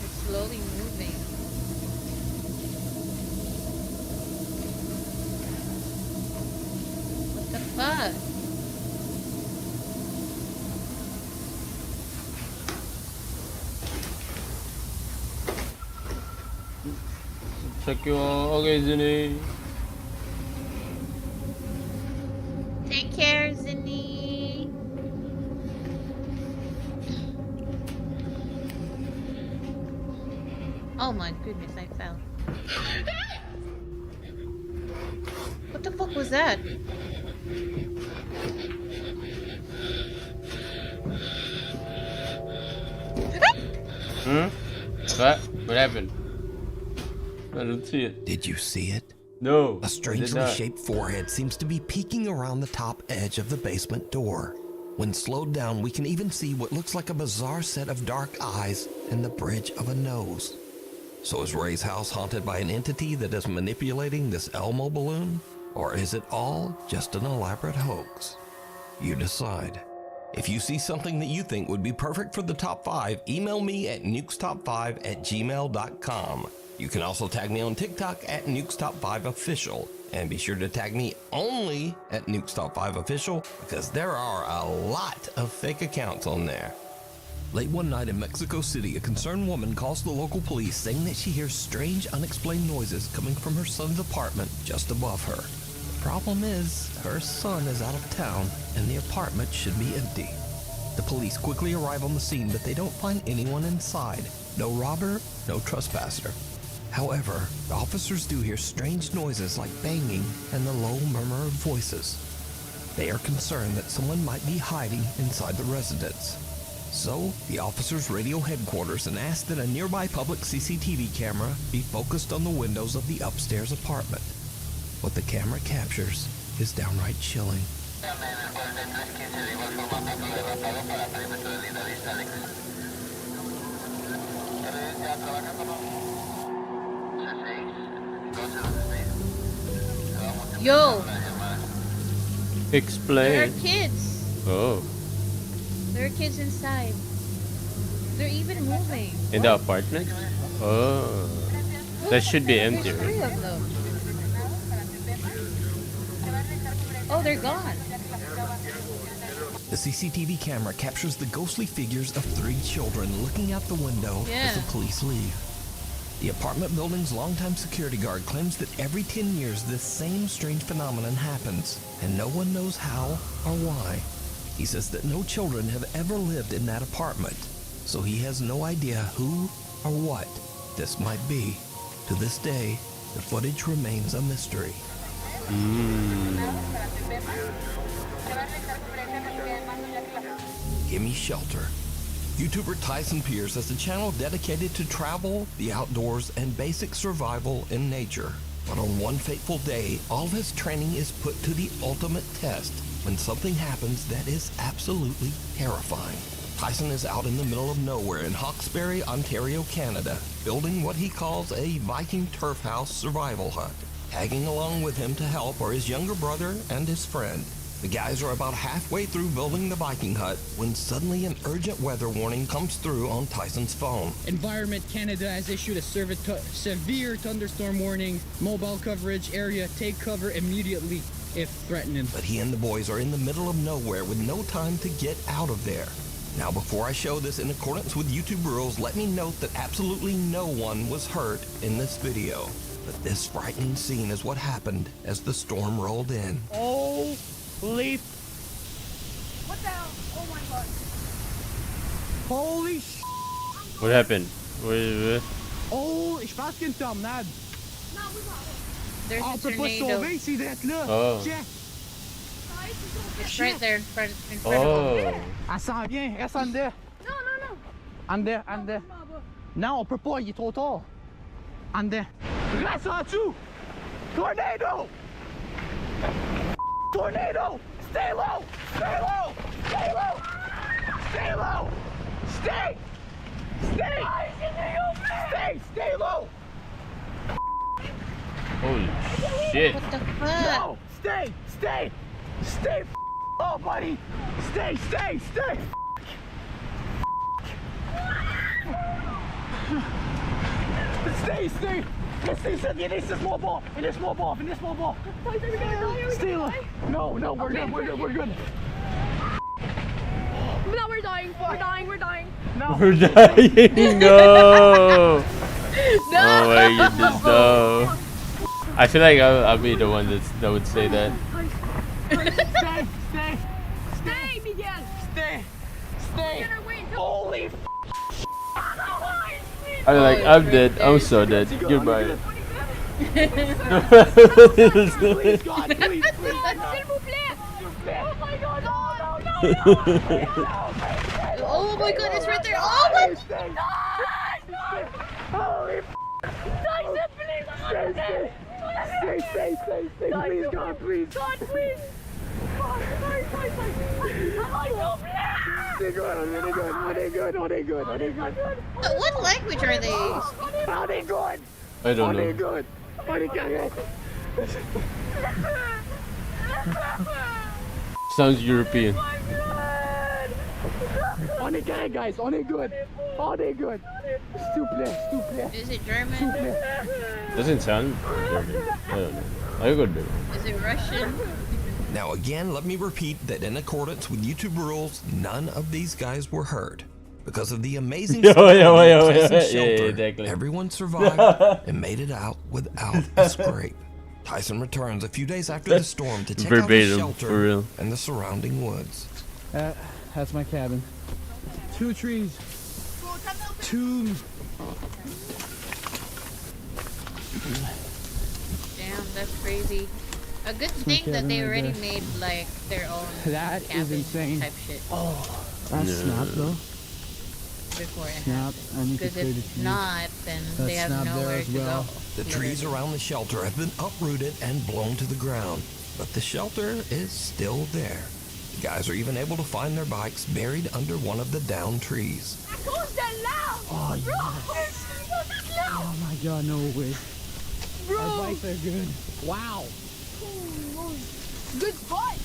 It's slowly moving. What the fuck? Check your okay, Zinni. Take care, Zinni. Oh my goodness, I fell. What the fuck was that? What? What happened? I don't see it. Did you see it? No. A strangely shaped forehead seems to be peeking around the top edge of the basement door. When slowed down, we can even see what looks like a bizarre set of dark eyes and the bridge of a nose. So is Ray's house haunted by an entity that is manipulating this Elmo balloon? Or is it all just an elaborate hoax? You decide. If you see something that you think would be perfect for the top 5, email me at nukestop5@gmail.com. You can also tag me on TikTok at nukestop5official. And be sure to tag me only at nukestop5official because there are a lot of fake accounts on there. Late one night in Mexico City, a concerned woman calls the local police saying that she hears strange, unexplained noises coming from her son's apartment just above her. The problem is, her son is out of town and the apartment should be empty. The police quickly arrive on the scene, but they don't find anyone inside. No robber, no trespasser. However, the officers do hear strange noises like banging and the low murmur of voices. They are concerned that someone might be hiding inside the residence. So, the officers radio headquarters and asked that a nearby public CCTV camera be focused on the windows of the upstairs apartment. What the camera captures is downright chilling. Yo, Explain. there are kids. Oh, There are kids inside. They're even moving. in the apartment? Oh, that should be empty, There's 3 right? of them. Oh, they're gone. The CCTV camera captures the ghostly figures of 3 children looking out the window Yeah. as the police leave. The apartment building's longtime security guard claims that every 10 years this same strange phenomenon happens, and no one knows how or why. He says that no children have ever lived in that apartment, so he has no idea who or what this might be. To this day, the footage remains a mystery. Gimme Shelter. YouTuber Tyson Pierce has a channel dedicated to travel, the outdoors, and basic survival in nature. But on one fateful day, all of his training is put to the ultimate test when something happens that is absolutely terrifying. Tyson is out in the middle of nowhere in Hawkesbury, Ontario, Canada, building what he calls a Viking turf house survival hut. Tagging along with him to help are his younger brother and his friend. The guys are about halfway through building the Viking hut when suddenly an urgent weather warning comes through on Tyson's phone. Environment Canada has issued a severe thunderstorm warning. Mobile coverage area, take cover immediately if threatening. But he and the boys are in the middle of nowhere with no time to get out of there. Now, before I show this in accordance with YouTube rules, let me note that absolutely no one was hurt in this video. But this frightening scene is what happened as the storm rolled in. Oh, leaf. What the hell? Oh my god. Holy sh**. What happened? What? Oh, je pense qu'il y a une tornade. There's On a peut pas tornado. sauver ici d'être là. Oh. Check. It's right there in front of Oh. them. Elle s'en vient, reste en dedans. Non. En dedans, en dedans. Non, on peut pas, il est trop tard. En dedans. Reste en dessous. Tornado! Tornado! Stay low! Stay low! Stay low! Stay low! Stay! Stay! Stay low! Holy shit. What the fuck? No! Stay! Stay low, buddy! Stay! Stay! Il est small ball! Stay low! No, we're good. No, we're dying. We're dying. No! We're dying. No. Oh my goodness, no. I feel like I'll be the one that would say that. Stay, Miguel. Stay! Tanner, wait. Holy I'm like, I'm dead. I'm so dead. Goodbye. Please, God, please. S'il vous plaît. Oh my god. No. Oh my god, it's right there. Oh my god. Holy Tyson, please. Stay, please, God, please. God, please. Sorry. They're good. What language are they? Are they good? I don't Are they know. good? Are they good? Sounds European. On est good, guys. On est good. S'il vous plaît. Is it German? Doesn't sound German. I don't know. I could do. Is it Russian? Now again, let me repeat that in accordance with YouTube rules, none of these guys were hurt. Because of the amazing Yeah, Tyson's yeah, shelter, exactly. everyone survived and made it out without a scrape. Tyson returns a few days after the storm to check out his Verbatim, shelter for real. and the surrounding woods. That's my cabin. 2 trees. 2. Damn, that's crazy. A good thing that they already made like their own That is cabin insane. type shit. Oh, that's Yeah. snap though. before it Snap, I need to Because clear the if trees. not, then That they have snap there nowhere as to well. go. The trees around the shelter have been uprooted and blown to the ground, but the shelter is still there. The guys are even able to find their bikes buried under one of the downed trees. Oh, yeah. Oh my god, no way. Our bikes are good. Wow. Good fight.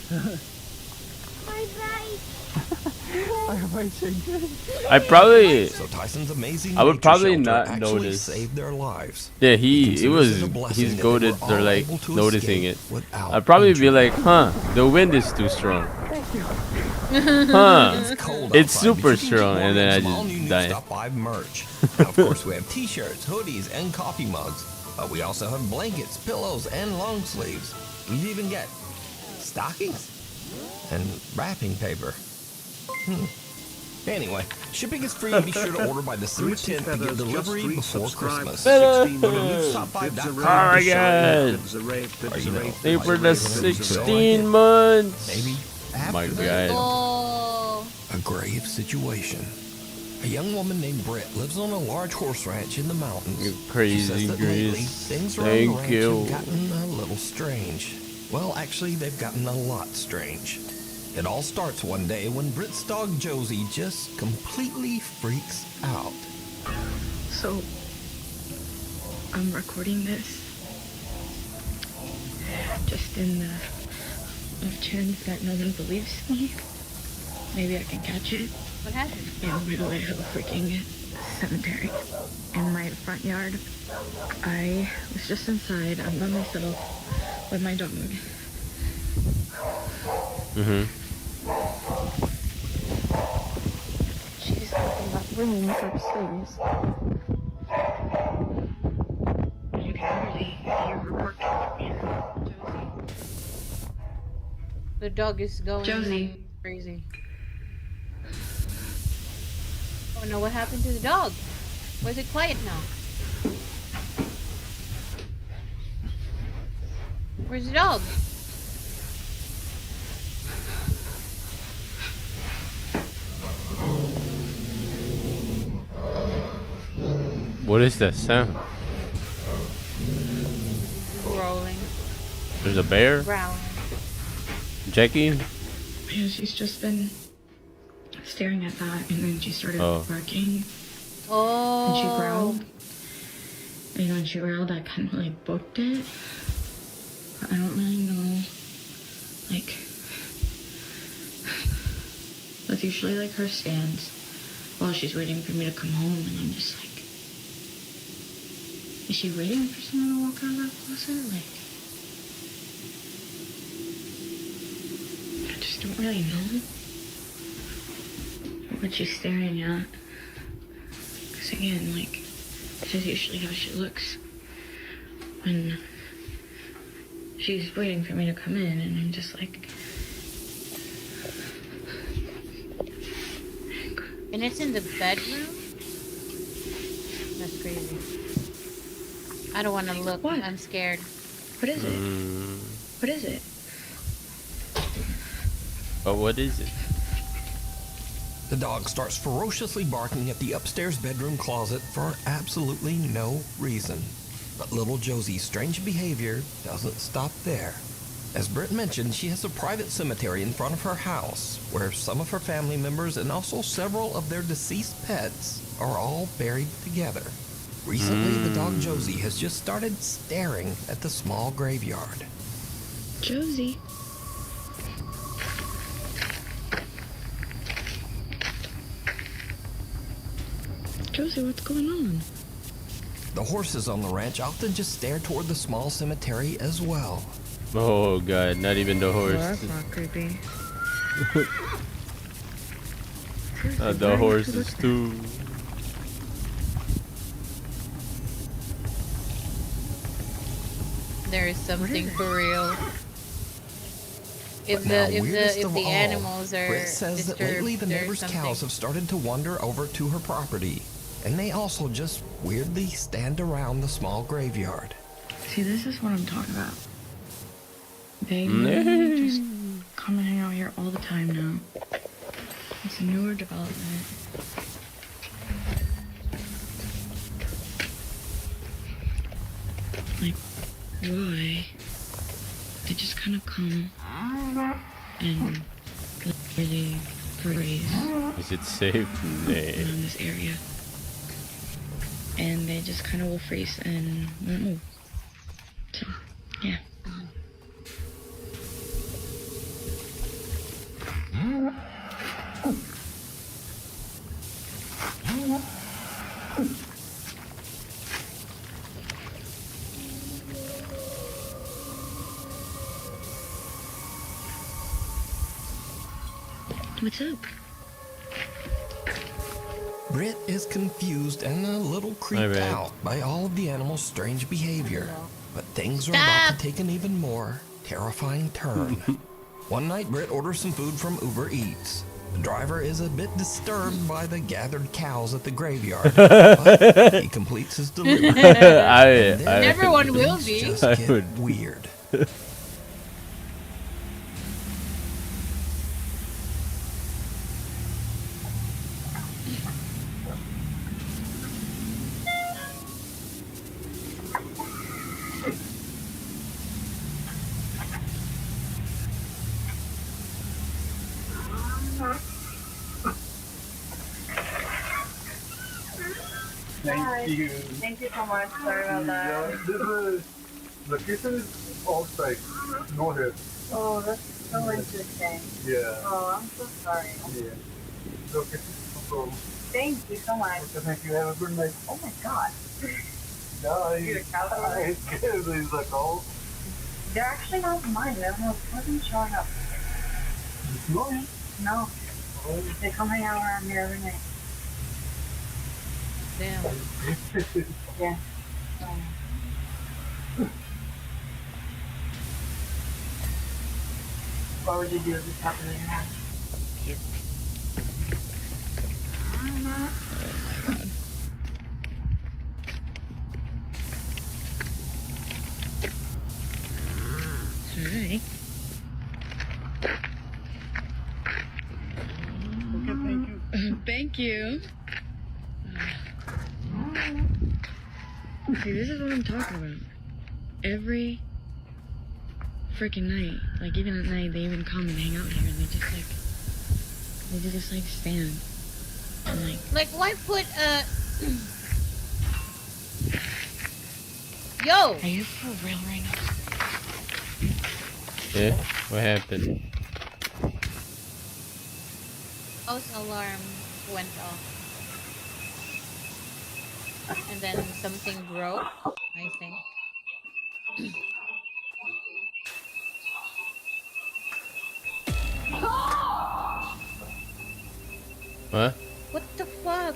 My bike. Our bikes are good. I probably. So Tyson's amazing I would nature probably shelter not actually notice. saved their lives. Yeah, He it considers was. it a blessing He's that they goaded. were They're all like able to noticing escape it. without I'd probably be like, huh, the wind is too strong. Huh, It's cold it's outside, but super you can strong, keep and then I ordering some all-new just New die. Stop 5 merch. Now, of course, we have t-shirts, hoodies, and coffee mugs. But we also have blankets, pillows, and long sleeves. We even get stockings and wrapping paper. Anyway, shipping is free and be sure to order by December 10th to get delivery before Christmas. Oh my god! god! They for the 16 months. Maybe My after god. Oh. a grave situation. A young woman named Britt lives on a large horse ranch in the mountains. You She crazy says that lately, Grace. things around the Thank ranch you. have gotten a little strange. Well, actually, they've gotten a lot strange. It all starts one day when Britt's dog Josie just completely freaks out. So, I'm recording this just in the off chance that no one believes me. Maybe I can catch it. What happened? In the middle of a freaking cemetery. In my front yard. I was just inside. I'm by myself with my dog. Mm-hmm. She's in that room upstairs. You can really hear her working. The dog is going Josie. crazy. Oh no, what happened to the dog? Why is it quiet now? Where's the dog? What is that sound? Rolling. There's a bear? Growling. Jackie? Yeah, she's just been staring at that, and then she started barking. Oh. And she growled. And when she growled, I kind of like booked it. But I don't really know. Like, that's usually like her stance while she's waiting for me to come home, and I'm just like, is she waiting for someone to walk out that closer? Like, I just don't really know what she's staring at. Because again, like, this is usually how she looks when she's waiting for me to come in, and I'm just like... And it's in the bedroom? That's crazy. I don't want to look. What? I'm scared. What is it? What is it? But what is it? The dog starts ferociously barking at the upstairs bedroom closet for absolutely no reason. But little Josie's strange behavior doesn't stop there. As Britt mentioned, she has a private cemetery in front of her house where some of her family members and also several of their deceased pets are all buried together. Recently, the dog Josie has just started staring at the small graveyard. Josie. Josie, what's going on? The horses on the ranch often just stare toward the small cemetery as well. Oh god, not even the horse. That's not creepy. The horses too. There is something for real. If But now, the weirdest of all, animals are Britt says that lately the disturbed, neighbors' there's cows something. have started to wander over to her property, and they also just weirdly stand around the small graveyard. See, this is what I'm talking about. They Nee. just come and hang out here all the time now. It's a newer development. like, why they just kind of come and really graze Is it safe? Nah. around this area. And they just kind of will freeze and won't move. So, yeah. What's up? Britt is confused and a little creeped Alright. out by all of the animals' strange behavior. But things are about to take an even more terrifying turn. One night, Britt orders some food from Uber Eats. The driver is a bit disturbed by the gathered cows at the graveyard, but he completes his delivery. Everyone will be. Just I get would. weird. Thank you. Thank you so much. Sorry about that. The kitchen is outside. No here. Oh, that's so interesting. Yeah. Oh, I'm so sorry. Yeah. The kitchen no problem. Thank you so much. Okay, thank you. Have a good night. Oh my god. Yeah, You're a cow dog? I guess it's a cow. They're actually not mine. They're not wasn't showing up. No. No. They come hang out around here every night. Damn. Yeah. What would you do if this happened in your house? Alright. Okay, thank you. Thank you. See, this is what I'm talking about. Every freaking night, like even at night, they even come and hang out here, and they just like stand and Like, why put a... Yo! Are you for real right now? Yeah? What happened? House alarm went off. And then something broke, I think. What? What the fuck?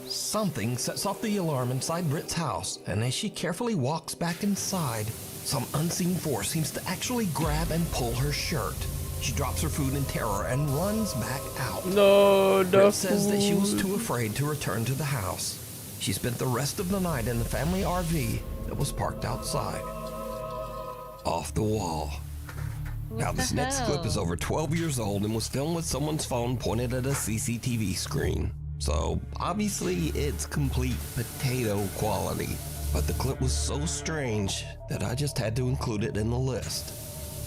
Something sets off the alarm inside Britt's house, and as she carefully walks back inside, some unseen force seems to actually grab and pull her shirt. She drops her food in terror and runs back out. No, Britt says that she was too afraid to return to the house. She spent the rest of the night in the family RV that was parked outside. Off the wall. Now, this next clip is over 12 years old and was filmed with someone's phone pointed at a CCTV screen. So, obviously, it's complete potato quality. But the clip was so strange that I just had to include it in the list.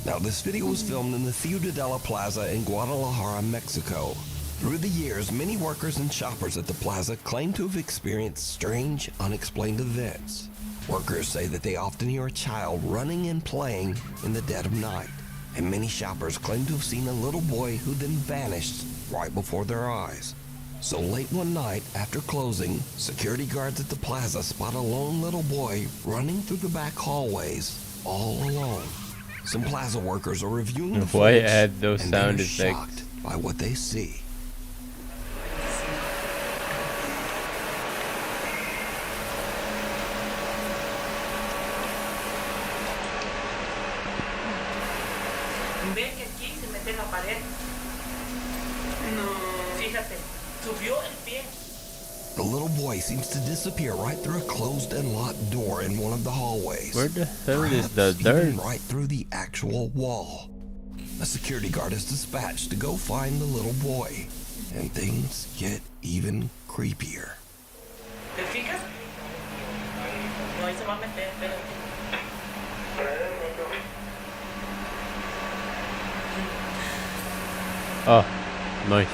Now, this video was filmed in the Ciudadela Plaza in Guadalajara, Mexico. Through the years, many workers and shoppers at the plaza claim to have experienced strange, unexplained events. Workers say that they often hear a child running and playing in the dead of night. And many shoppers claim to have seen a little boy who then vanished right before their eyes. So late one night, after closing, security guards at the plaza spot a lone little boy running through the back hallways, all alone. Some plaza workers are reviewing the Why footage, add those and sound they're effects? shocked by what they see. Ve que aquí se mete en la pared. No. Fíjate, subió el pie. The little boy seems to disappear right through a closed and locked door in one of the hallways. Where the hell is the Perhaps even dirt? right through the actual wall. A security guard is dispatched to go find the little boy, and things get even creepier. ¿Te fijas? No, ahí se va a meter, espérate. Oh, nice.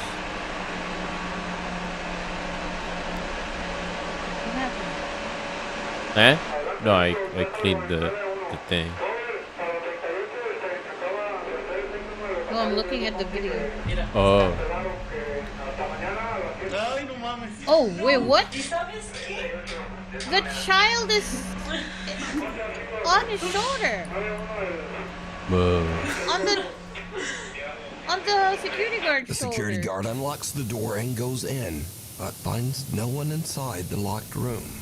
What happened? Eh? No, I cleaned the thing. No, I'm looking at the video. Oh. Oh, wait, what? The child is on his shoulder. Whoa. On the security guard's The security shoulder. guard unlocks the door and goes in, but finds no one inside the locked room.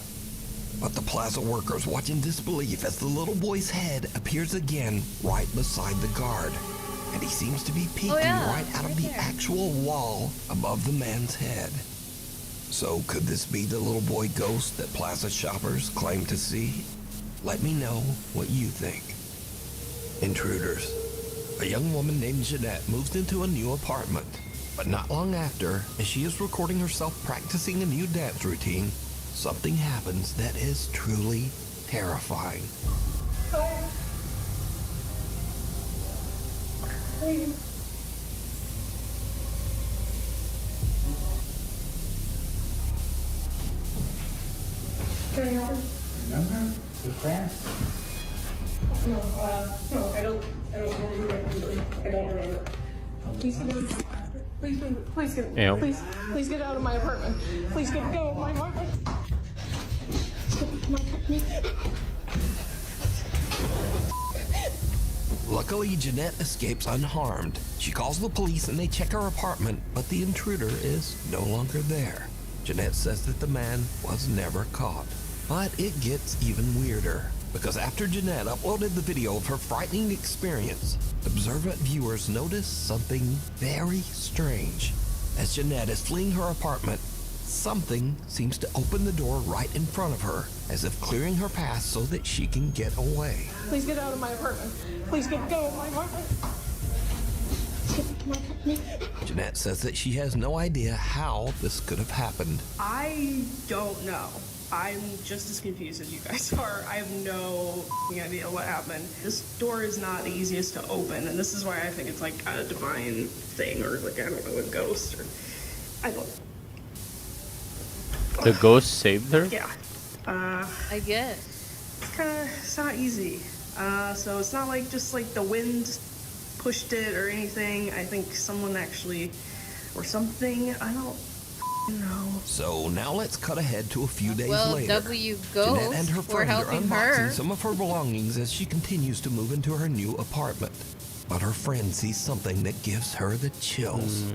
But the plaza workers watch in disbelief as the little boy's head appears again right beside the guard. And he seems to be peeking right out of the actual wall above the man's head. So could this be the little boy ghost that plaza shoppers claim to see? Let me know what you think. Intruders. A young woman named Jeanette moves into a new apartment. But not long after, as she is recording herself practicing a new dance routine, something happens that is truly terrifying. Remember? Your friends? No, I don't remember. I don't remember. Please get out. Please get. Ew. Please get out of my apartment. Please get out of my apartment. Luckily, Jeanette escapes unharmed. She calls the police and they check her apartment, but the intruder is no longer there. Jeanette says that the man was never caught. But it gets even weirder, because after Jeanette uploaded the video of her frightening experience, observant viewers notice something very strange. As Jeanette is fleeing her apartment, something seems to open the door right in front of her, as if clearing her path so that she can get away. Please get out of my apartment. Please get out of my apartment. Jeanette says that she has no idea how this could have happened. I don't know. I'm just as confused as you guys are. I have no idea what happened. This door is not the easiest to open, and this is why I think it's like a divine thing, or like, I don't know, a ghost, or I don't. The ghost saved her? Yeah. I guess. It's not easy. So it's not like just like the wind pushed it or anything. I think someone actually, or something, I don't know. So now let's cut ahead to a few days Well, later. W Jeanette and Ghost her for friends are helping unboxing her. some of her belongings as she continues to move into her new apartment. But her friend sees something that gives her the chills.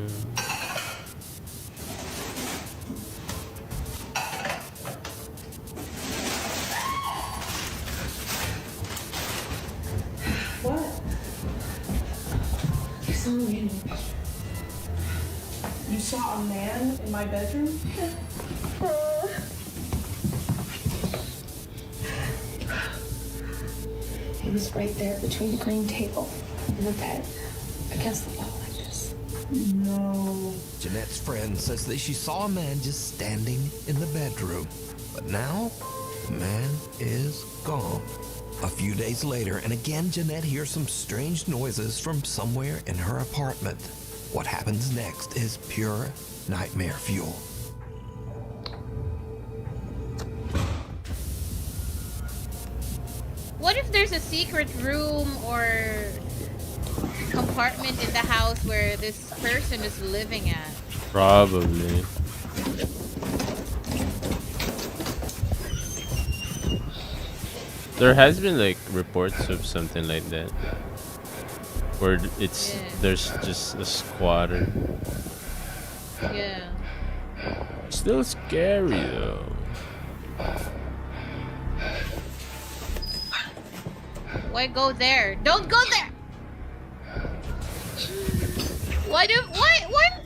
What? I saw a man. You saw a man in my bedroom? He was right there between the green table and the bed, against the wall like this. No. Jeanette's friend says that she saw a man just standing in the bedroom. But now, the man is gone. A few days later, and again Jeanette hears some strange noises from somewhere in her apartment. What happens next is pure nightmare fuel. What if there's a secret room or compartment in the house where this person is living at? Probably. There has been like reports of something like that, where it's there's just a squatter. Yeah. Still scary though. Why go there? Don't go there! Why do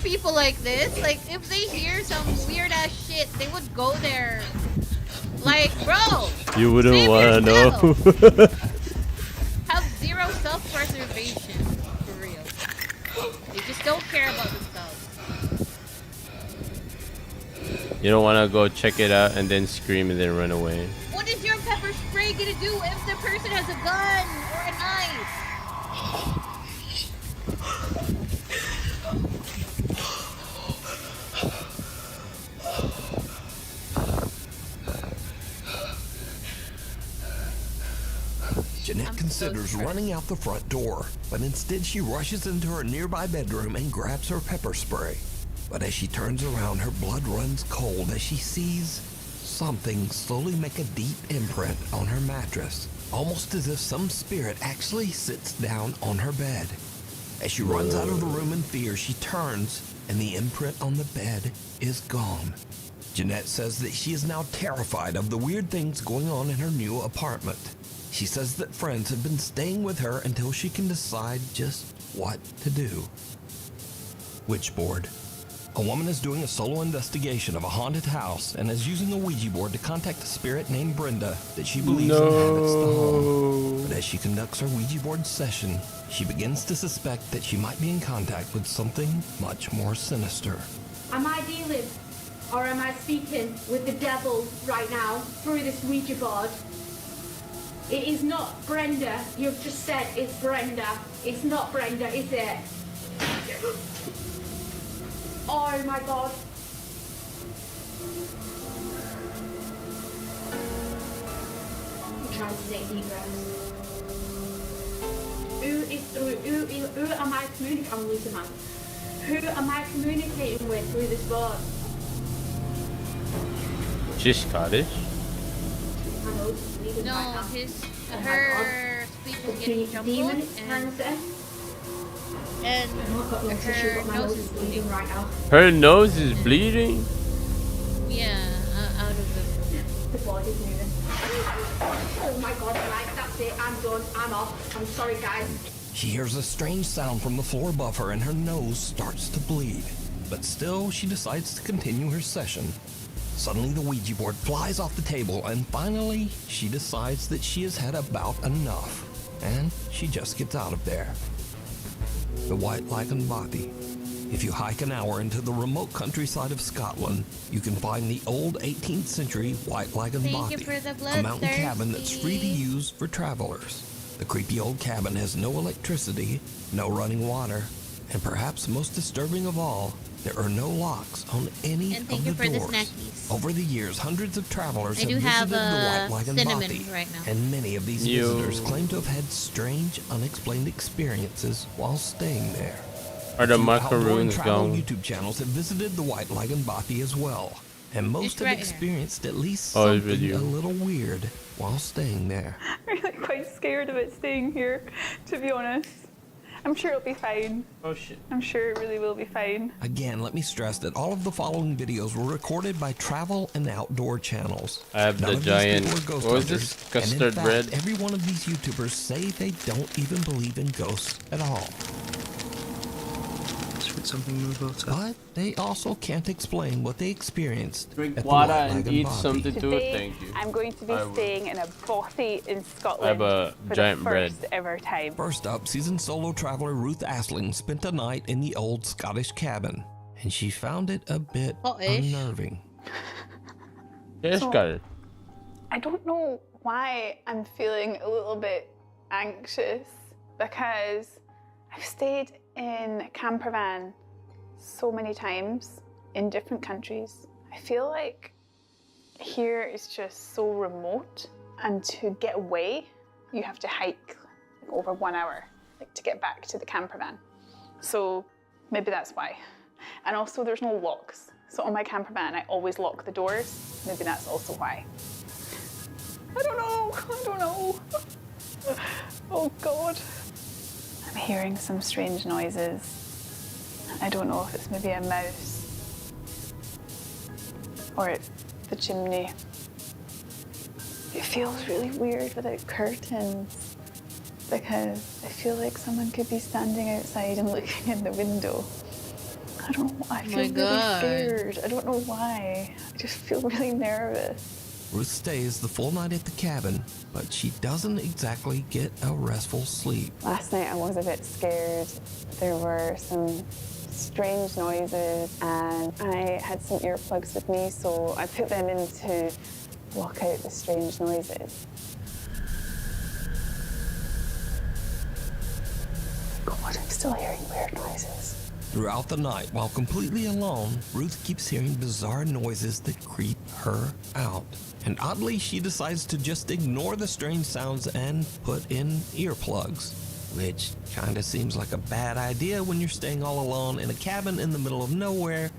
people like this? Like, if they hear some weird ass shit, they would go there. Like, bro! You wouldn't save wanna know. Have zero self-preservation, for real. They just don't care about themselves. You don't wanna go check it out and then scream and then run away. What is your pepper spray gonna do if the person has a gun or a knife? Jeanette considers running out the front door, but instead she rushes into her nearby bedroom and grabs her pepper spray. But as she turns around, her blood runs cold as she sees something slowly make a deep imprint on her mattress, almost as if some spirit actually sits down on her bed. As she runs out of the room in fear, she turns, and the imprint on the bed is gone. Jeanette says that she is now terrified of the weird things going on in her new apartment. She says that friends have been staying with her until she can decide just what to do. Witchboard. A woman is doing a solo investigation of a haunted house and is using a Ouija board to contact a spirit named Brenda that she believes inhabits the home. But as she conducts her Ouija board session, she begins to suspect that she might be in contact with something much more sinister. Am I dealing or am I speaking with the devil right now through this Ouija board? It is not Brenda. You've just said it's Brenda. It's not Brenda, is it? Oh my god. I'm trying to take deep breaths. Who am I communicating? I'm losing my. Who am I communicating with through this board? She's Scottish? No, her speech is getting jumbled and her nose is bleeding right now. Her nose is bleeding? Yeah, out of the body's moving. Oh my god, right, that's it. I'm done. I'm off. I'm sorry, guys. She hears a strange sound from the floor above her and her nose starts to bleed. But still, she decides to continue her session. Suddenly, the Ouija board flies off the table and finally, she decides that she has had about enough. And she just gets out of there. The White Lycanbathi. If you hike an hour into the remote countryside of Scotland, you can find the old 18th century White Lycanbathi, a mountain cabin that's free to use for travelers. The creepy old cabin has no electricity, no running water, and perhaps most disturbing of all, there are no locks on any of the doors. Over the years, hundreds of travelers have visited the White Lycanbathi, right now. and many of these visitors claim to have had strange, unexplained experiences while staying there. Are the A few outdoor and macaroons travel gone? YouTube channels have visited the White Lycanbathi as well, and most have right here. experienced at least Oh, it's something video. a little weird while staying there. I'm really quite scared about staying here, to be honest. I'm sure it'll be fine. Oh shit. I'm sure it really will be fine. Again, let me stress that all of the following videos were recorded by travel and outdoor channels. I have None the of these giant. people are ghost What was hunters, this? and in Custard fact, bread? every one of these YouTubers say they don't even believe in ghosts at all. Something move outside. But they also can't explain what they experienced Drink at the water White and eat Lycanbathi. something to it. Today, Thank you. I'm going to be I will. staying in a bothy in I Scotland have a for giant the bread. first ever time. First up, seasoned solo traveler Ruth Asling spent a night in the old Scottish cabin, and she found it a bit Scottish? unnerving. Yeah, So- Scottish. I don't know why I'm feeling a little bit anxious because I've stayed in a camper van so many times in different countries. I feel like here is just so remote, and to get away, you have to hike over 1 hour, like to get back to the camper van. So maybe that's why. And also there's no locks. So on my camper van, I always lock the doors. Maybe that's also why. I don't know. Oh God. I'm hearing some strange noises. I don't know if it's maybe a mouse or it's the chimney. It feels really weird without curtains because I feel like someone could be standing outside and looking in the window. I don't know, I feel really scared. I don't know why. I just feel really nervous. Ruth stays the full night at the cabin, but she doesn't exactly get a restful sleep. Last night I was a bit scared. There were some strange noises and I had some earplugs with me, so I put them in to block out the strange noises. God, I'm still hearing weird noises. Throughout the night, while completely alone, Ruth keeps hearing bizarre noises that creep her out. And oddly, she decides to just ignore the strange sounds and put in earplugs. Which kinda seems like a bad idea when you're staying all alone in a cabin in the middle of nowhere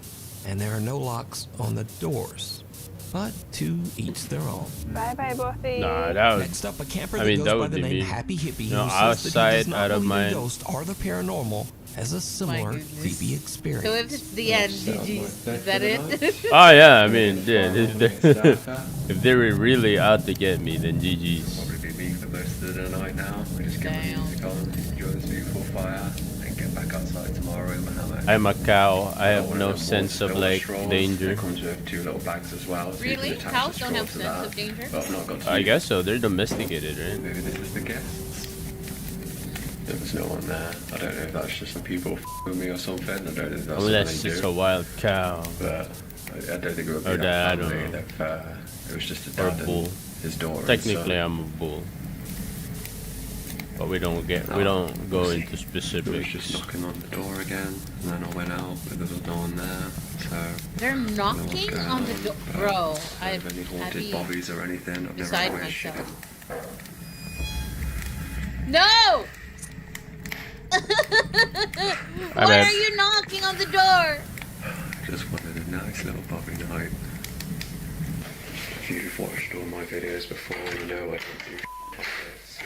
and there are no locks on the doors. But to each their own. Bye bye, Bothy. Nah, that would. Next up, a camper I mean, that that goes by would the be name me. Happy Hippie, No, who says that he does outside, not out of believe in mind. ghosts or the paranormal, has a similar creepy experience. So if it's the end, GG's, is that it? Oh yeah, I mean, yeah, if they were really out to get me, then GG's. Probably be me for most of the night now. We just get the music on, enjoy this beautiful fire, and get back outside tomorrow in my hammock. I'm a cow. I have no sense of like danger. It comes with 2 little bags as well. So Really? you can attach Cows the don't have straw to sense that. of danger? But I've not got to I use guess so. They're domesticated, right? Maybe this is the guests. There was no one there. I don't know if that's just some people with me or something. I don't know if that's Unless something it's they a do. wild cow. But I don't think it would be Or that that, I don't family. know. If, it was just a Or dad bull. and his daughter. and Technically, son. I'm a bull. But we don't go into It was specifics. just knocking on the door again, and then I went out, but there was no one there. So They're knocking going on the door. Bro, I'd any haunted be bobbies or anything. I've never beside had shit. myself. No! Why bad. are you knocking on the door? Just wanted a nice little Bobby night. If you've watched all my videos before, you know I don't do like this.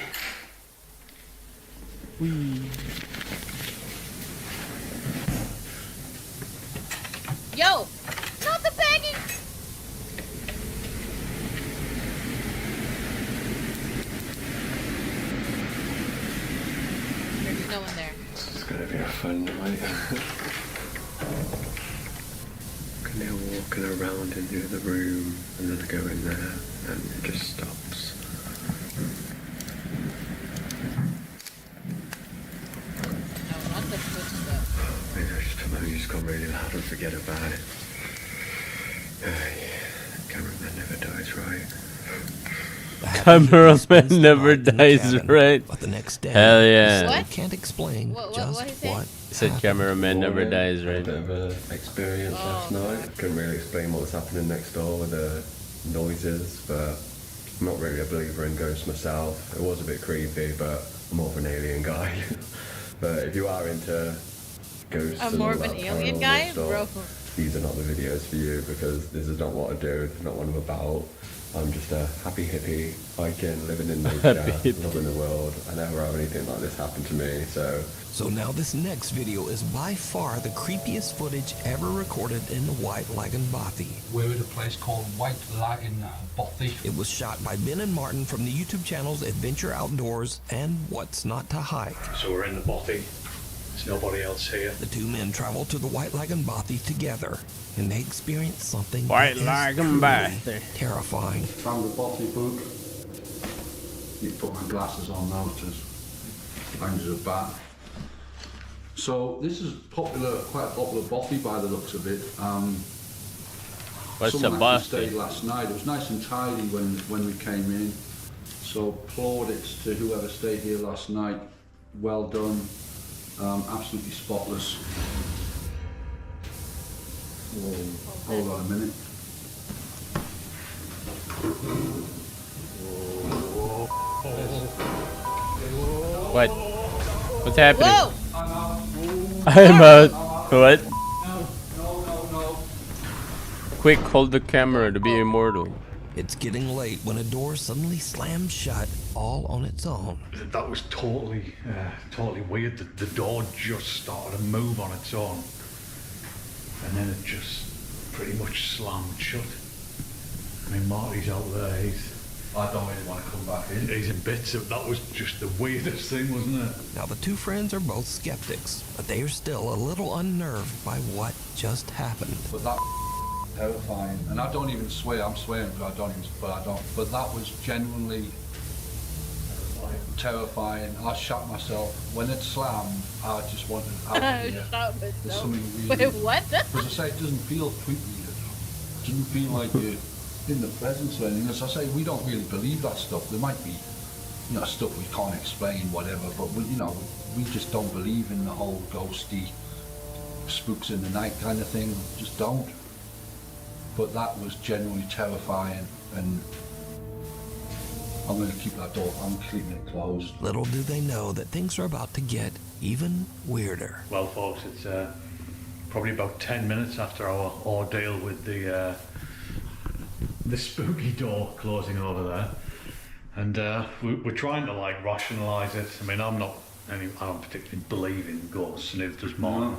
Yo! Not the begging! There's no one there. It's gonna be a fun night. And they're walking around into the room, and then I go in there, and it just stops. No, not the footsteps. Maybe I just gone really loud and forget about it. Cameraman never dies, right? Cameraman never dies, right? But the next day, Hell yeah. What? can't explain What just he say? what. He said cameraman never dies, right? A bit of an experience last night. Couldn't really explain what was happening next door with the noises, but I'm not really a believer in ghosts myself. It was a bit creepy, but I'm more of an alien guy. But if you are into ghosts I'm and more all of an that alien paranormal guy? stuff, Bro. these are not the videos for you, because this is not what I do, not what I'm about. I'm just a happy hippie, hiking, living in nature, loving the world. I never have anything like this happen to me, so... So now this next video is by far the creepiest footage ever recorded in White Lagoon Bothy. We're at a place called White Lagoon Bothy. It was shot by Ben and Martin from the YouTube channels Adventure Outdoors and What's Not to Hike. So we're in the Bothy. There's nobody else here. The two men traveled to the White Lagoon Bothy together, and they experienced something White that is Lagoon truly Bothy. terrifying. Found the Bothy book. You put my glasses on now, just hangs at back. So this is popular, quite a popular Bothy by the looks of it. What's a Someone actually Bothy? stayed last night. It was nice and tidy when we came in. So plaudits to whoever stayed here last night. Well done. Absolutely spotless. Hold on a minute. What? What's happening? Whoa! I'm out. What? Quick, hold the camera to be immortal. It's getting late when a door suddenly slams shut all on its own. That was totally weird. The door just started to move on its own. And then it just pretty much slammed shut. I mean, Marty's out there, I don't really want to come back in. He's in bits. That was just the weirdest thing, wasn't it? Now the two friends are both skeptics, but they are still a little unnerved by what just happened. But that terrifying. And I don't even swear, I'm swearing, but I don't. But that was genuinely terrifying. I shot myself. When it slammed, I just wanted out of here. Shot There's myself. something really... Wait, what? As I say, it doesn't feel creepy. It doesn't feel like you're in the presence or anything. As I say, we don't really believe that stuff. There might be, stuff we can't explain, whatever, but we just don't believe in the whole ghosty spooks in the night kind of thing, just don't. But that was genuinely terrifying, and I'm going to keep that door, I'm keeping it closed. Little do they know that things are about to get even weirder. Well, folks, it's probably about 10 minutes after our ordeal with the spooky door closing over there, and we're trying to like rationalise it. I mean, I don't particularly believe in ghosts, and neither does Martin.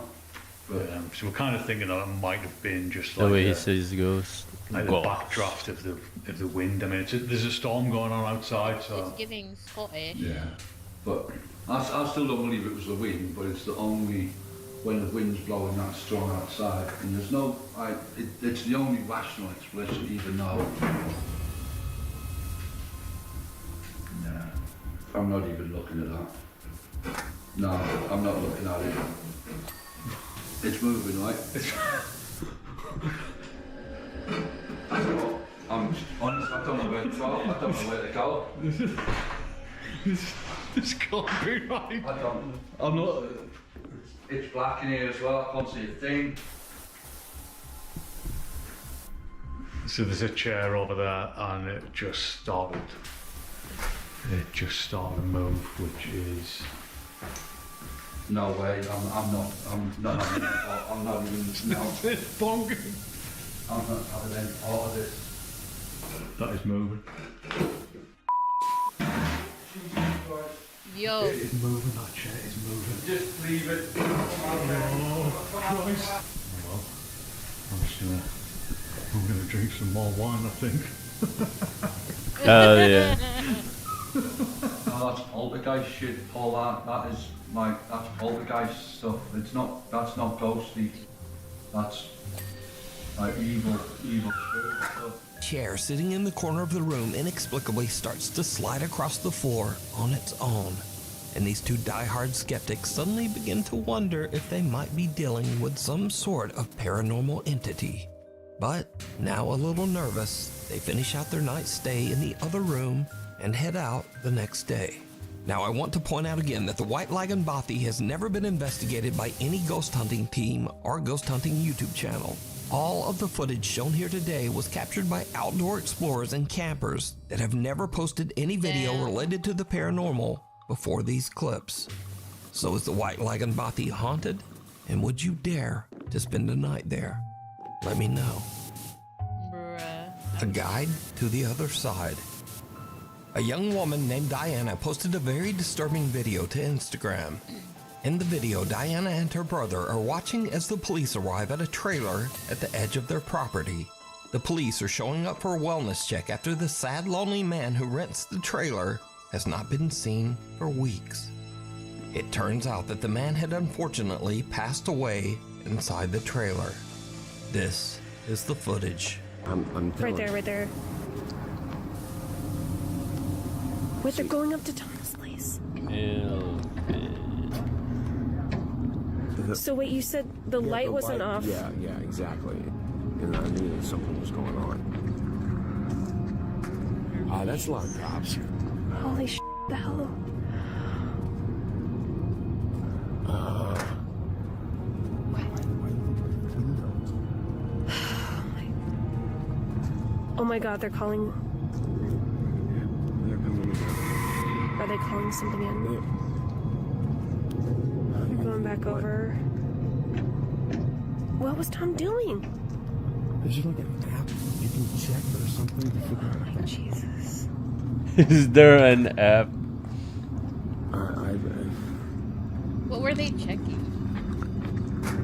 But, so we're kind of thinking that it might have been just like the way he says ghost. like the backdraft of the wind. I mean, there's a storm going on outside, so It's giving Scottish. Yeah, but I still don't believe it was the wind, but it's the only when the wind's blowing that strong outside, and there's no, it's the only rational explanation, even though, nah, I'm not even looking at that. No, I'm not looking at it. It's moving, right? I'm honest, I don't know where to go. I don't know where to go. This can't be right. I'm not. It's black in here as well. I can't see a thing. So there's a chair over there, and it just started to move, which is no way. I'm not even. No. It's bonkers. I'm not having any part of this. That is moving. Yo. It is moving. That chair is moving. Just leave it. Oh, Christ. Well, I'm gonna drink some more wine, I think. Oh yeah. No, that's poltergeist shit, Paul. That's poltergeist stuff. That's not ghostly. That's like evil spirit stuff. Chair sitting in the corner of the room inexplicably starts to slide across the floor on its own. And these two diehard skeptics suddenly begin to wonder if they might be dealing with some sort of paranormal entity. But now a little nervous, they finish out their night's stay in the other room and head out the next day. Now I want to point out again that the White Lagan Bothy has never been investigated by any ghost hunting team or ghost hunting YouTube channel. All of the footage shown here today was captured by outdoor explorers and campers that have never posted any video related to the paranormal before these clips. So is the White Lagan Bothy haunted? And would you dare to spend a night there? Let me know. A guide to the other side. A young woman named Diana posted a very disturbing video to Instagram. In the video, Diana and her brother are watching as the police arrive at a trailer at the edge of their property. The police are showing up for a wellness check after the sad, lonely man who rents the trailer has not been seen for weeks. It turns out that the man had unfortunately passed away inside the trailer. This is the footage. Right there. Wait, they're going up to Tom's place. So wait, you said the light wasn't off? Yeah, exactly. And I knew that something was going on. That's a lot of cops. Holy sh**, the hell? Oh my god, they're calling. They're coming in. Are they calling something in? They're going back over. What was Tom doing? Is there like an app you can check or something to figure out? Oh, Jesus. Is there an app? What were they checking?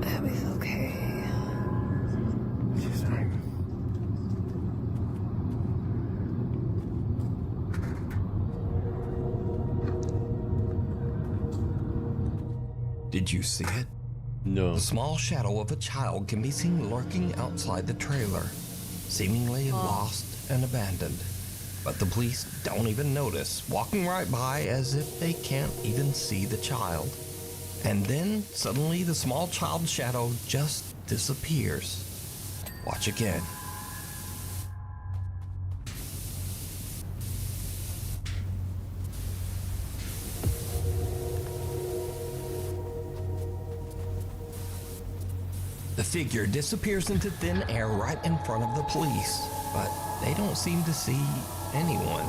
That was okay. Did you see it? No. The small shadow of a child can be seen lurking outside the trailer, seemingly lost and abandoned. But the police don't even notice, walking right by as if they can't even see the child. And then, suddenly, the small child's shadow just disappears. Watch again. The figure disappears into thin air right in front of the police, but they don't seem to see anyone.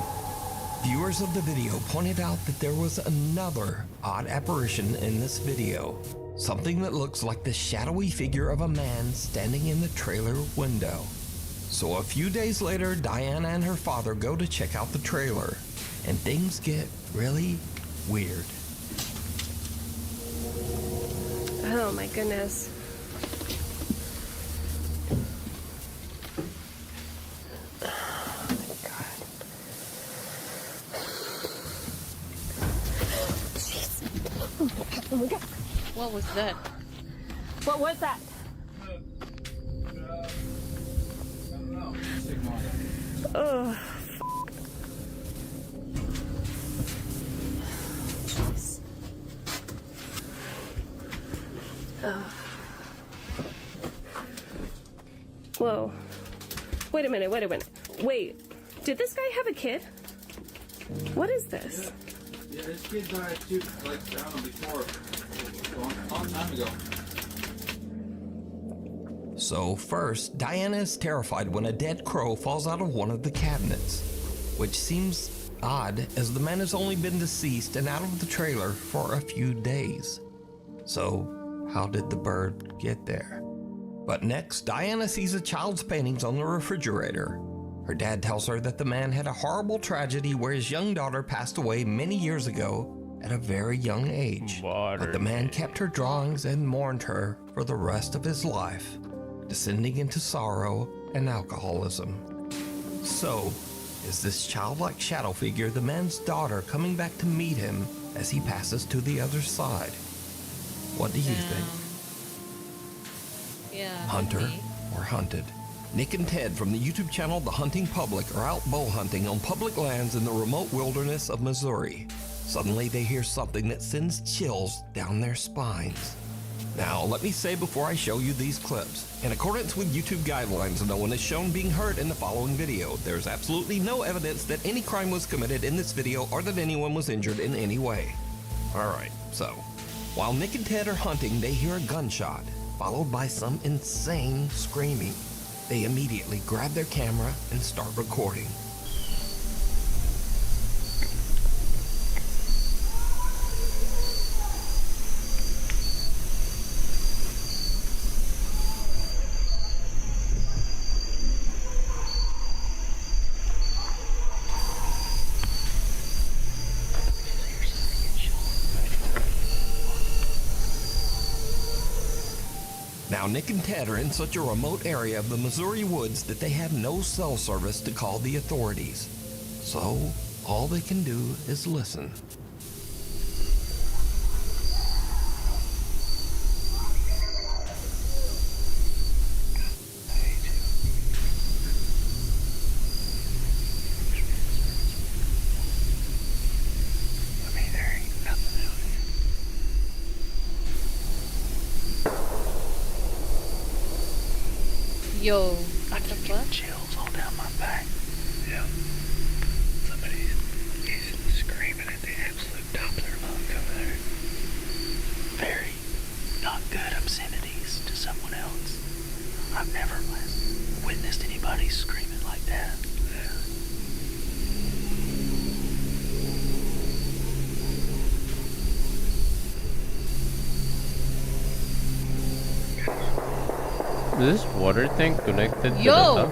Viewers of the video pointed out that there was another odd apparition in this video. Something that looks like the shadowy figure of a man standing in the trailer window. So a few days later, Diana and her father go to check out the trailer, and things get really weird. Oh my goodness. Oh my god. What was that? What was that? Oh. Jeez. Oh. Whoa. Wait a minute, wait a minute. Wait, did this guy have a kid? What is this? Yeah, this kid died too, like, I don't know, before, a long time ago. So first, Diana is terrified when a dead crow falls out of one of the cabinets, which seems odd as the man has only been deceased and out of the trailer for a few days. So how did the bird get there? But next, Diana sees a child's paintings on the refrigerator. Her dad tells her that the man had a horrible tragedy where his young daughter passed away many years ago at a very young age. But the man kept her drawings and mourned her for the rest of his life, descending into sorrow and alcoholism. So, is this childlike shadow figure the man's daughter coming back to meet him as he passes to the other side? What do you think? Yeah. Hunter or hunted? Nick and Ted from the YouTube channel The Hunting Public are out bow hunting on public lands in the remote wilderness of Missouri. Suddenly they hear something that sends chills down their spines. Now, let me say before I show you these clips, in accordance with YouTube guidelines, no one is shown being hurt in the following video. There is absolutely no evidence that any crime was committed in this video or that anyone was injured in any way. Alright, so, while Nick and Ted are hunting, they hear a gunshot, followed by some insane screaming. They immediately grab their camera and start recording. Now, Nick and Ted are in such a remote area of the Missouri woods that they have no cell service to call the authorities. So, all they can do is listen. Yo, I can get chills all down my back. Yeah. Somebody's screaming at the absolute top of their lungs over there. Very not good obscenities to someone else. I've never witnessed anybody screaming like that. Is this water tank connected to the Yo! top?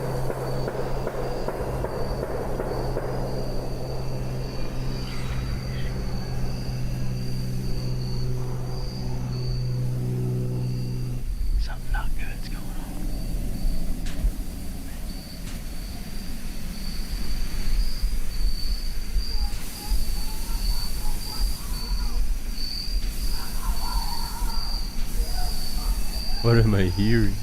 Something not good's going on. What am I hearing?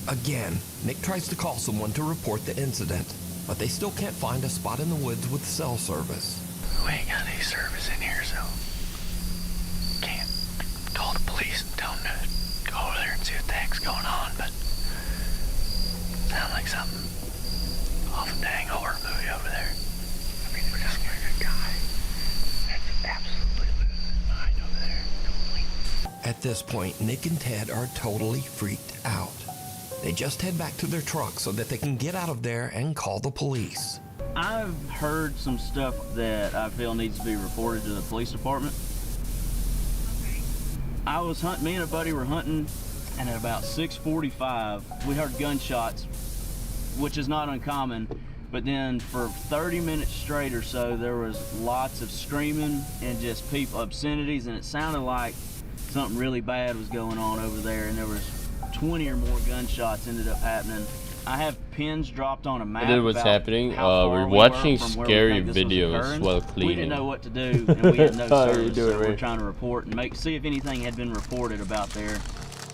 Again, Nick tries to call someone to report the incident, but they still can't find a spot in the woods with cell service. We ain't got any service in here, so can't call the police and tell them to go over there and see what the heck's going on, but Sound like something off a dang horror movie over there. I mean, we're just like a guy that's absolutely losing his mind over there. Completely. At this point, Nick and Ted are totally freaked out. They just head back to their truck so that they can get out of there and call the police. I've heard some stuff that I feel needs to be reported to the police department. I was hunting, me and a buddy were hunting, and at about 6:45, we heard gunshots, which is not uncommon, but then for 30 minutes straight or so, there was lots of screaming and just people, obscenities, and it sounded like something really bad was going on over there, and there was 20 or more gunshots ended up happening. I have pins dropped on a map. And then what's happening? We're watching scary videos while cleaning. We didn't know what to do, and we had no service, so we're trying to report and see if anything had been reported about there.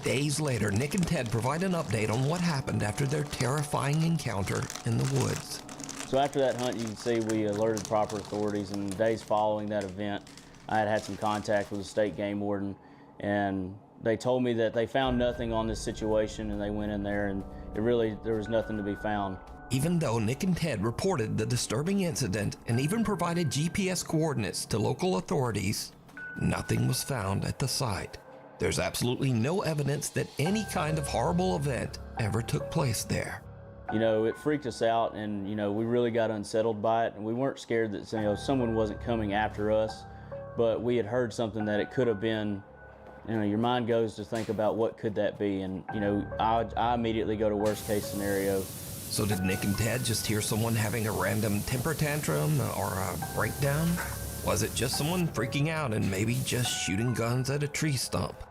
Days later, Nick and Ted provide an update on what happened after their terrifying encounter in the woods. So after that hunt, you can see we alerted proper authorities, and the days following that event, I had some contact with the state game warden, and they told me that they found nothing on this situation, and they went in there, and there was nothing to be found. Even though Nick and Ted reported the disturbing incident and even provided GPS coordinates to local authorities, nothing was found at the site. There's absolutely no evidence that any kind of horrible event ever took place there. You know, it freaked us out, and, you know, we really got unsettled by it, and we weren't scared that, you know, someone wasn't coming after us, but we had heard something that it could have been. You know, your mind goes to think about what could that be, and, you know, I immediately go to worst case scenario. So did Nick and Ted just hear someone having a random temper tantrum or a breakdown? Was it just someone freaking out and maybe just shooting guns at a tree stump?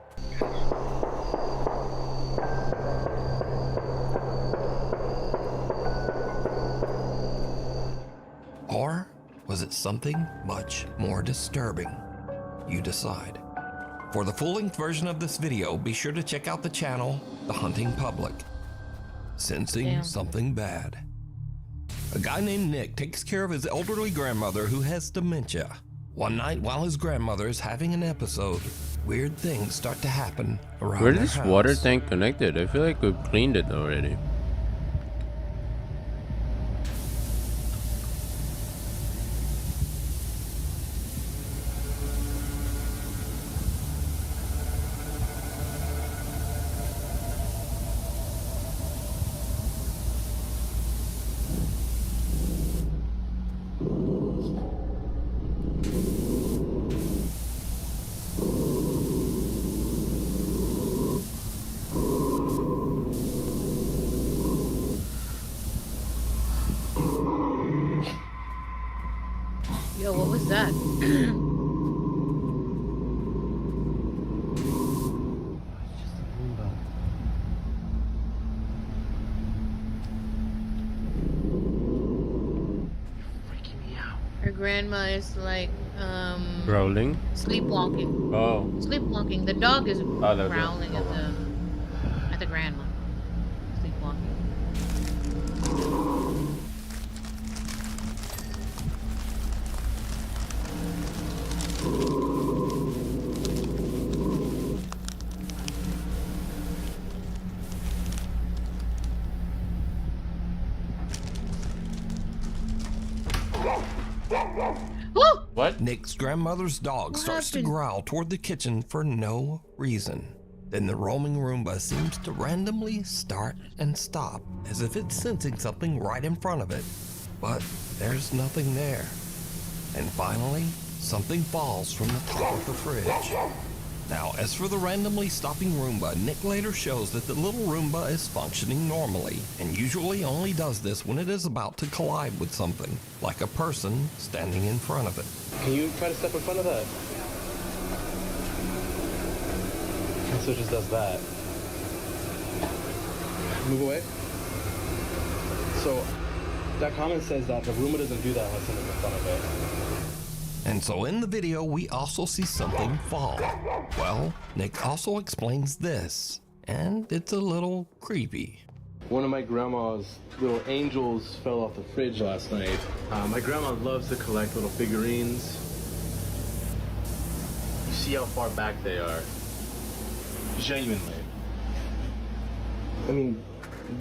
Or was it something much more disturbing? You decide. For the full-length version of this video, be sure to check out the channel, The Hunting Public. Sensing something bad. A guy named Nick takes care of his elderly grandmother who has dementia. One night while his grandmother is having an episode, weird things start to happen around Where their is this house. water tank connected? I feel like we've cleaned it already. Yo, what was that? Her grandma is like, Growling? sleepwalking. Oh. Sleepwalking. The dog is the growling at the grandma. Sleepwalking. What? Nick's grandmother's dog starts to growl toward the kitchen for no reason. Then the roaming Roomba seems to randomly start and stop, as if it's sensing something right in front of it. But there's nothing there. And finally, something falls from the top of the fridge. Now, as for the randomly stopping Roomba, Nick later shows that the little Roomba is functioning normally, and usually only does this when it is about to collide with something, like a person standing in front of it. Can you try to step in front of that? And so it just does that. Move away. So that comment says that the Roomba doesn't do that unless someone's in front of it. And so in the video, we also see something fall. Well, Nick also explains this, and it's a little creepy. One of my grandma's little angels fell off the fridge last night. My grandma loves to collect little figurines. You see how far back they are. Genuinely. I mean,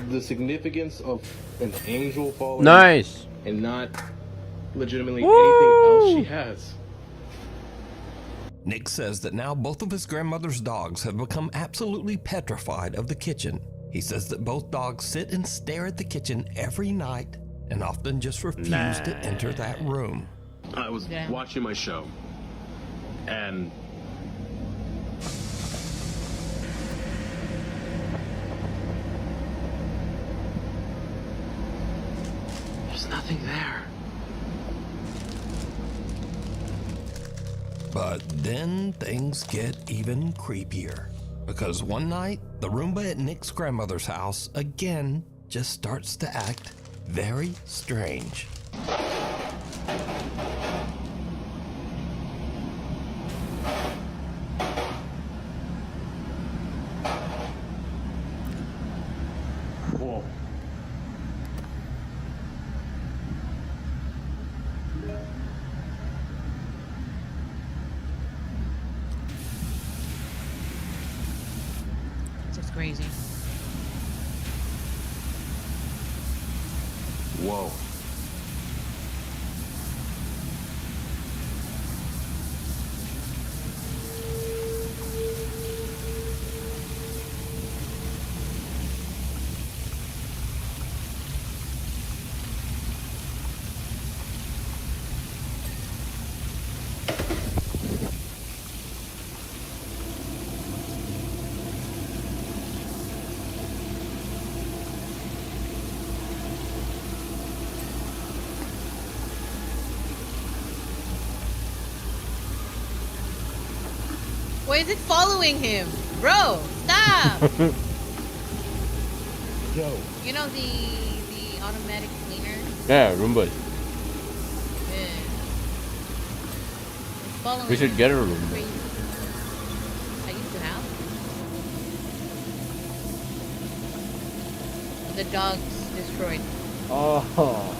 the significance of an angel falling. Nice. And not legitimately Woo! anything else she has. Nick says that now both of his grandmother's dogs have become absolutely petrified of the kitchen. He says that both dogs sit and stare at the kitchen every night and often just refuse to enter that room. I was watching my show, and there's nothing there. But then things get even creepier. Because one night, the Roomba at Nick's grandmother's house again just starts to act very strange. Whoa. It's just crazy. Whoa. Why is it following him? Bro, stop! Yo. You know the automatic cleaner? Yeah, Roomba. Yeah. It's following We should him. get a Roomba. Crazy. I used to have. The dog's destroyed. Oh.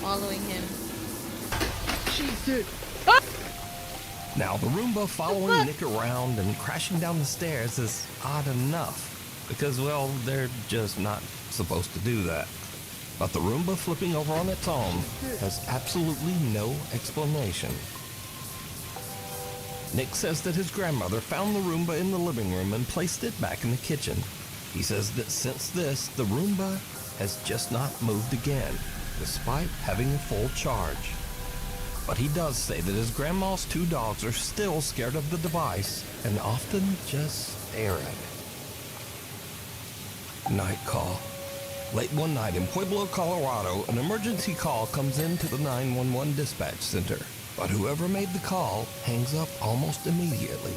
Following him. Jesus. Now, the Roomba following Nick around and crashing down the stairs is odd enough. Because, well, they're just not supposed to do that. But the Roomba flipping over on its own has absolutely no explanation. Nick says that his grandmother found the Roomba in the living room and placed it back in the kitchen. He says that since this, the Roomba has just not moved again, despite having a full charge. But he does say that his grandma's two dogs are still scared of the device and often just stare at it. Night call. Late one night in Pueblo, Colorado, an emergency call comes into the 911 dispatch center. But whoever made the call hangs up almost immediately.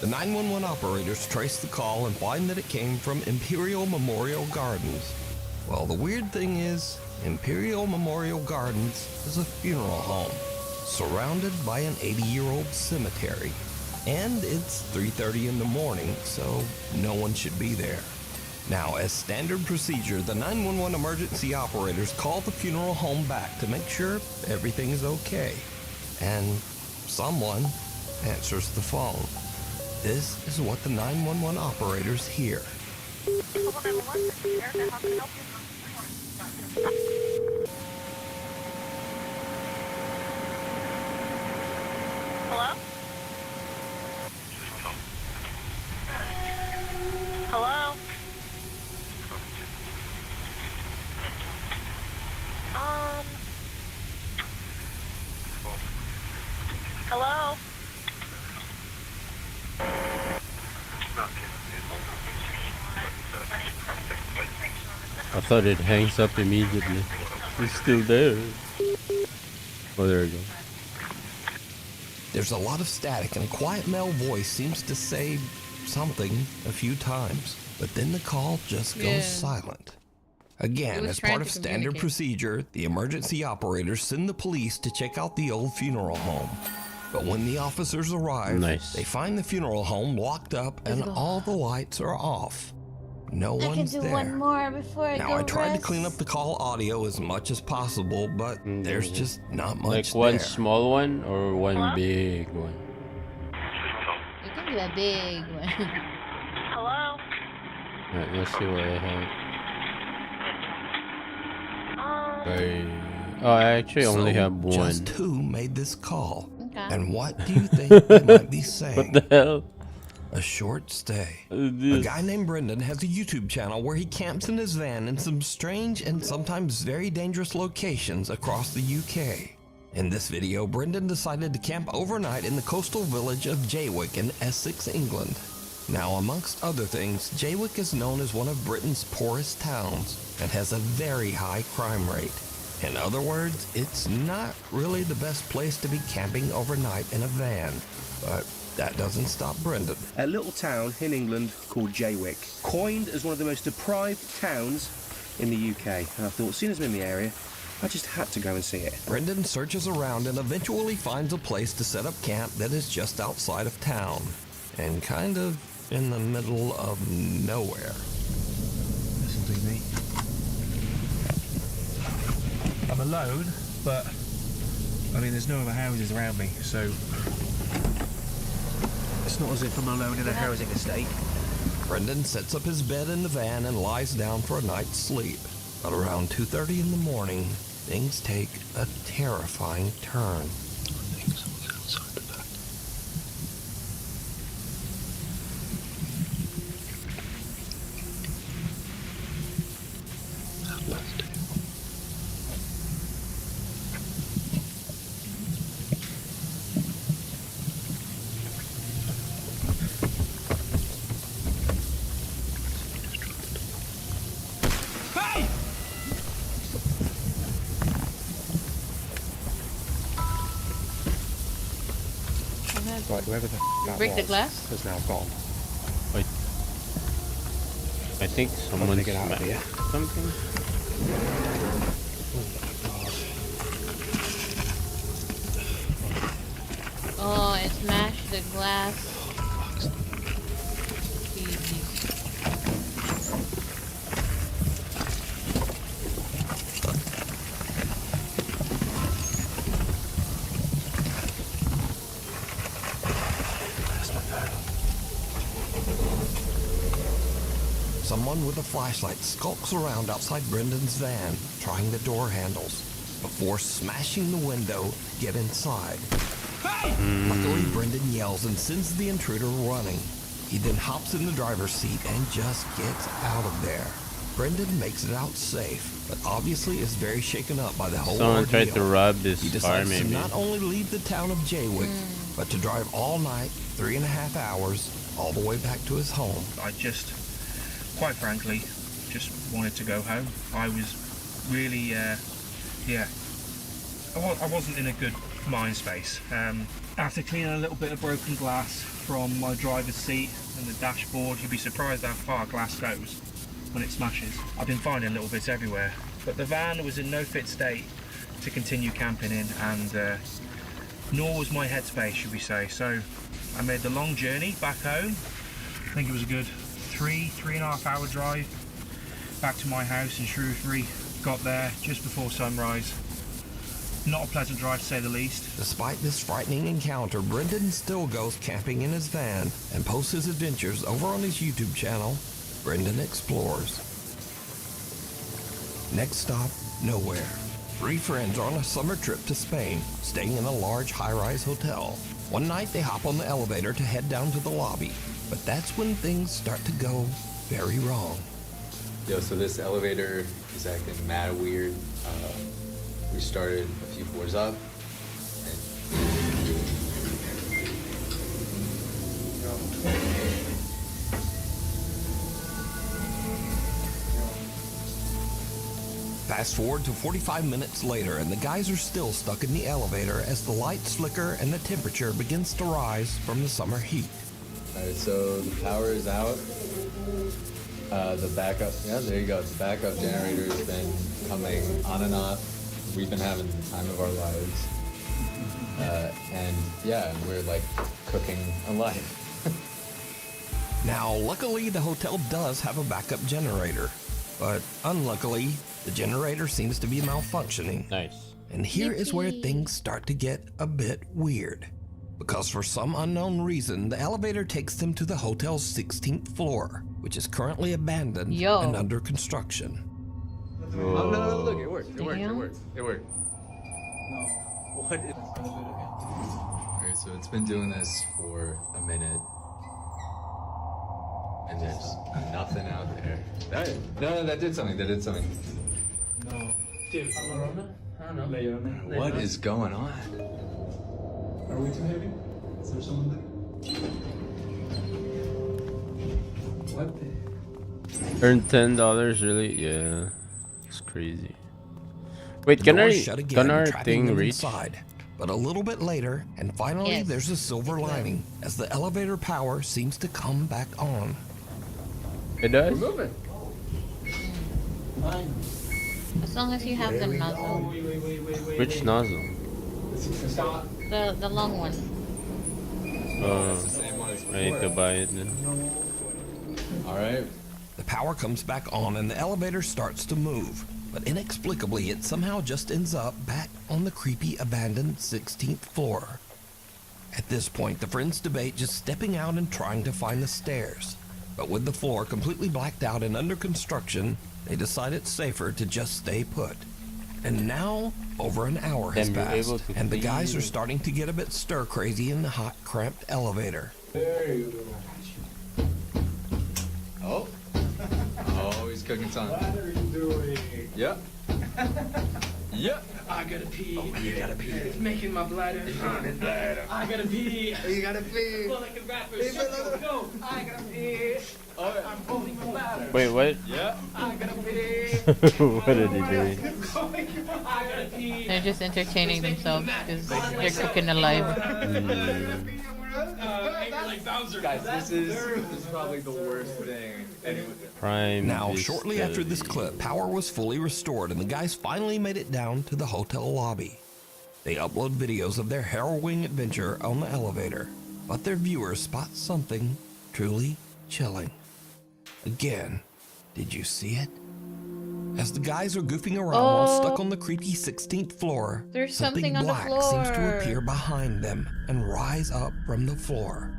The 911 operators trace the call and find that it came from Imperial Memorial Gardens. Well, the weird thing is, Imperial Memorial Gardens is a funeral home, surrounded by an 80-year-old cemetery. And it's 3:30 in the morning, so no one should be there. Now, as standard procedure, the 911 emergency operators call the funeral home back to make sure everything is okay. And someone answers the phone. This is what the 911 operators hear. Hello? Hello? Hello? I thought it hangs up immediately. It's still there. Oh, there we go. There's a lot of static, and a quiet male voice seems to say something a few times, but then the call just goes silent. Again, as part of standard procedure, the emergency operators send the police to check out the old funeral home. But when the officers arrive, they find the funeral home locked up and all the lights are off. No one's there. I can do one more before I go Now, I tried to rest. clean up the call audio as much as possible, but there's just not much Like one there. small one or one big one? You can do a big one. Hello? Alright, let's see what I have. Oh, I actually only have one. Just who made this call? Okay. And what do you think they might be saying? What the hell? A short stay. A guy named Brendan has a YouTube channel where he camps in his van in some strange and sometimes very dangerous locations across the UK. In this video, Brendan decided to camp overnight in the coastal village of Jaywick in Essex, England. Now, amongst other things, Jaywick is known as one of Britain's poorest towns and has a very high crime rate. In other words, it's not really the best place to be camping overnight in a van, but that doesn't stop Brendan. A little town in England called Jaywick, coined as one of the most deprived towns in the UK. And I thought, as soon as I'm in the area, I just had to go and see it. Brendan searches around and eventually finds a place to set up camp that is just outside of town and kind of in the middle of nowhere. Listen to me. I'm alone, but I mean, there's no other houses around me, so it's not as if I'm alone in a housing estate. Brendan sets up his bed in the van and lies down for a night's sleep. But around 2:30 in the morning, things take a terrifying turn. Right, whoever the that Break the was glass? has now gone. Wait. I think someone get out of here. something. Oh, it smashed the glass. Someone with a flashlight skulks around outside Brendan's van, trying the door handles, before smashing the window to get inside. Luckily, Brendan yells and sends the intruder running. He then hops in the driver's seat and just gets out of there. Brendan makes it out safe, but obviously is very shaken up by the whole Someone ordeal. tried to rob this He car, decides to maybe. not only leave the town of Jaywick, but to drive all night, 3.5 hours, all the way back to his home. I just, quite frankly, just wanted to go home. I was really, I wasn't in a good mind space. After cleaning a little bit of broken glass from my driver's seat and the dashboard, you'd be surprised how far glass goes when it smashes. I've been finding little bits everywhere, but the van was in no fit state to continue camping in, and nor was my headspace, should we say. So I made the long journey back home. I think it was a good 3.5 hour drive back to my house in Shrewsbury. Got there just before sunrise. Not a pleasant drive, to say the least. Despite this frightening encounter, Brendan still goes camping in his van and posts his adventures over on his YouTube channel, Brendan Explores. Next stop, nowhere. 3 friends are on a summer trip to Spain, staying in a large high-rise hotel. One night they hop on the elevator to head down to the lobby, but that's when things start to go very wrong. Yo, so this elevator is acting mad weird. We started a few floors up. Fast forward to 45 minutes later, and the guys are still stuck in the elevator as the lights flicker and the temperature begins to rise from the summer heat. Alright, so the power is out. The backup, yeah, there you go. The backup generator has been coming on and off. We've been having the time of our lives. And yeah, we're like cooking a life. Now, luckily, the hotel does have a backup generator, but unluckily, the generator seems to be malfunctioning. Nice. And here is where things start to get a bit weird. Because for some unknown reason, the elevator takes them to the hotel's 16th floor, which is currently abandoned and under construction. Oh, no, look, it worked. It worked. It worked. No. What is... Alright, so it's been doing this for a minute. And there's nothing out there. No, that did something. No. Dude, I don't know. What is going on? Are we too heavy? Is there someone there? What the... Earn $10, really? Yeah. It's crazy. Wait, The can doors I shut again, can our trapping thing them reach? inside. But a little bit later, and finally Yes. there's a silver lining as the elevator power seems to come back on. It does? We're moving. Fine. As long as you have the nozzle. Wait. Which nozzle? Stop. The long one. I need to buy it then. Alright. The power comes back on and the elevator starts to move. But inexplicably, it somehow just ends up back on the creepy abandoned 16th floor. At this point, the friends debate just stepping out and trying to find the stairs. But with the floor completely blacked out and under construction, they decide it's safer to just stay put. And now, over an hour has Then you're passed, able to and the guys clean. are starting to get a bit stir-crazy in the hot, cramped elevator. There you go. Oh. Oh, he's cooking something. What are you doing? Yep. Yep. I gotta pee. Oh, you gotta pee. It's making my bladder. I gotta pee. You gotta pee. Well, like a rapper. Go. I gotta pee. I'm holding my bladder. Wait, what? Yeah. I gotta pee. What are they doing? I gotta pee. They're just entertaining themselves because they're cooking alive. Guys, this is probably the worst thing anyone did. Prime. Now, shortly after this clip, power was fully restored and the guys finally made it down to the hotel lobby. They upload videos of their harrowing adventure on the elevator, but their viewers spot something truly chilling. Again, did you see it? As the guys are goofing around while stuck on the creepy 16th floor, There's something on the black seems to floor. appear behind them and rise up from the floor.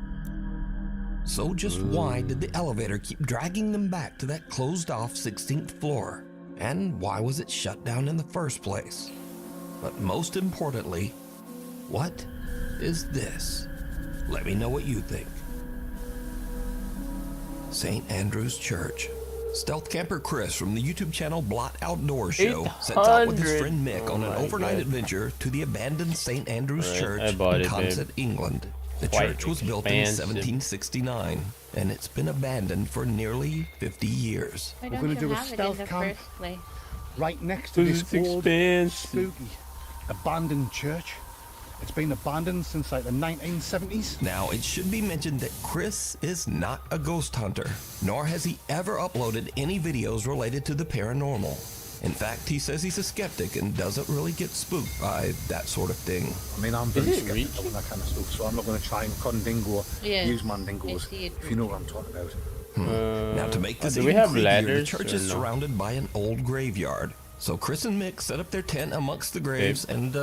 So just why did the elevator keep dragging them back to that closed-off 16th floor? And why was it shut down in the first place? But most importantly, what is this? Let me know what you think. St. Andrew's Church. Stealth camper Chris from the YouTube channel Blot Outdoor Show sets out with his 800. friend Mick on an Oh my overnight God. adventure to the abandoned St. Andrew's Alright, Church I bought in it, babe. Consett, England. The Quite church was built in expansive. 1769, and it's been abandoned for nearly 50 years. Why We're don't gonna you do a have it in stealth the camp. first place? Right next to this It's old, expensive. spooky, abandoned church. It's been abandoned since like the 1970s. Now, it should be mentioned that Chris is not a ghost hunter, nor has he ever uploaded any videos related to the paranormal. In fact, he says he's a skeptic and doesn't really get spooked by that sort of thing. I mean, I'm very skeptical of that kind of stuff, so I'm not going to try and condingo Yes, use mandingos, I see it. if you know what I'm talking about. Now, to make this do we even have creepier, the ladders church or is no? surrounded by an old graveyard. So Chris and Mick set up their tent amongst the graves and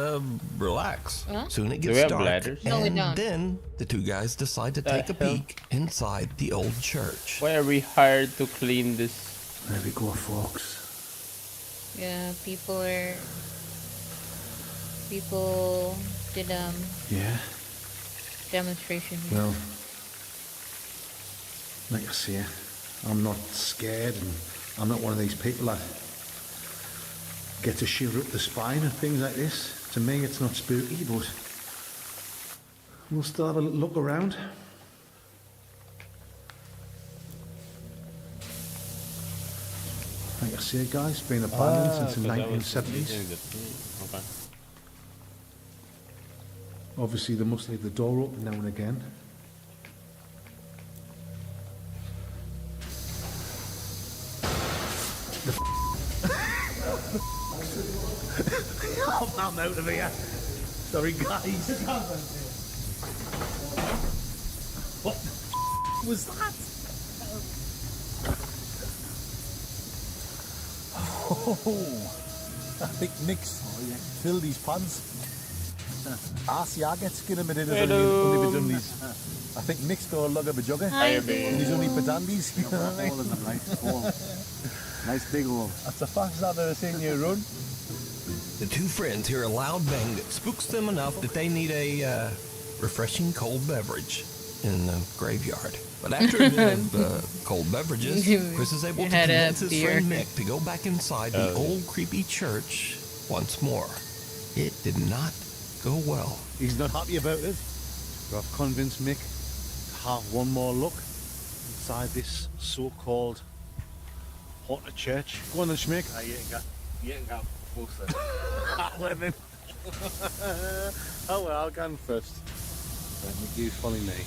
relax. Huh? Soon it Do we gets have dark, ladders? No, we and don't. then the two guys decide to take a hell? peek inside the old church. Why are we hired to clean this? There we go, folks. Yeah, people did Yeah, demonstration. well, like I say, I'm not scared, and I'm not one of these people that get a shiver up the spine and things like this. To me, it's not spooky, but we'll still have a look around. Like I say, guys, been abandoned since the 'cause that was 1970s. using the thing. Okay. Obviously, they must leave the door open now and again. I'm out of here. Sorry, guys. What the was that? Oh, I think Nick's filled his pants. I get skin him in it. I think Nick's got a lug of a jugger. And he's only padandies. You know what I mean? Nice big hole. That's the fastest I've ever seen you run. The two friends hear a loud bang that spooks them enough that they need a refreshing cold beverage in the graveyard. But after a bit of cold beverages, Chris is able to convince his friend Mick to go back inside the old creepy church once more. It did not go well. He's not happy about it. But I've convinced Mick to have one more look inside this so-called haunted church. Go on then, Schmick. You ain't got closer. Oh well, I'll go in first. Then you follow me.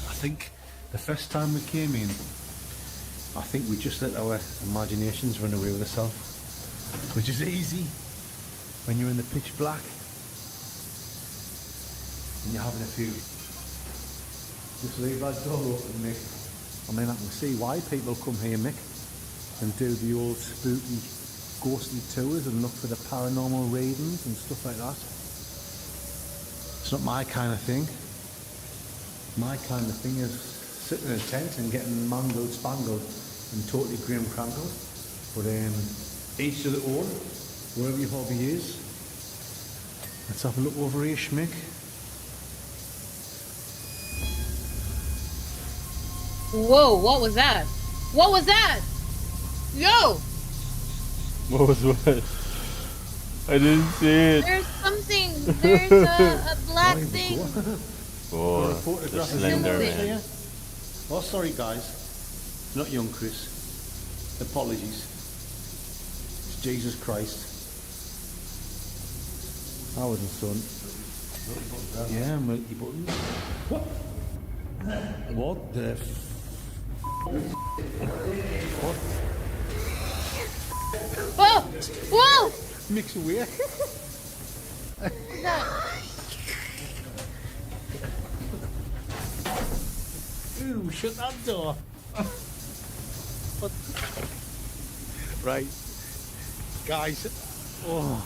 I think the first time we came in, I think we just let our imaginations run away with ourselves, which is easy when you're in the pitch black and you're having a few. Just leave that door open, Mick. I mean, I can see why people come here, Mick, and do the old spooky, ghostly tours and look for the paranormal readings and stuff like that. It's not my kind of thing. My kind of thing is sitting in a tent and getting mangled, spangled and totally grim crankled. But each to their own, wherever your hobby is. Let's have a look over here, Schmick. Whoa, what was that? What was that? Yo! What was what? I didn't see it. There's something. There's a black thing. Oh, the Slender Man. Oh, sorry guys. Not young Chris. Apologies. It's Jesus Christ. I wasn't son. Yeah, multi buttons. What? What the what? Whoa! Whoa! Mix away. Ooh, shut that door. What? Right, guys. Oh,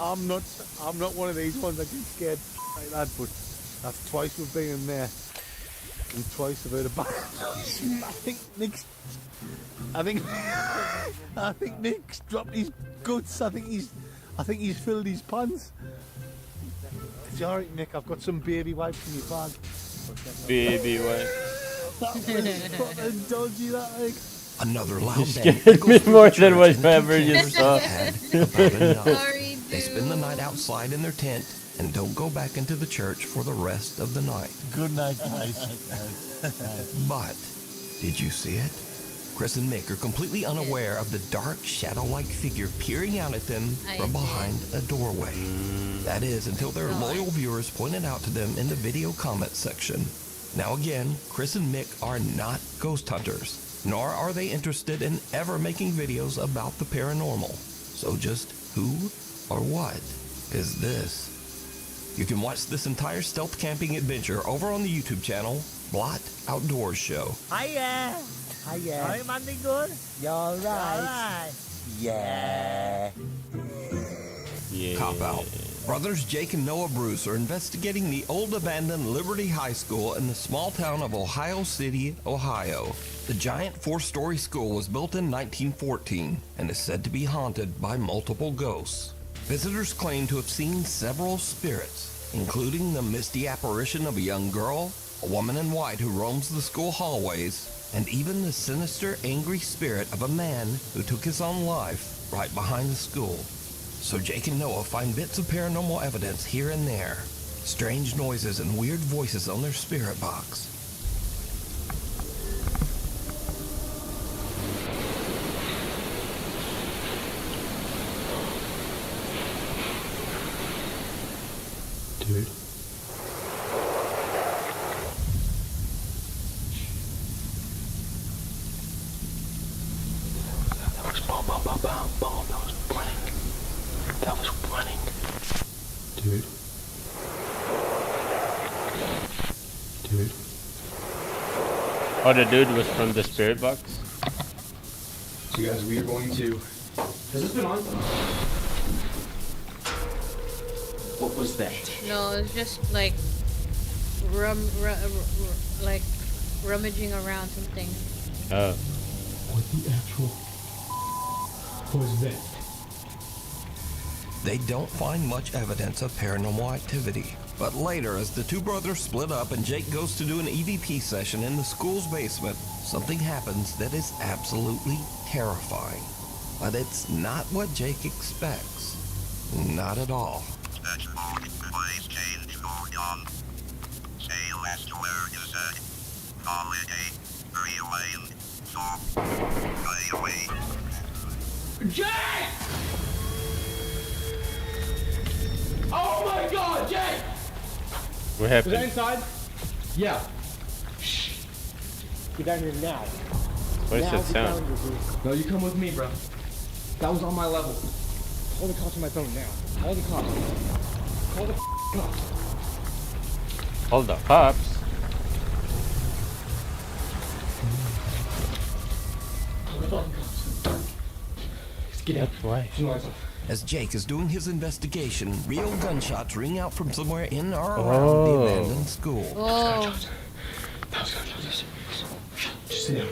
I'm not one of these ones that get scared like that. But that's twice we've been in there, and twice I've heard about. I think Nick's dropped his guts. I think he's filled his pants. It's alright, Nick. I've got some baby wipes in your bag. Baby wipe. That was fucking dodgy, that like. Another loud bang. Scared me more than whatever you saw. Sorry, they spend the night outside in their tent and don't go back into the church for the rest of the night. Good night, guys. But did you see it? Chris and Mick are completely unaware of the dark, shadow-like figure peering out at them from behind a doorway. That is, until their loyal viewers pointed out to them in the video comment section. Now again, Chris and Mick are not ghost hunters, nor are they interested in ever making videos about the paranormal. So just who or what is this? You can watch this entire stealth camping adventure over on the YouTube channel, Blot Outdoors Show. Hiya! Hiya. Are you Monday good? You alright? Yeah. Cop out. Brothers Jake and Noah Bruce are investigating the old abandoned Liberty High School in the small town of Ohio City, Ohio. The giant 4-story school was built in 1914 and is said to be haunted by multiple ghosts. Visitors claim to have seen several spirits, including the misty apparition of a young girl, a woman in white who roams the school hallways, and even the sinister, angry spirit of a man who took his own life right behind the school. So Jake and Noah find bits of paranormal evidence here and there, strange noises and weird voices on their spirit box. Dude. That was boom, boom, boom, boom, boom. That was running. That was running. Dude. Dude. Oh, the dude was from the spirit box? So guys, we are going to... Has this been on? What was that? No, it's just like like rummaging around something. Oh. What the actual was that? They don't find much evidence of paranormal activity. But later, as the two brothers split up and Jake goes to do an EVP session in the school's basement, something happens that is absolutely terrifying. But it's not what Jake expects. Not at all. Please change for John. Say less to where you said. Holiday. Rewind. Stop. Play away. Jake! Oh my god, Jake! What happened? Is that inside? Yeah. Shh. Get down here now. What is that sound? No, you come with me, bro. That was on my level. Call the cops on my phone now. Call the cops. Call the cops. All the cops? Call the fucking cops. Get out. Why? As Jake is doing his investigation, real gunshots ring out from somewhere in or around the abandoned school. Oh. That was gunshots. Just sit down.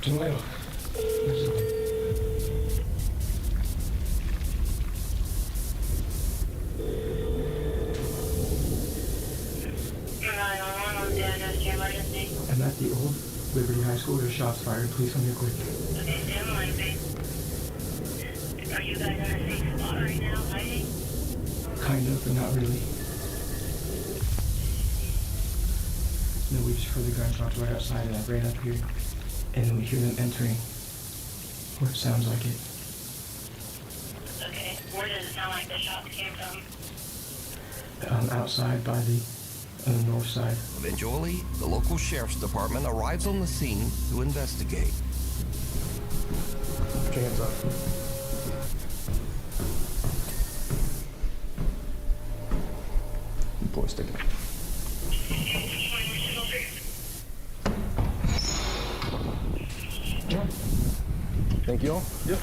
Turn the light off. I'm at the old Liberty High School. There's shots fired. Please come here quick. Okay, stand line, babe. Are you guys in a safe spot right now, hiding? Kind of, but not really. No, we just heard the gunshots right outside, and I ran up here, and then we hear them entering, or it sounds like it. Okay, where does it sound like the shots came from? Outside by the on the north side. Eventually, the local sheriff's department arrives on the scene to investigate. Put your hands up. Pull a stick out. Thank you all. Yep.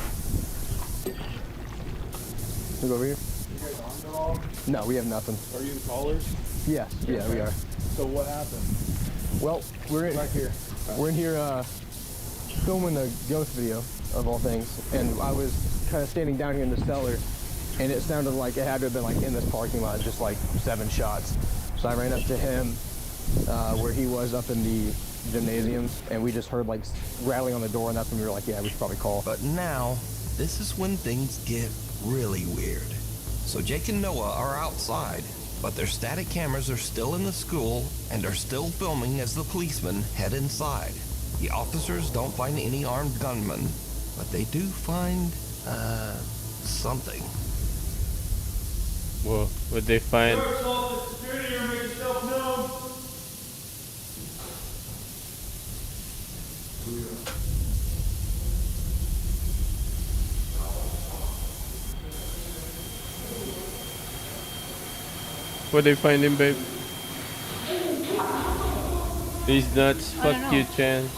Look over here. You guys armed at all? No, we have nothing. Are you the callers? Yes, yeah, we are. So what happened? Well, we're in Right here. We're in here filming a ghost video of all things, and I was kind of standing down here in the cellar, and it sounded like it had to have been like in this parking lot, just like 7 shots. So I ran up to him where he was up in the gymnasium, and we just heard like rattling on the door, and that's when we were like, yeah, we should probably call. But now, this is when things get really weird. So Jake and Noah are outside, but their static cameras are still in the school and are still filming as the policemen head inside. The officers don't find any armed gunmen, but they do find, something. Whoa, what'd they find? What'd they find him, babe? He's nuts. Fuck you, Chan.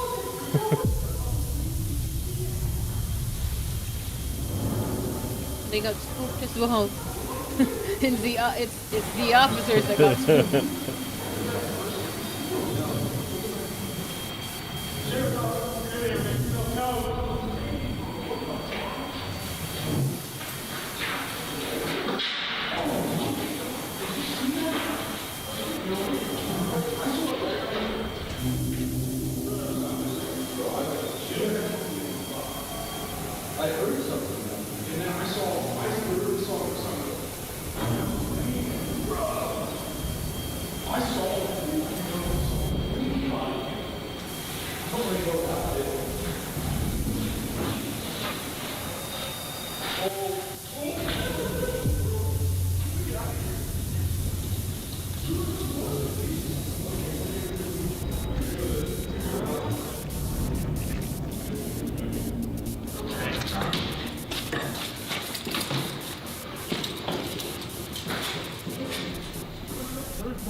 They got spooked as well. it's the officers that got spooked. I heard something, and then I literally saw something. I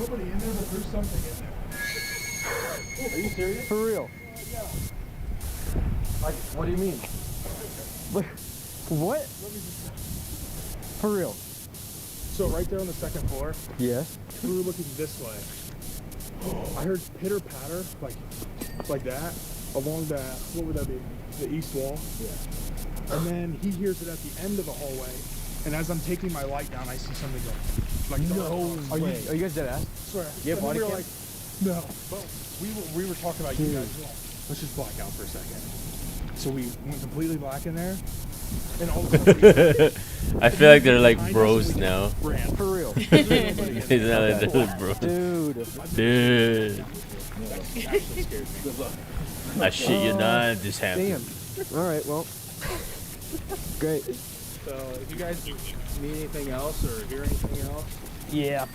nobody in there, but there's something in there. Are you serious? For real? Like, what do you mean? Look, what? For real? So right there on the second floor, Yes. we were looking this way. I heard pitter patter, like that, along the, what would that be? The east wall? Yeah. And then he hears it at the end of the hallway, and as I'm taking my light down, I see something go. Like No way. Are you guys dead ass? Swear. Yeah, And body we were cam? like, no. But we were talking about you guys. Let's just black out for a second. So we went completely black in there, and all of a sudden, I feel like they're like bros now. ran. For real? He's not like they're bros. Dude. I shit you not, this happened. Damn. All right, well. Great. So if you guys need anything else or hear anything else, Yeah.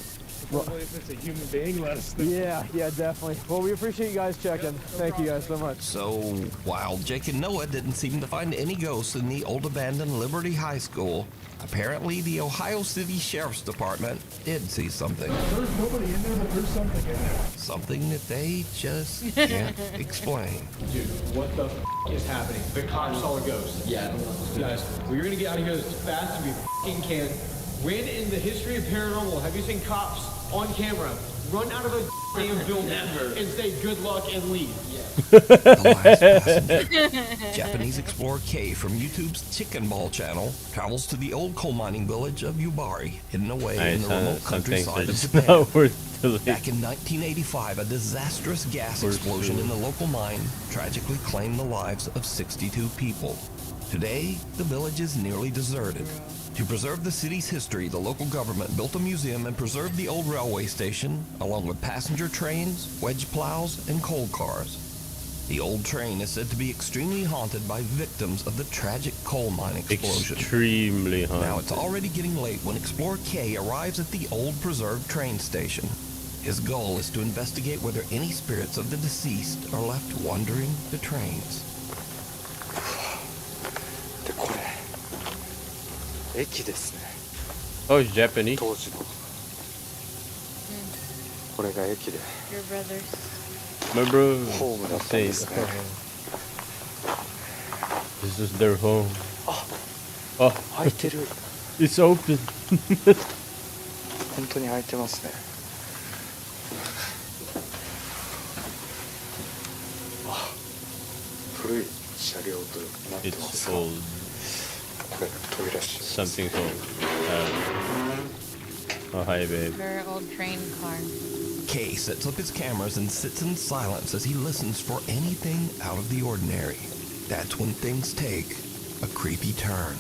probably if it's a human being, let us know. Yeah, definitely. Well, we appreciate you guys checking. Thank you guys so much. So, while Jake and Noah didn't seem to find any ghosts in the old abandoned Liberty High School, apparently the Ohio City Sheriff's Department did see something. There's nobody in there, but there's something in there. Something that they just can't explain. Dude, what the is happening? The cops saw a ghost. Yeah. Guys, we're gonna get out of here as fast as we can. When in the history of paranormal have you seen cops on camera run out of a damn building and say good luck and leave? The last passenger, Japanese explorer K from YouTube's Chicken Ball channel, travels to the old coal mining village of Yubari, hidden away in the remote some things countryside are of just Japan. not worth the leave. Back in 1985, a disastrous gas explosion in the local mine tragically claimed the lives of 62 people. Today, the village is nearly deserted. To preserve the city's history, the local government built a museum and preserved the old railway station, along with passenger trains, wedge plows, and coal cars. The old train is said to be extremely haunted by victims of the tragic coal mine explosion. Extremely haunted. Now, it's already getting late when Explorer K arrives at the old preserved train station. His goal is to investigate whether any spirits of the deceased are left wandering the trains. でこれ駅ですね。 Oh, it's Japanese. 当時のこれが駅で Your brothers. My bro. ホームだったんですね。 This is their home. Oh, 開いてる。 it's open. 本当に開いてますね。あ、古い車両となってま It's す。 old. これ扉閉めます Something's old. Oh, hi, babe. Her old train car. Kay sets up his cameras and sits in silence as he listens for anything out of the ordinary. That's when things take a creepy turn.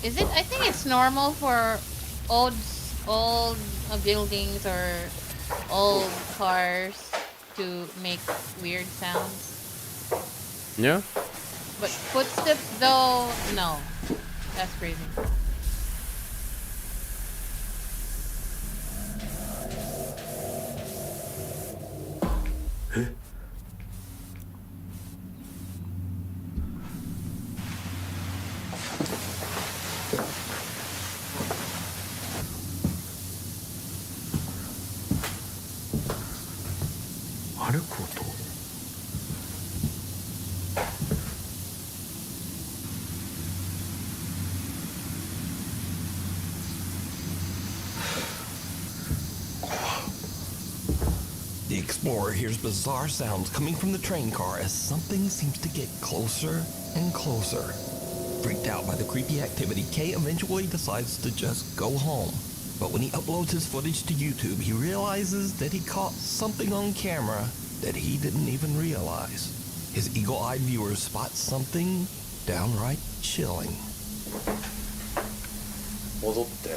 Is it? I think it's normal for old buildings or old cars to make weird sounds. Yeah? But footsteps, though, no. That's crazy. The explorer hears bizarre sounds coming from the train car as something seems to get closer and closer. Freaked out by the creepy activity, Kay eventually decides to just go home. But when he uploads his footage to YouTube, he realizes that he caught something on camera that he didn't even realize. His eagle-eyed viewers spot something downright chilling. 戻って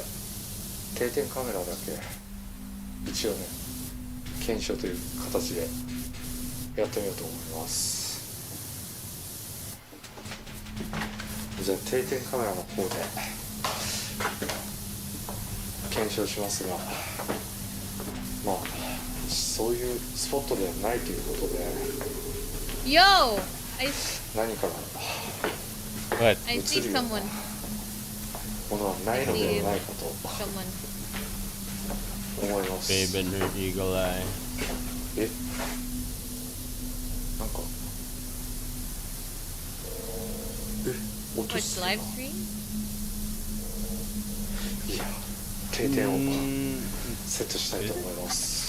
定点カメラだけ一応ね検証という形でやってみようと思います。じゃあ定点カメラの方で検証しますが、まあそういうスポットではないということで Yo! I 何かが What? I see someone. ものはないのではないかと Someone. 思います。 Babe and her eagle eye. え、なんか音 What's live stream? いや、定点をセットしたいと思います。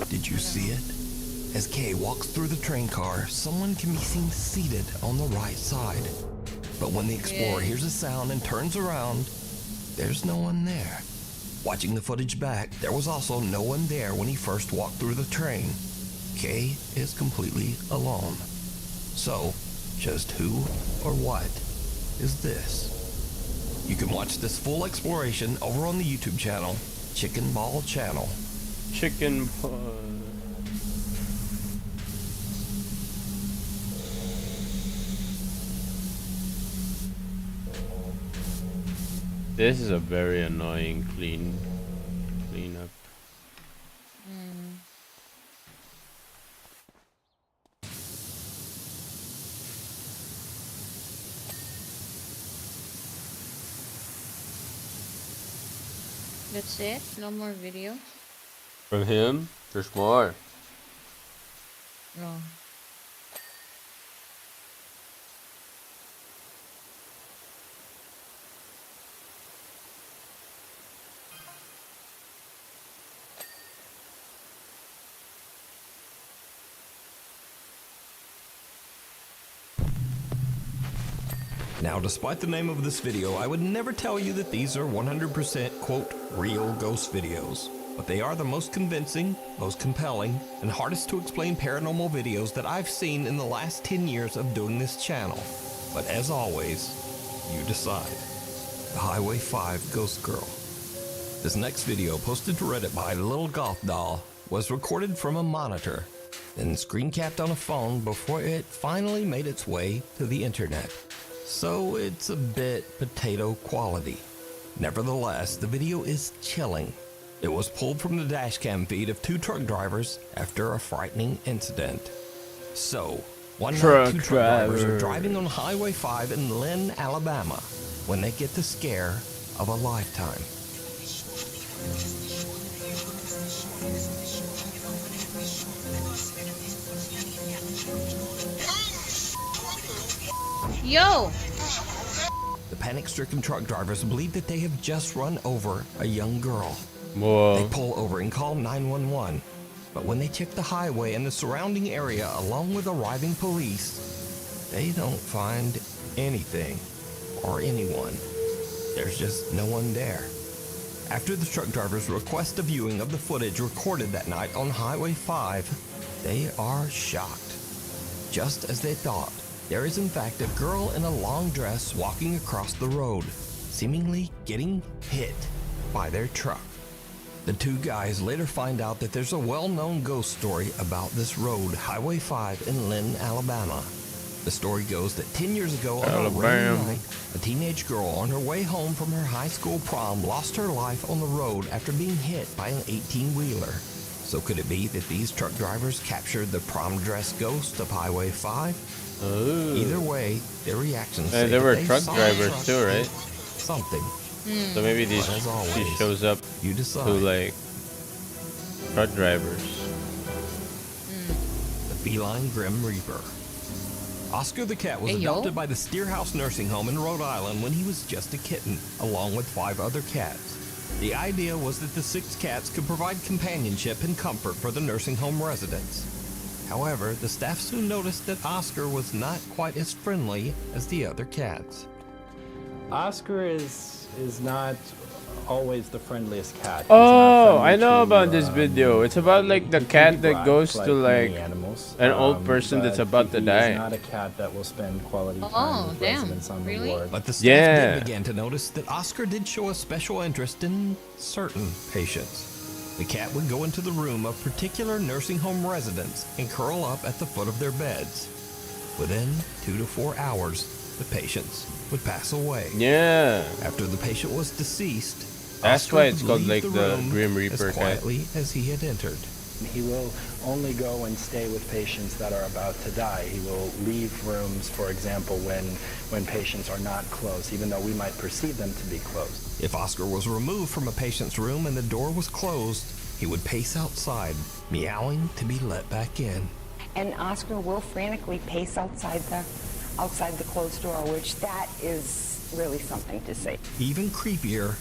Did you see it? As Kay walks through the train car, someone can be seen seated on the right side. But when the explorer hears a sound and turns around, there's no one there. Watching the footage back, there was also no one there when he first walked through the train. Kay is completely alone. So, just who or what is this? You can watch this full exploration over on the YouTube channel, Chicken Ball Channel. Chicken ball. This is a very annoying cleanup. That's it? No more videos? From him? There's more. No. Now, despite the name of this video, I would never tell you that these are 100% quote real ghost videos. But they are the most convincing, most compelling, and hardest to explain paranormal videos that I've seen in the last 10 years of doing this channel. But as always, you decide. The Highway 5 Ghost Girl. This next video, posted to Reddit by Little Goth Doll, was recorded from a monitor, then screen capped on a phone before it finally made its way to the internet. So it's a bit potato quality. Nevertheless, the video is chilling. It was pulled from the dashcam feed of two truck drivers after a frightening incident. So, one night two truck drivers are driving on Highway 5 in Lynn, Alabama, when they get the scare of a lifetime. Yo! The panic-stricken truck drivers believe that they have just run over a young girl. Whoa. They pull over and call 911. But when they check the highway and the surrounding area along with arriving police, they don't find anything or anyone. There's just no one there. After the truck drivers request a viewing of the footage recorded that night on Highway 5, they are shocked. Just as they thought, there is in fact a girl in a long dress walking across the road, seemingly getting hit by their truck. The two guys later find out that there's a well-known ghost story about this road, Highway 5 in Lynn, Alabama. The story goes that 10 years ago on a rainy night, a teenage girl on her way home from her high school prom lost her life on the road after being hit by an 18-wheeler. So could it be that these truck drivers captured the prom dress ghost of Highway 5? Ooh. Either way, their reactions say there were that they truck saw drivers too, right? Something. So maybe she shows up you decide. to like truck drivers. The feline Grim Reaper. Oscar the cat was adopted by the Steerhouse Nursing Home in Rhode Island when he was just a kitten, along with 5 other cats. The idea was that the 6 cats could provide companionship and comfort for the nursing home residents. However, the staff soon noticed that Oscar was not quite as friendly as the other cats. Oscar is not always the friendliest cat. He's Oh, not I know friendly about this video. It's about like the cat that goes to like animals, an old person that's about to die. He's not a cat that will spend quality time Oh, with damn. residents on Really? the ward. But the staff did begin to notice that Oscar did show a special interest in certain patients. The cat would go into the room of particular nursing home residents and curl up at the foot of their beds. Within 2 to 4 hours, the patients would pass away. Yeah. After the patient was deceased, that's Oscar why it's would called leave like the the room Grim Reaper as quietly as he had entered. He will only go and stay with patients that are about to die. He will leave rooms, for example, when patients are not closed, even though we might perceive them to be closed. If Oscar was removed from a patient's room and the door was closed, he would pace outside, meowing to be let back in. And Oscar will frantically pace outside the closed door, which that is really something to see. Even creepier,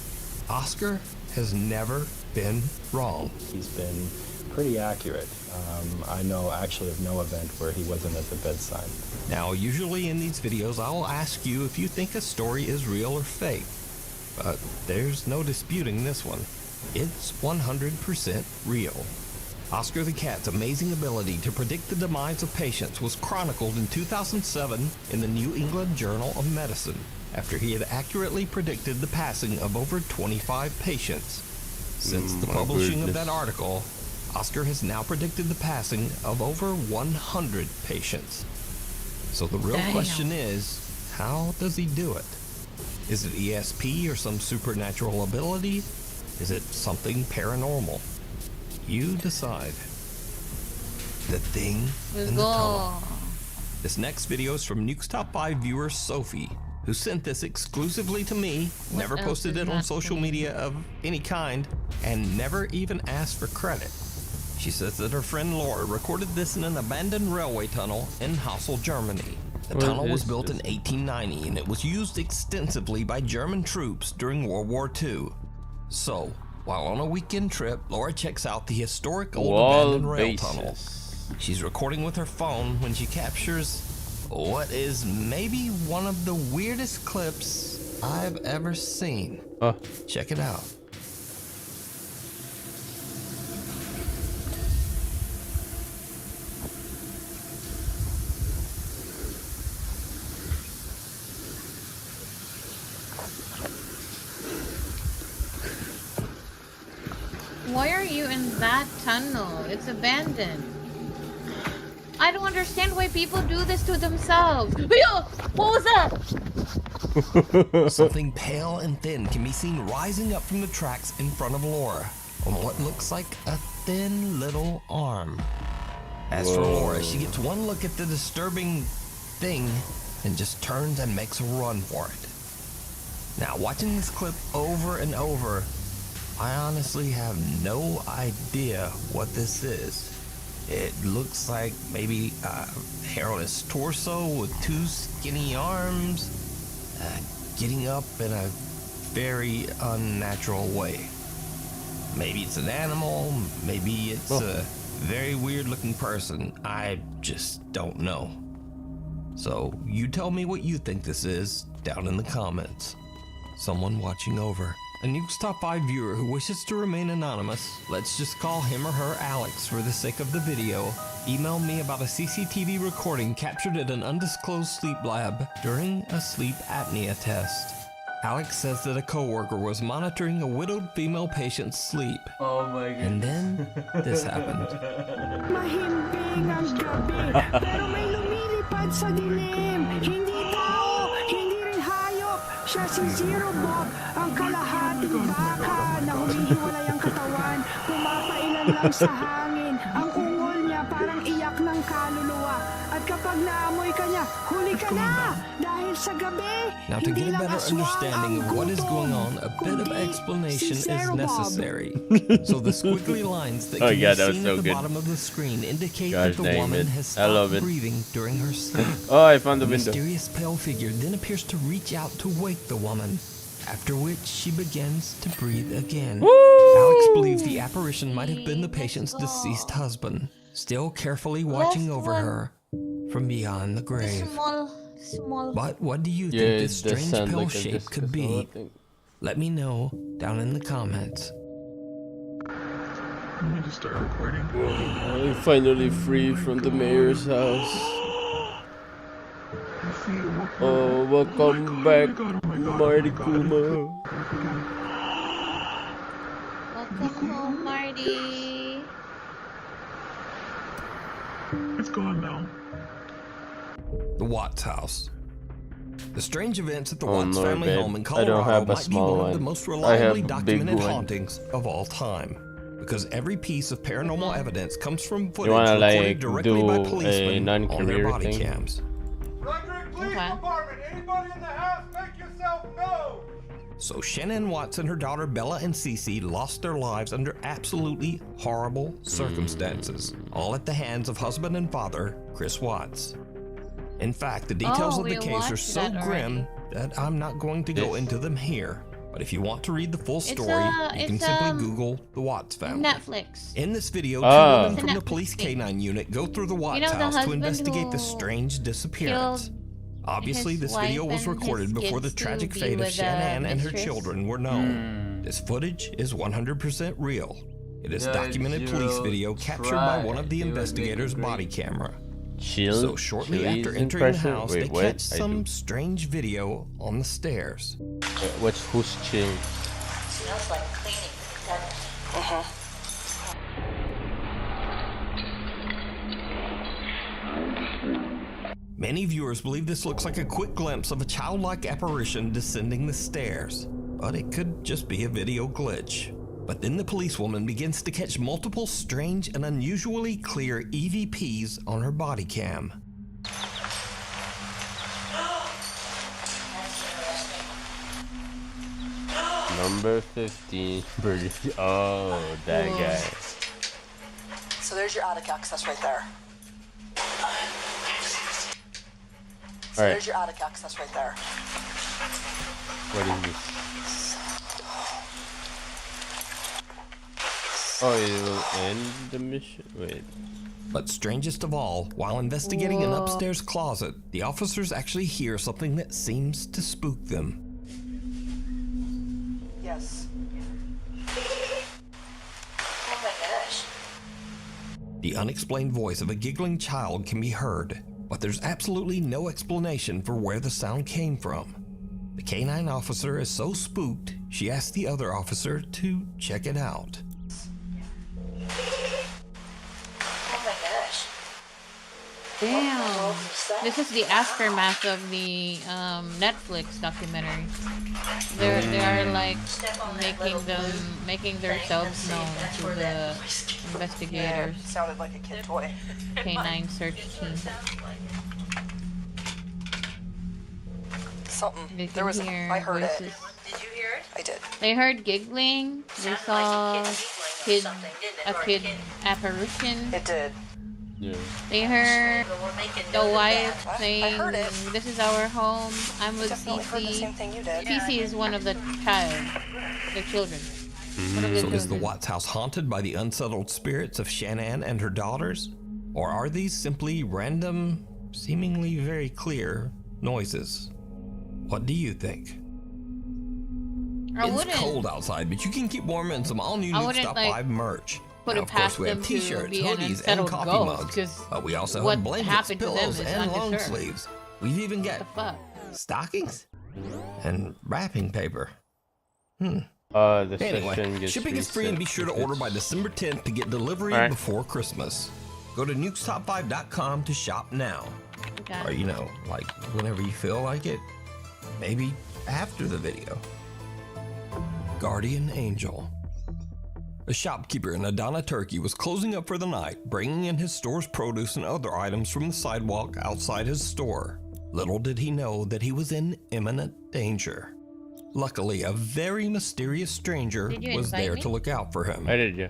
Oscar has never been wrong. He's been pretty accurate. I know actually of no event where he wasn't at the bedside. Now, usually in these videos, I will ask you if you think a story is real or fake. But there's no disputing this one. It's 100% real. Oscar the Cat's amazing ability to predict the demise of patients was chronicled in 2007 in the New England Journal of Medicine, after he had accurately predicted the passing of over 25 patients. Since the publishing of that article, Oscar has now predicted the passing of over 100 patients. So the real question is, how does he do it? Is it ESP or some supernatural ability? Is it something paranormal? You decide. The thing in the tunnel. This next video is from Nuke's Top 5 viewer Sophie, who sent this exclusively to me, never posted it on social media of any kind, and never even asked for credit. She says that her friend Laura recorded this in an abandoned railway tunnel in Hassel, Germany. The tunnel was built in 1890 and it was used extensively by German troops during World War II. So, while on a weekend trip, Laura checks out the historic old abandoned rail tunnel. She's recording with her phone when she captures what is maybe one of the weirdest clips I've ever seen. Check it out. Why are you in that tunnel? It's abandoned. I don't understand why people do this to themselves. What was that? Something pale and thin can be seen rising up from the tracks in front of Laura on what looks like a thin little arm. As for Laura, she gets one look at the disturbing thing and just turns and makes a run for it. Now, watching this clip over and over, I honestly have no idea what this is. It looks like maybe a hairless torso with two skinny arms, getting up in a very unnatural way. Maybe it's an animal, maybe it's a very weird looking person. I just don't know. So you tell me what you think this is down in the comments. Someone watching over. A Nuke's Top 5 viewer who wishes to remain anonymous, let's just call him or her Alex for the sake of the video, emailed me about a CCTV recording captured at an undisclosed sleep lab during a sleep apnea test. Alex says that a coworker was monitoring a widowed female patient's sleep. Oh my god. And then this happened. Mahimbing ang gabi, pero may lumilipad sa dilim. Hindi tao, hindi rin hayop. Siya si Zero Bob, ang kalahating baka na humihiwalay ang katawan. Pumapailan lang sa hangin. Ang ungol niya parang iyak ng kaluluwa. At kapag naamoy ka niya, huli ka na! Dahil sa gabi, now, to get a better understanding of what is going on, a bit of explanation is necessary. So the squiggly lines that can be seen at the bottom of the screen indicate that the woman has stopped breathing during her sleep. I found the window. Mysterious pale figure then appears to reach out to wake the woman, after which she begins to breathe again. Alex believes the apparition might have been the patient's deceased husband, still carefully watching over her from beyond the grave. Small. But what do you think this strange pale shape could be? Let me know down in the comments. I'm going to start recording. I'm finally free from the mayor's house. Oh, welcome back, Marty Kuma. Welcome home, Marty. It's gone now. The Watts house. The strange events at the Oh, Watts no, family babe. home in I don't Colorado have a might be small one of the one. most I have reliably a big documented one. hauntings of all time. Because every piece of paranormal evidence comes from footage wanna, recorded like, directly do by a policemen on their non-career body thing? cams. Police department, anybody in the house, make yourself known. So Shanann Watts and her daughter Bella and Cece lost their lives under absolutely horrible circumstances, all at the hands of husband and father Chris Watts. In fact, the details Oh, of the we case are watched so that grim that I'm not going to go This- into them here. But if you want to read the full It's, story, you can it's, simply Google the Watts family. Netflix. In this video, Ah. two women It's a from the Netflix police thing. K9 unit go through the Watts know the house to husband investigate the who strange disappearance. Obviously, his this video wife was and recorded his before the kids to tragic be fate of with the Shanann and her mistress? children were known. This footage is 100% real. It is documented police video captured by one of the investigators' body camera. Chill. So shortly Chili's after entering the impression? house, Wait, they what? catch I some do. strange video on the stairs. What's who's chill? Smells like cleaning. Many viewers believe this looks like a quick glimpse of a childlike apparition descending the stairs, but it could just be a video glitch. But then the policewoman begins to catch multiple strange and unusually clear EVPs on her body cam. Number 15. Oh, that Whoa. guy. So there's your attic access right there. So Alright. there's your attic access right there. What is this? Oh, it will end the mission? Wait. But strangest of all, while investigating an Whoa. upstairs closet, the officers actually hear something that seems to spook them. Yes. Oh my gosh. The unexplained voice of a giggling child can be heard, but there's absolutely no explanation for where the sound came from. The K9 officer is so spooked, she asks the other officer to check it out. Oh my gosh. Damn. This is the aftermath of the Netflix documentary. They are like making themselves known to the investigators. Sounded like a kid toy. K9 search team. Something. They There can was. hear I heard voices. it. Did you hear it? I did. They heard giggling. They saw a kid apparition. It did. Yeah. They heard the wife I saying, heard it. "This is our home. I'm with Definitely heard the same Cece." thing you did. Cece is one of the children. One of the So is the children. Watts house haunted by the unsettled spirits of Shanann and her daughters? Or are these simply random, seemingly very clear noises? What do you think? I It's wouldn't cold outside, but you can keep warm in some all-new I Nuke wouldn't, Stop like, Live merch. put Now, it of course, past we have them to t-shirts, be an hoodies, and unsettled coffee ghost, mugs. 'cause But we also what have blankets, happened to them pillows, is and long undeserved. sleeves. We've even got stockings and wrapping paper. The Anyway, session gets shipping is free and be reset sure to if order by it's- December 10th to get delivery Alright. before Christmas. Go to nukestop5.com to shop now. Okay. Or, you know, like whenever you feel like it. Maybe after the video. Guardian Angel. A shopkeeper in Adana, Turkey was closing up for the night, bringing in his store's produce and other items from the sidewalk outside his store. Little did he know that he was in imminent danger. Luckily, a very mysterious stranger Did you was invite there me? to look out for him. I did, yeah.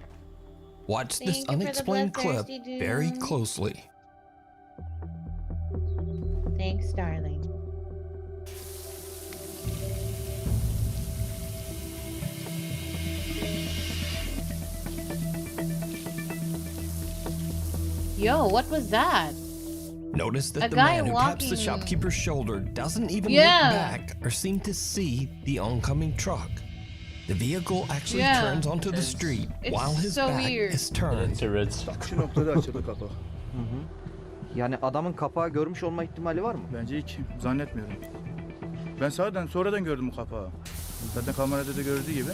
Watch Thank this you for the unexplained clip bloodthirsty very dude. closely. Thanks, darling. Yo, what was that? Notice that A the guy man who taps the walking- shopkeeper's shoulder doesn't even Yeah. look back or seem to see the oncoming truck. The vehicle actually Yeah. turns onto the street It's while his so back weird. is turned. Şu noktada açıldı kapı. Yani adamın kapağı görmüş olma ihtimali var mı? Bence hiç zannetmiyorum. Ben sonradan gördüm bu kapağı. Zaten kamerada da gördüğü gibi.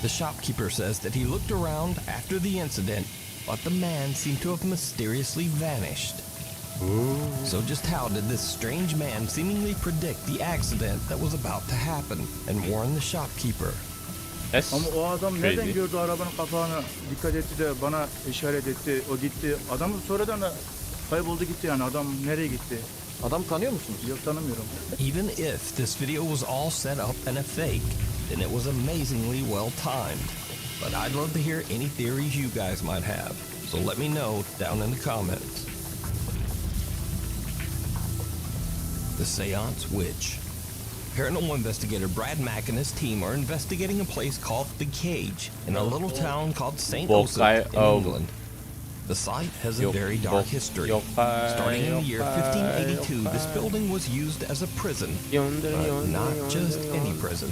The shopkeeper says that he looked around after the incident, but the man seemed to have mysteriously vanished. So just how did this strange man seemingly predict the accident that was about to happen and warn the shopkeeper? Ama o adam nereden crazy. gördü arabanın kapağını, dikkat etti de bana işaret etti, o gitti. Adam sonradan da kayboldu gitti yani, adam nereye gitti? Adam tanıyor musunuz? Yok, tanımıyorum. Even if this video was all set up and a fake, then it was amazingly well timed. But I'd love to hear any theories you guys might have, so let me know down in the comments. The Seance Witch. Paranormal investigator Brad Mack and his team are investigating a place called The Cage in a little town called St. Osoph in England. The site has a very dark history. Starting in the year 1582, this building was used as a prison, but not just any prison.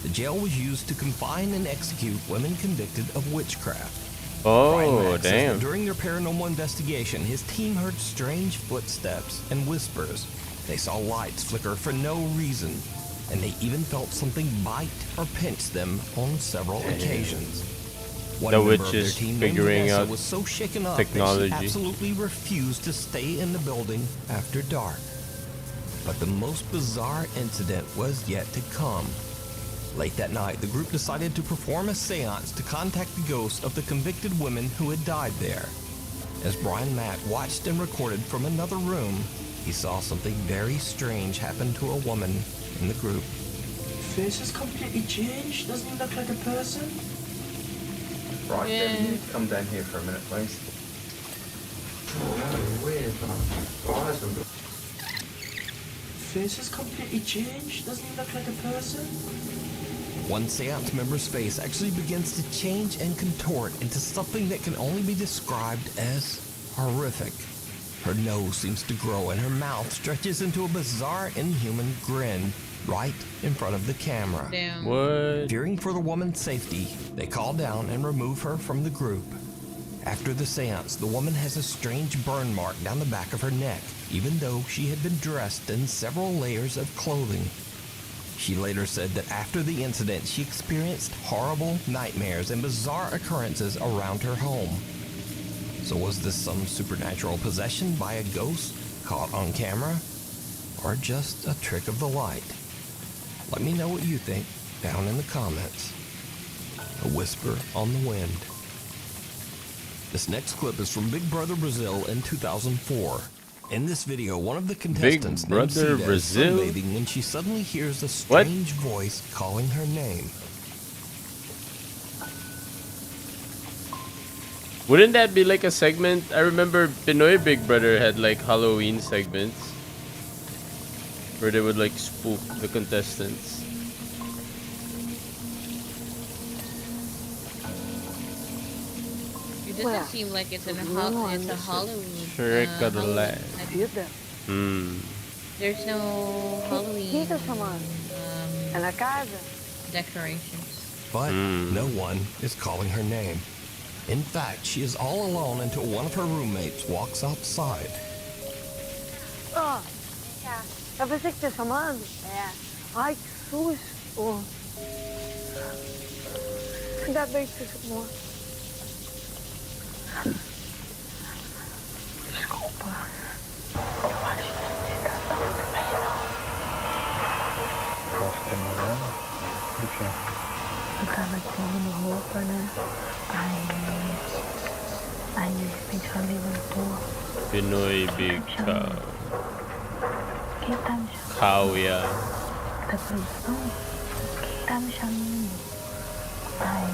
The jail was used to confine and execute women convicted of witchcraft. Brian Oh, Mack says damn. that during their paranormal investigation, his team heard strange footsteps and whispers. They saw lights flicker for no reason, and they even felt something bite or pinch them on several occasions. One The member witch of their is team, named figuring Vanessa, out was so shaken up technology. that she absolutely refused to stay in the building after dark. But the most bizarre incident was yet to come. Late that night, the group decided to perform a seance to contact the ghosts of the convicted women who had died there. As Brian Mack watched and recorded from another room, he saw something very strange happen to a woman in the group. Face has completely changed. Doesn't he look like a person? Right, Yeah. can you come down here for a minute, please? Face has completely changed. Doesn't he look like a person? One seance member's face actually begins to change and contort into something that can only be described as horrific. Her nose seems to grow and her mouth stretches into a bizarre inhuman grin right in front of the camera. Damn. What? Fearing for the woman's safety, they call down and remove her from the group. After the seance, the woman has a strange burn mark down the back of her neck, even though she had been dressed in several layers of clothing. She later said that after the incident, she experienced horrible nightmares and bizarre occurrences around her home. So was this some supernatural possession by a ghost caught on camera? Or just a trick of the light? Let me know what you think down in the comments. A whisper on the wind. This next clip is from Big Brother Brazil in 2004. In this video, one of the contestants named Brother Cida is Brazil? sunbathing when she suddenly hears a strange voice calling her name. Wouldn't that be like a segment? I remember Pinoy Big Brother had like Halloween segments where they would like spook the contestants. It doesn't seem like it's a Halloween. Shrek of the Halloween Land. segment. There's no Halloween En la casa. decorations. But no one is calling her name. In fact, she is all alone until one of her roommates walks outside. Oh, eu pensei que você chamando. Ai, que susto. Ainda bem que você chamou. Desculpa. Eu acho que você tá muito bem. Gosta, né? Do quê? Eu tava tirando roupa, né? Aí de repente ela levantou. Pinoy Big Cow. Quem tá me chamando? Kauya. Da produção? Quem tá me chamando? Aí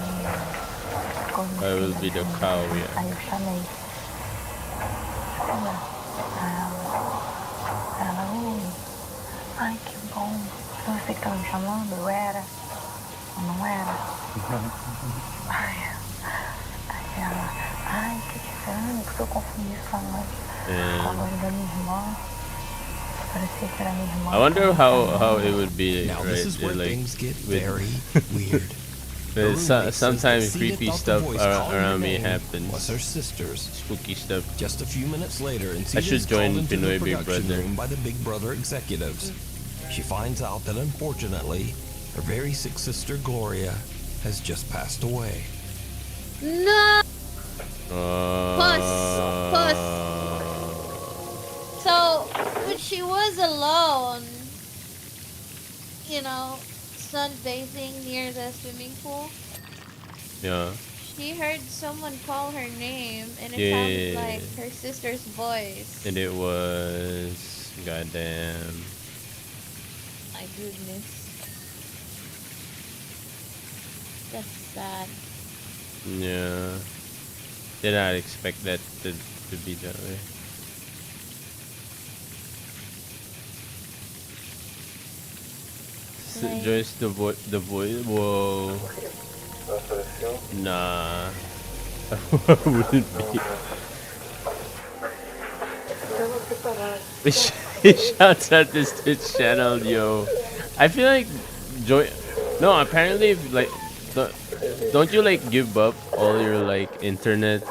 I will be the Kauya. Aí eu chamei. Ela, oi. Ai, que bom. Foi você que tava me chamando? Eu era? Ou não era? Aí ela, ai, que estranho, porque eu confundi sua voz com a voz da minha irmã. Parecia que era minha irmã. I wonder how it would be, Now, right? this is where Like, things get with- very weird. There's sometimes creepy stuff around me Was happens. her sister's. Spooky stuff. Just a few minutes later, and I Cida should is called join into the Pinoy Big production Brother. room by the Big Brother executives. She finds out that unfortunately, her very sick sister Gloria has just passed away. No! she was alone, you know, sunbathing near the swimming pool. Yeah. She heard someone call her name, and it Yeah. sounded like her sister's voice. And it was goddamn. My goodness. That's sad. Yeah. Did not expect that to be that way. Like- Joyce the voice. Whoa. Nah. I wouldn't be. He shouts at this Twitch channel, yo. I feel like Joy. No, apparently, like, don't you like give up all your like internet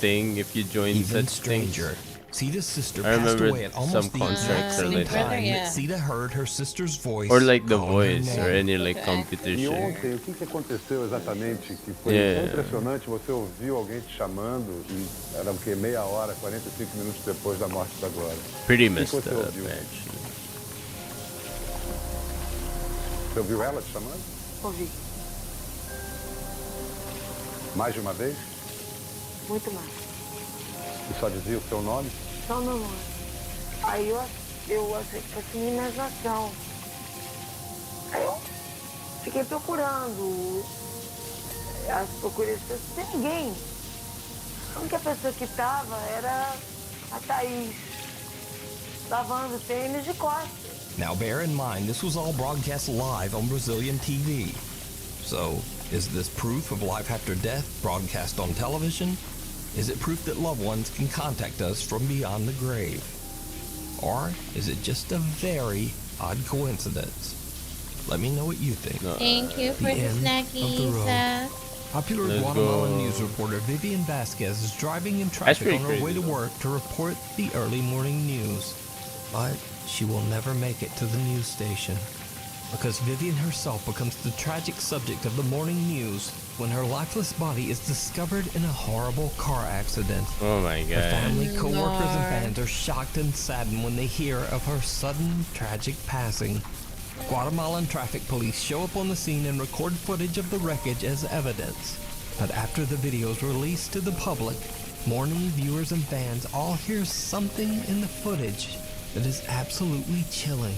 thing if you join Even such stranger. things? Sita's sister I passed remember away at some almost the contracts are exact same like that. time Yeah. that Sita heard her sister's voice. Or like The calling her Voice or name. any like Okay. computer E shit. ontem, o que aconteceu exatamente? Que foi Yeah. tão impressionante, você ouviu alguém te chamando e era o quê? Meia hora, 45 minutos depois da morte da Glória. Pretty O que messed você up, ouviu? actually. Você ouviu ela te chamando? Ouvi. Mais de uma vez? Muito mais. E só dizia o seu nome? Só meu nome. Aí eu assumi na exaustão. Aí eu fiquei procurando. Procurei sem ninguém. A única pessoa que tava era a Thaís. Lavando tênis de costas. Now bear in mind, this was all broadcast live on Brazilian TV. So, is this proof of life after death broadcast on television? Is it proof that loved ones can contact us from beyond the grave? Or is it just a very odd coincidence? Let me know what you think. Thank you for the end of the snackies, road. Seth. Popular Let's Guatemalan go. news reporter Vivian Vasquez is driving in That's traffic pretty on her way crazy, to though. work to report the early morning news. But she will never make it to the news station because Vivian herself becomes the tragic subject of the morning news when her lifeless body is discovered in a horrible car accident. Oh my Her god. family, co-workers, and Lord. fans are shocked and saddened when they hear of her sudden, tragic passing. Guatemalan traffic police show up on the scene and record footage of the wreckage as evidence. But after the video is released to the public, mourning viewers and fans all hear something in the footage that is absolutely chilling.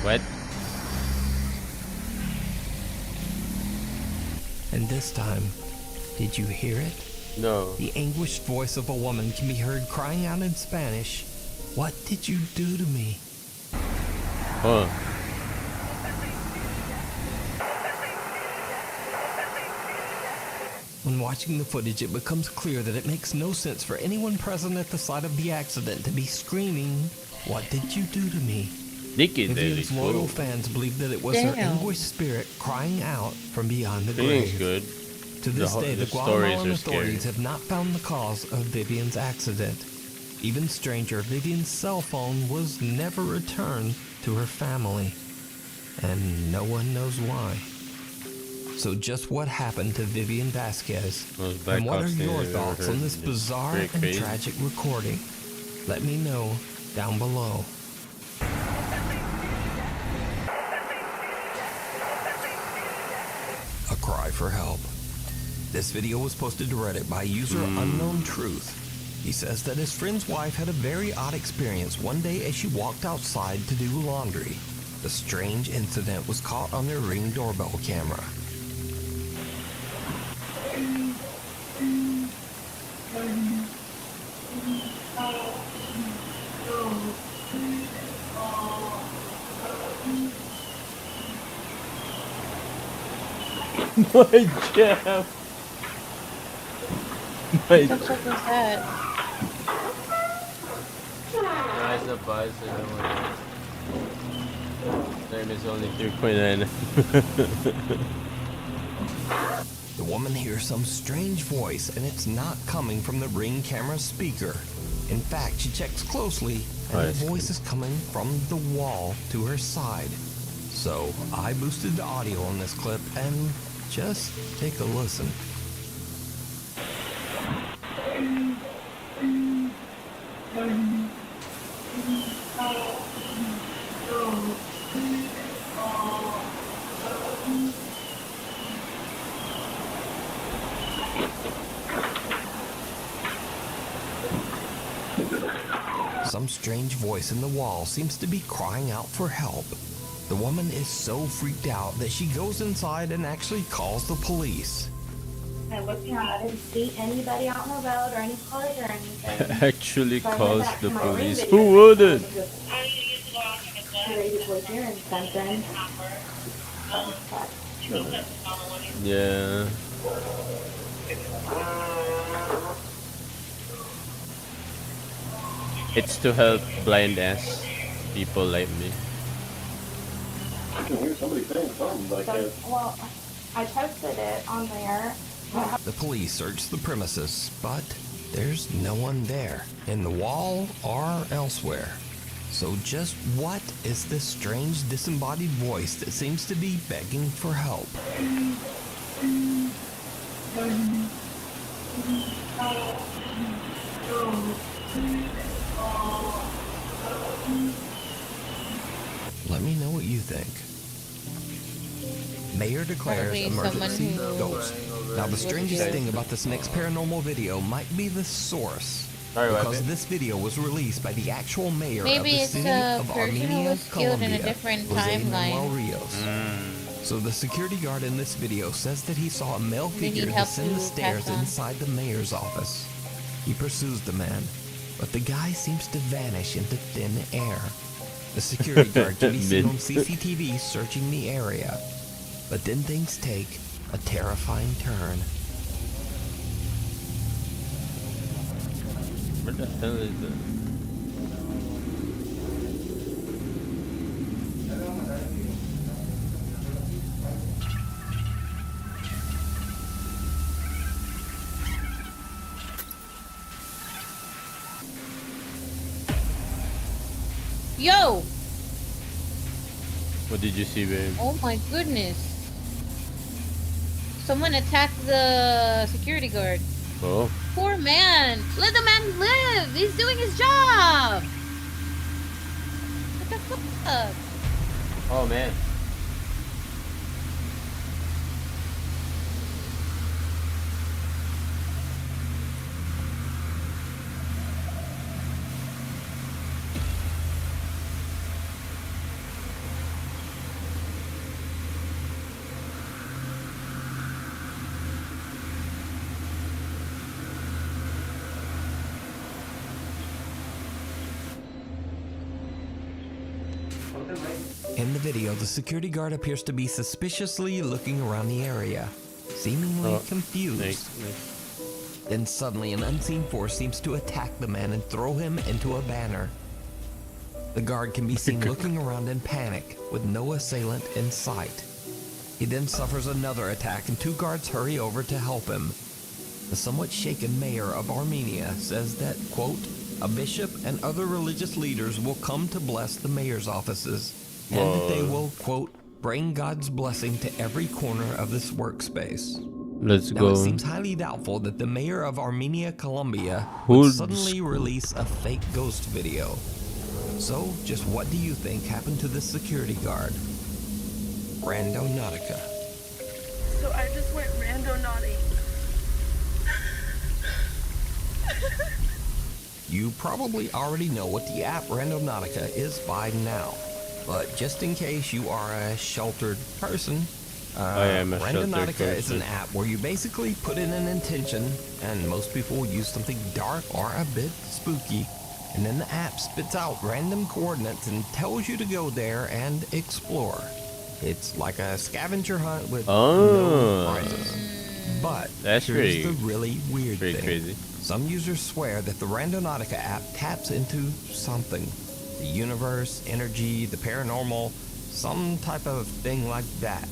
What? And this time, did you hear it? No. The anguished voice of a woman can be heard crying out in Spanish, "What did you do to me?" Huh. When watching the footage, it becomes clear that it makes no sense for anyone present at the site of the accident to be screaming, "What did you do to me?" Dicky Vivian's Daily. loyal Cool. fans believe that it was her Damn. anguished spirit crying out from beyond the Feeling's grave. good. To this day, the stories Guatemalan are scary. authorities have not found the cause of Vivian's accident. Even stranger, Vivian's cell phone was never returned to her family, and no one knows why. So just what happened to Vivian Vasquez? Those And what are Blackhawks thing your I've ever thoughts on heard. this It's bizarre pretty and crazy. tragic recording? Let me know down below. A cry for help. This video was posted to Reddit by user Unknown Truth. He says that his friend's wife had a very odd experience one day as she walked outside to do laundry. The strange incident was caught on their Ring doorbell camera. My jam. My What the fuck was that? Rise up, boys. Name is only 3.9. The woman hears some strange voice, and it's not coming from the Ring camera speaker. In fact, she checks closely, and the voice is coming from the wall to her side. So I boosted the audio on this clip and just take a listen. Some strange voice in the wall seems to be crying out for help. The woman is so freaked out that she goes inside and actually calls the police. I looked around, I didn't see anybody out on the road or any cars or anything. Actually So I went calls back the to my ring police. video Who wouldn't? Lady was hearing something. Yeah. It's to help blind ass people like me. I can hear somebody saying something, but I can't. Well, I posted it on there. The police search the premises, but there's no one there, in the wall or elsewhere. So just what is this strange disembodied voice that seems to be begging for help? Let me know what you think. Mayor declares Probably emergency someone who ghost. Now the strangest thing about this next paranormal video might be the source. Because this video was released by the actual mayor Maybe of the it's city a of person who Armenia, was killed in a Colombia, different Jose Manuel timeline. Rios. So the security guard in this video says that he saw a male They need figure help descend the to stairs pass on. inside the mayor's office. He pursues the man, but the guy seems to vanish into thin air. The security guard can be seen on CCTV searching the area. But then things take a terrifying turn. Where the hell is that? Yo! What did you see, babe? Oh my goodness. Someone attacked the security guard. Oh. Poor man. Let the man live. He's doing his job. What the fuck? Oh man. In the video, the security guard appears to be suspiciously looking around the area, seemingly confused. Then suddenly an unseen force seems to attack the man and throw him into a banner. The guard can be seen looking around in panic, with no assailant in sight. He then suffers another attack and two guards hurry over to help him. The somewhat shaken mayor of Armenia says that, quote, a bishop and other religious leaders will come to bless the mayor's offices, and that they will, quote, bring God's blessing to every corner of this workspace. Let's Now, go. it seems highly doubtful that the mayor of Armenia, Colombia, Who'd would suddenly release a fake ghost video. So, just what do you think happened to this security guard? Randonautica. So I just went randonauting. You probably already know what the app Randonautica is by now, but just in case you are a sheltered person, I am a sheltered Randonautica is person. an app where you basically put in an intention, and most people use something dark or a bit spooky, and then the app spits out random coordinates and tells you to go there and explore. It's like a scavenger hunt with no prizes. But That's here's pretty- the really weird pretty thing. crazy. Some users swear that the Randonautica app taps into something. The universe, energy, the paranormal, some type of thing like that.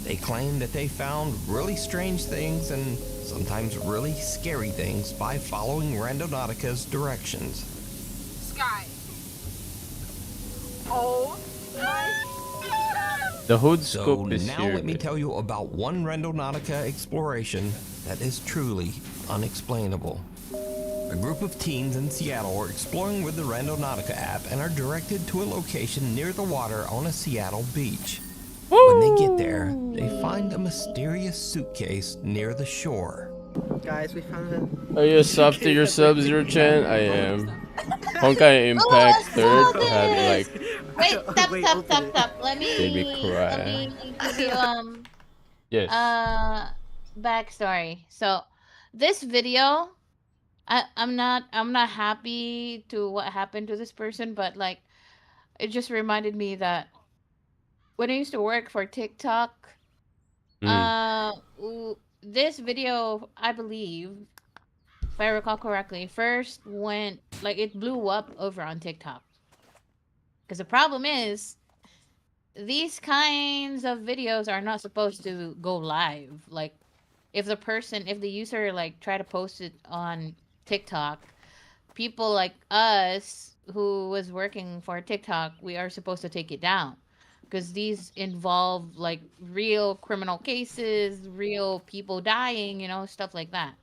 They claim that they found really strange things and sometimes really scary things by following Randonautica's directions. Sky. Oh my God. The hood So scope is now here. let me tell you about one Randonautica exploration that is truly unexplainable. A group of teens in Seattle are exploring with the Randonautica app and are directed to a location near the water on a Seattle beach. When they get there, they find a mysterious suitcase near the shore. Guys, we found it. Are you sub to your Sub-Zero Chan? I am. Honkai Impact third had like Wait, stop. Let made me me cry. give you Yes. backstory. So this video, I'm not happy to what happened to this person, but like it just reminded me that when I used to work for TikTok, this video, I believe, if I recall correctly, first went like it blew up over on TikTok. Because the problem is, these kinds of videos are not supposed to go live. Like, if the user like try to post it on TikTok, people like us who was working for TikTok, we are supposed to take it down. Because these involve like real criminal cases, real people dying, stuff like that.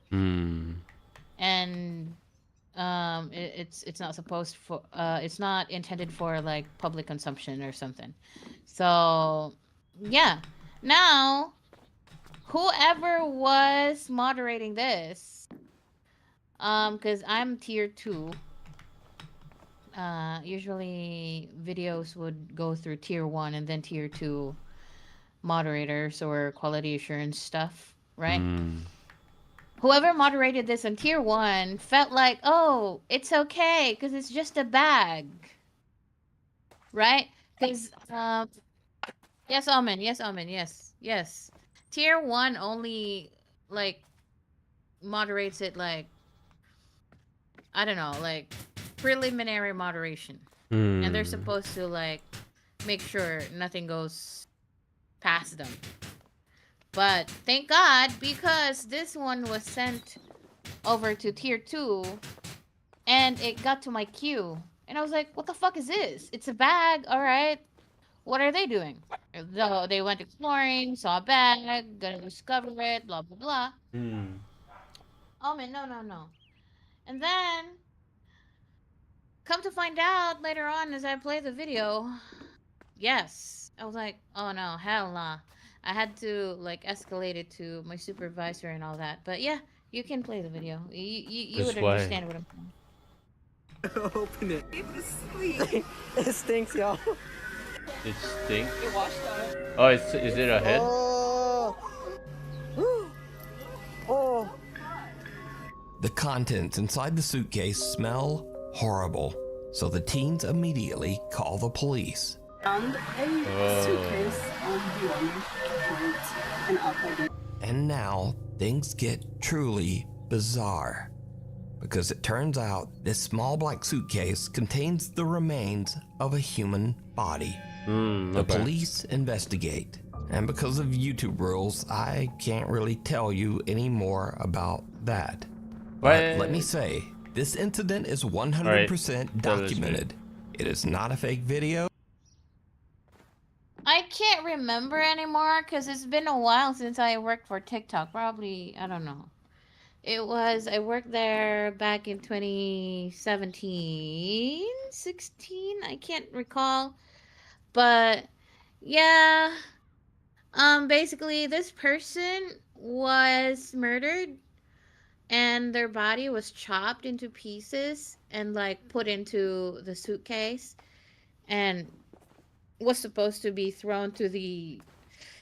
And it's not supposed for it's not intended for like public consumption or something. So yeah, now whoever was moderating this, because I'm tier 2, usually videos would go through tier 1 and then tier 2 moderators or quality assurance stuff, right? Whoever moderated this on tier 1 felt like, oh, it's okay because it's just a bag, right? Because yes, Almond, yes. Tier 1 only like moderates it like, I don't know, like preliminary moderation, and they're supposed to like make sure nothing goes past them. But thank God, because this one was sent over to tier 2 and it got to my queue. And I was like, what the fuck is this? It's a bag, alright. What are they doing? So they went exploring, saw a bag, gonna discover it, blah, blah, blah. Oh man, no. And then, come to find out later on as I play the video, yes. I was like, oh no, hell nah. I had to like escalate it to my supervisor and all that. But yeah, you can play the video. You would understand what I'm saying. Open it. It stinks, y'all. It stinks. It washed out. Oh, is it a head? Oh. The contents inside the suitcase smell horrible, so the teens immediately call the police. Found a suitcase on the and alcohol. And now things get truly bizarre, because it turns out this small black suitcase contains the remains of a human body. The police investigate, and because of YouTube rules, I can't really tell you any more about that. But let me say, this incident is 100% documented. It is not a fake video. I can't remember anymore because it's been a while since I worked for TikTok. Probably, I don't know. I worked there back in 2017, 16, I can't recall. But yeah, basically this person was murdered and their body was chopped into pieces and like put into the suitcase and was supposed to be thrown to the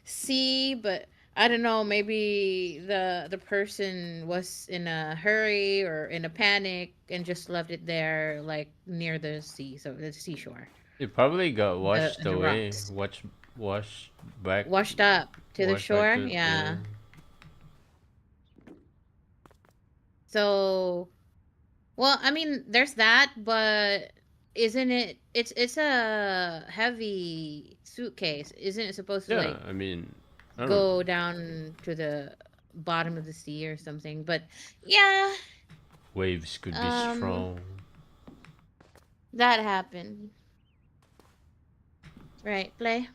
sea, but I don't know, maybe the person was in a hurry or in a panic and just left it there like near the sea, so the seashore. It probably got washed the away. rocks. Washed up to the washed shore. back to- Yeah. So, well, I mean, there's that, but isn't it? It's a heavy suitcase. Isn't it supposed to Yeah, like I mean, I don't go down to the bottom of the sea or something? But yeah, waves could be strong. that happened. Right, play.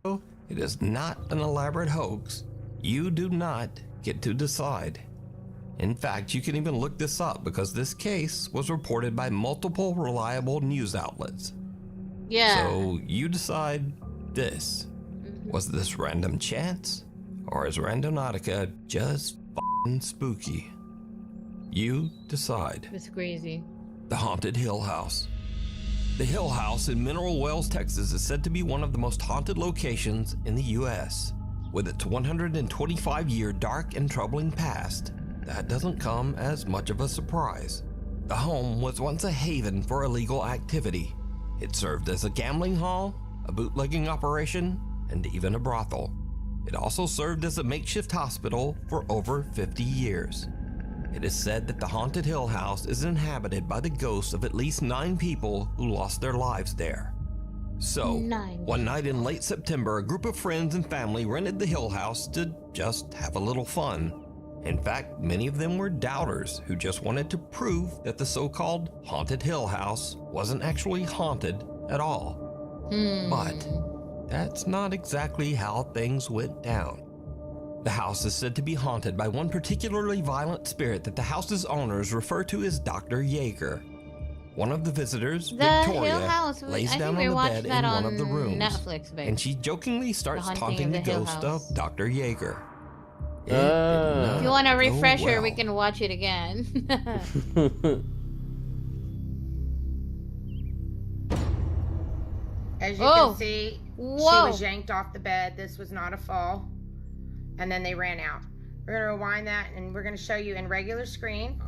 it is not an elaborate hoax, you do not get to decide. In fact, you can even look this up because this case was reported by multiple reliable news outlets. Yeah. So you decide this. Was this random chance? Or is Randonautica just f***ing spooky? You decide. It's crazy. The Haunted Hill House. The Hill House in Mineral Wells, Texas is said to be one of the most haunted locations in the U.S. With its 125-year dark and troubling past, that doesn't come as much of a surprise. The home was once a haven for illegal activity. It served as a gambling hall, a bootlegging operation, and even a brothel. It also served as a makeshift hospital for over 50 years. It is said that the Haunted Hill House is inhabited by the ghosts of at least 9 people who lost their lives there. So, one night in late September, a group of friends and family rented the Hill House to just have a little fun. In fact, many of them were doubters who just wanted to prove that the so-called Haunted Hill House wasn't actually haunted at all. But that's not exactly how things went down. The house is said to be haunted by one particularly violent spirit that the house's owners refer to as Dr. Yeager. One of the visitors, Victoria, lays down on the bed in one of the rooms, Netflix, and she jokingly starts taunting the ghost of Dr. Yeager. If you want a refresher, we can watch it again. As you can see, she was yanked off the bed. This was not a fall. And then they ran out. We're going to rewind that and we're going to show you in regular screen.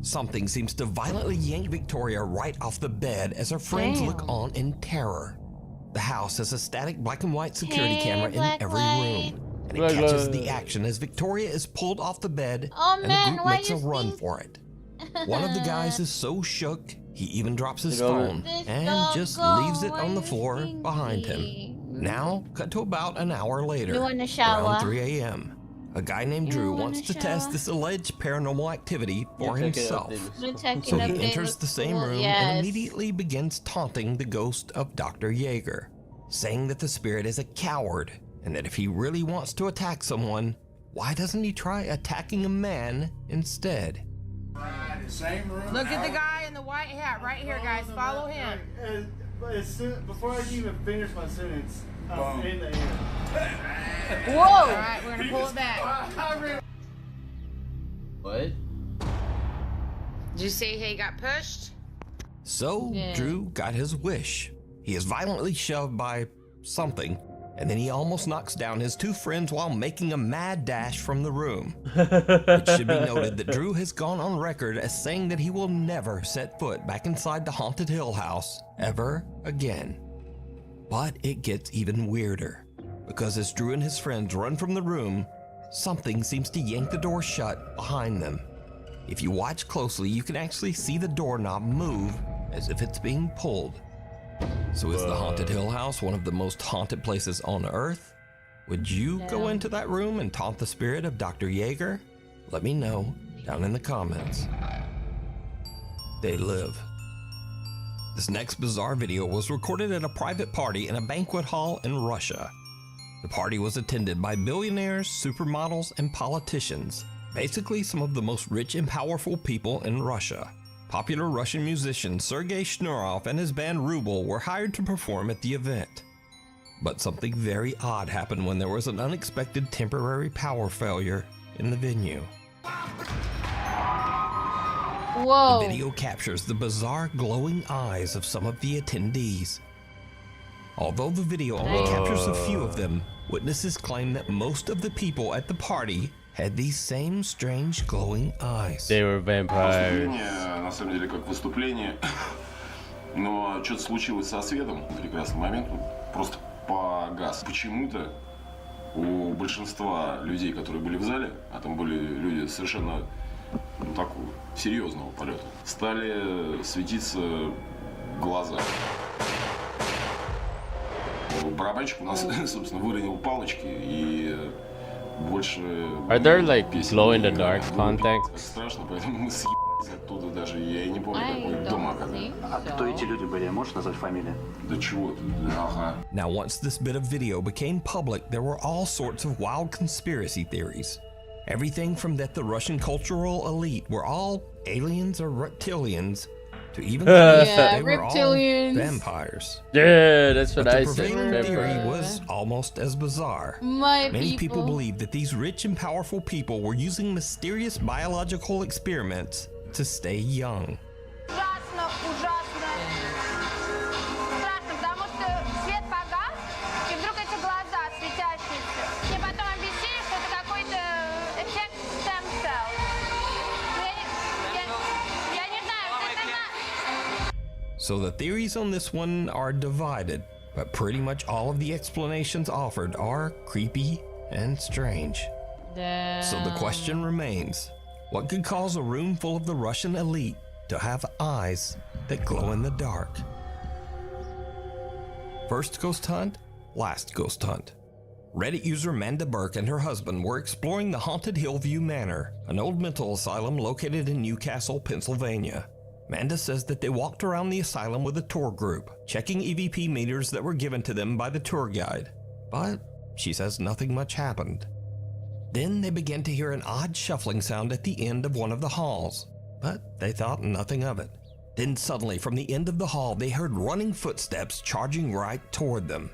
Something seems to violently yank Victoria right off the bed as her friends look on in terror. The house has a static black and white security camera in every room, and it catches the action as Victoria is pulled off the bed and the group makes a run for it. One of the guys is so shook, he even drops his phone and just leaves it on the floor behind him. Now, cut to about an hour later, around 3 a.m. A guy named Drew wants to test this alleged paranormal activity for himself. So he enters the same room and immediately begins taunting the ghost of Dr. Yeager, saying that the spirit is a coward and that if he really wants to attack someone, why doesn't he try attacking a man instead? Look at the guy in the white hat right here, guys. Follow him. Before I can even finish my sentence, I'm in the air. Whoa! All right, we're gonna pull it back. What? Did you see he got pushed? So Drew got his wish. He is violently shoved by something, and then he almost knocks down his 2 friends while making a mad dash from the room. It should be noted that Drew has gone on record as saying that he will never set foot back inside the Haunted Hill House ever again. But it gets even weirder, because as Drew and his friends run from the room, something seems to yank the door shut behind them. If you watch closely, you can actually see the doorknob move as if it's being pulled. So is the Haunted Hill House one of the most haunted places on Earth? Would you go into that room and taunt the spirit of Dr. Yeager? Let me know down in the comments. They live. This next bizarre video was recorded at a private party in a banquet hall in Russia. The party was attended by billionaires, supermodels, and politicians. Basically, some of the most rich and powerful people in Russia. Popular Russian musician Sergei Shnurov and his band Ruble were hired to perform at the event. But something very odd happened when there was an unexpected temporary power failure in the venue. Whoa. The video captures the bizarre glowing eyes of some of the attendees. Although the video only captures a few of them, witnesses claim that most of the people at the party had these same strange glowing eyes. They were vampires. На самом деле, как выступление, но что-то случилось со светом в прекрасный момент, он просто погас. Почему-то у большинства людей, которые были в зале, а там были люди совершенно такого серьезного полета, стали светиться глаза. Барабанщик у нас, собственно, выронил палочки и больше... Are there like glow in the dark contacts? Страшно, поэтому мы съебались Оттуда даже я и не помню, I какой don't дом оказался. think А кто эти so. люди были? Можешь назвать фамилии? Да чего ты? Ага. Now, once this bit of video became public, there were all sorts of wild conspiracy theories. Everything from that the Russian cultural elite were all aliens or reptilians, to even Yeah, they were all reptilians. vampires. Yeah, that's what But I the said. prevailing theory Vampire. was almost as bizarre. My Many people people. believed that these rich and powerful people were using mysterious biological experiments to stay young. Ужасно, ужасно. Страшно, потому что свет погас, и вдруг эти глаза светящиеся. Мне потом объяснили, что это какой-то эффект stem cell. Я не знаю, вот это So the theories on this one are divided, but pretty much all of the explanations offered are creepy and strange. So the question remains, what could cause a room full of the Russian elite to have eyes that glow in the dark? First ghost hunt, last ghost hunt. Reddit user Manda Burke and her husband were exploring the haunted Hillview Manor, an old mental asylum located in Newcastle, Pennsylvania. Manda says that they walked around the asylum with a tour group, checking EVP meters that were given to them by the tour guide. But she says nothing much happened. Then they began to hear an odd shuffling sound at the end of one of the halls, but they thought nothing of it. Then suddenly, from the end of the hall, they heard running footsteps charging right toward them.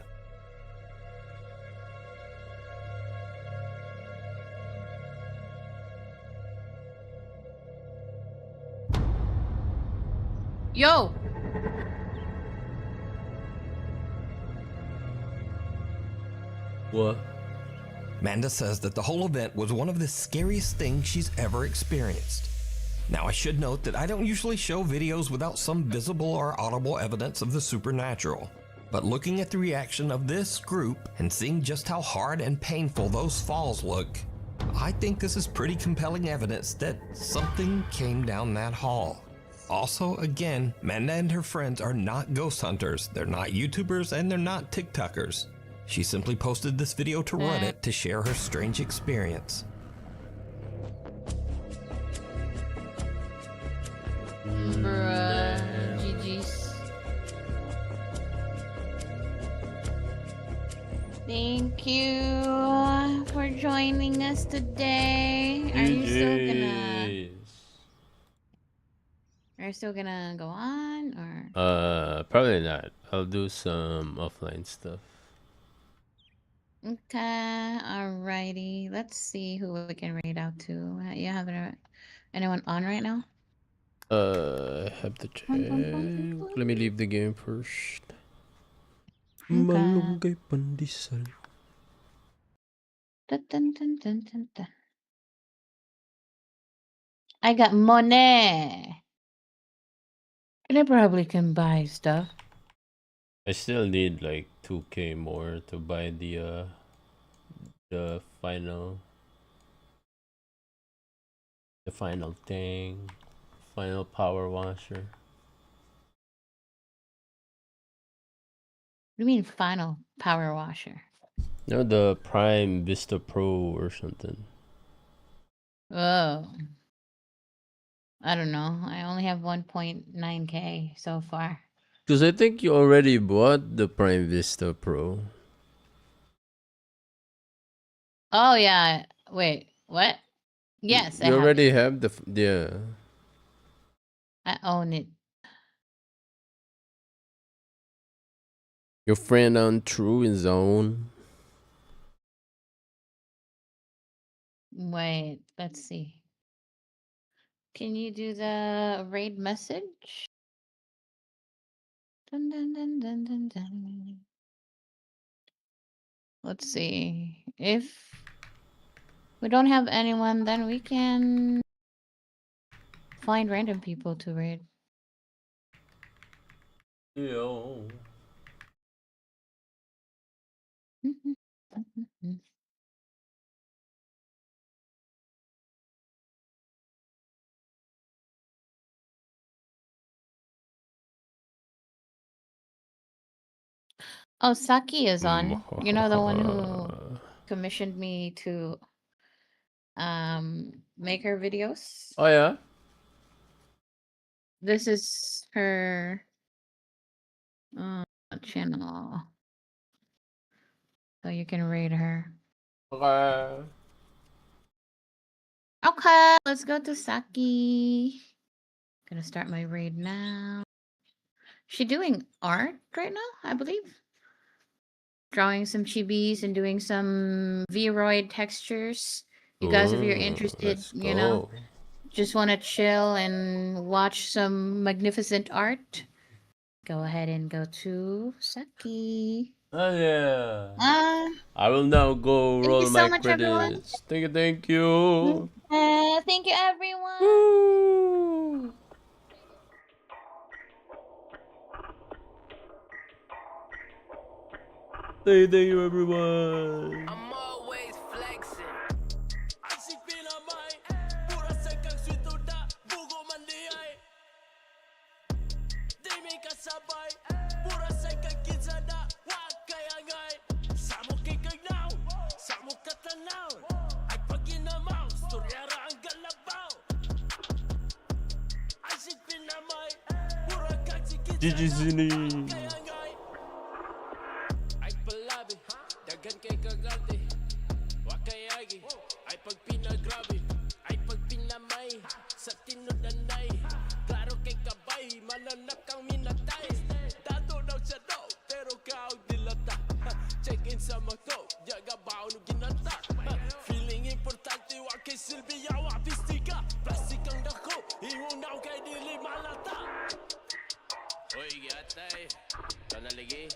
Yo. What? Manda says that the whole event was one of the scariest things she's ever experienced. Now, I should note that I don't usually show videos without some visible or audible evidence of the supernatural. But looking at the reaction of this group and seeing just how hard and painful those falls look, I think this is pretty compelling evidence that something came down that hall. Also, again, Manda and her friends are not ghost hunters, they're not YouTubers, and they're not TikTokers. She simply posted this video to Reddit to share her strange experience. Bruh. GG's. Thank you for joining us today. Are you still gonna go on or? Probably not. I'll do some offline stuff. Okay, alrighty. Let's see who we can raid out to. You have anyone on right now? I have to check. Let me leave the game first. Okay. Pandesal. Dun, dun, dun, dun, dun, dun. I got money. And I probably can buy stuff. I still need like 2K more to buy the final thing, final power washer. What do you mean final power washer? No, the Prime Vista Pro or something. Oh. I don't know. I only have 1.9K so far. Because I think you already bought the Prime Vista Pro. Oh yeah. Wait, what? Yes, You already have the yeah. I own it. Your friend on True is on. Wait, let's see. Can you do the raid message? Dun, dun, dun, dun, dun, dun. Let's see. If we don't have anyone, then we can find random people to raid. Yo. Oh, Saki is on. You know, the one who commissioned me to make her videos. Oh yeah. This is her channel. So you can raid her. Okay. Okay, let's go to Saki. Gonna start my raid now. She doing art right now, I believe. Drawing some chibis and doing some Vroid textures. You guys, if you're interested, you know, just want to chill and watch some magnificent art, go ahead and go to Saki. Oh yeah. Uh, I will now go Thank roll you so my much, everyone. credits. Thank you. Thank you, everyone. Thank you, everyone. GG sini. Dagan kay kagante, wakayagi, ay pagpinagrabe, ay pagpinamay, sa tinudanay, klaro kay kabay, mananap kang minatay, dato daw siya daw, pero kaog dilata, check in sa magto, yaga baon o ginata, feeling importante, wakay silbiya, wapistika, plastik ang dako, iunaw kay dili malata. Oy, gatay, kanaligi,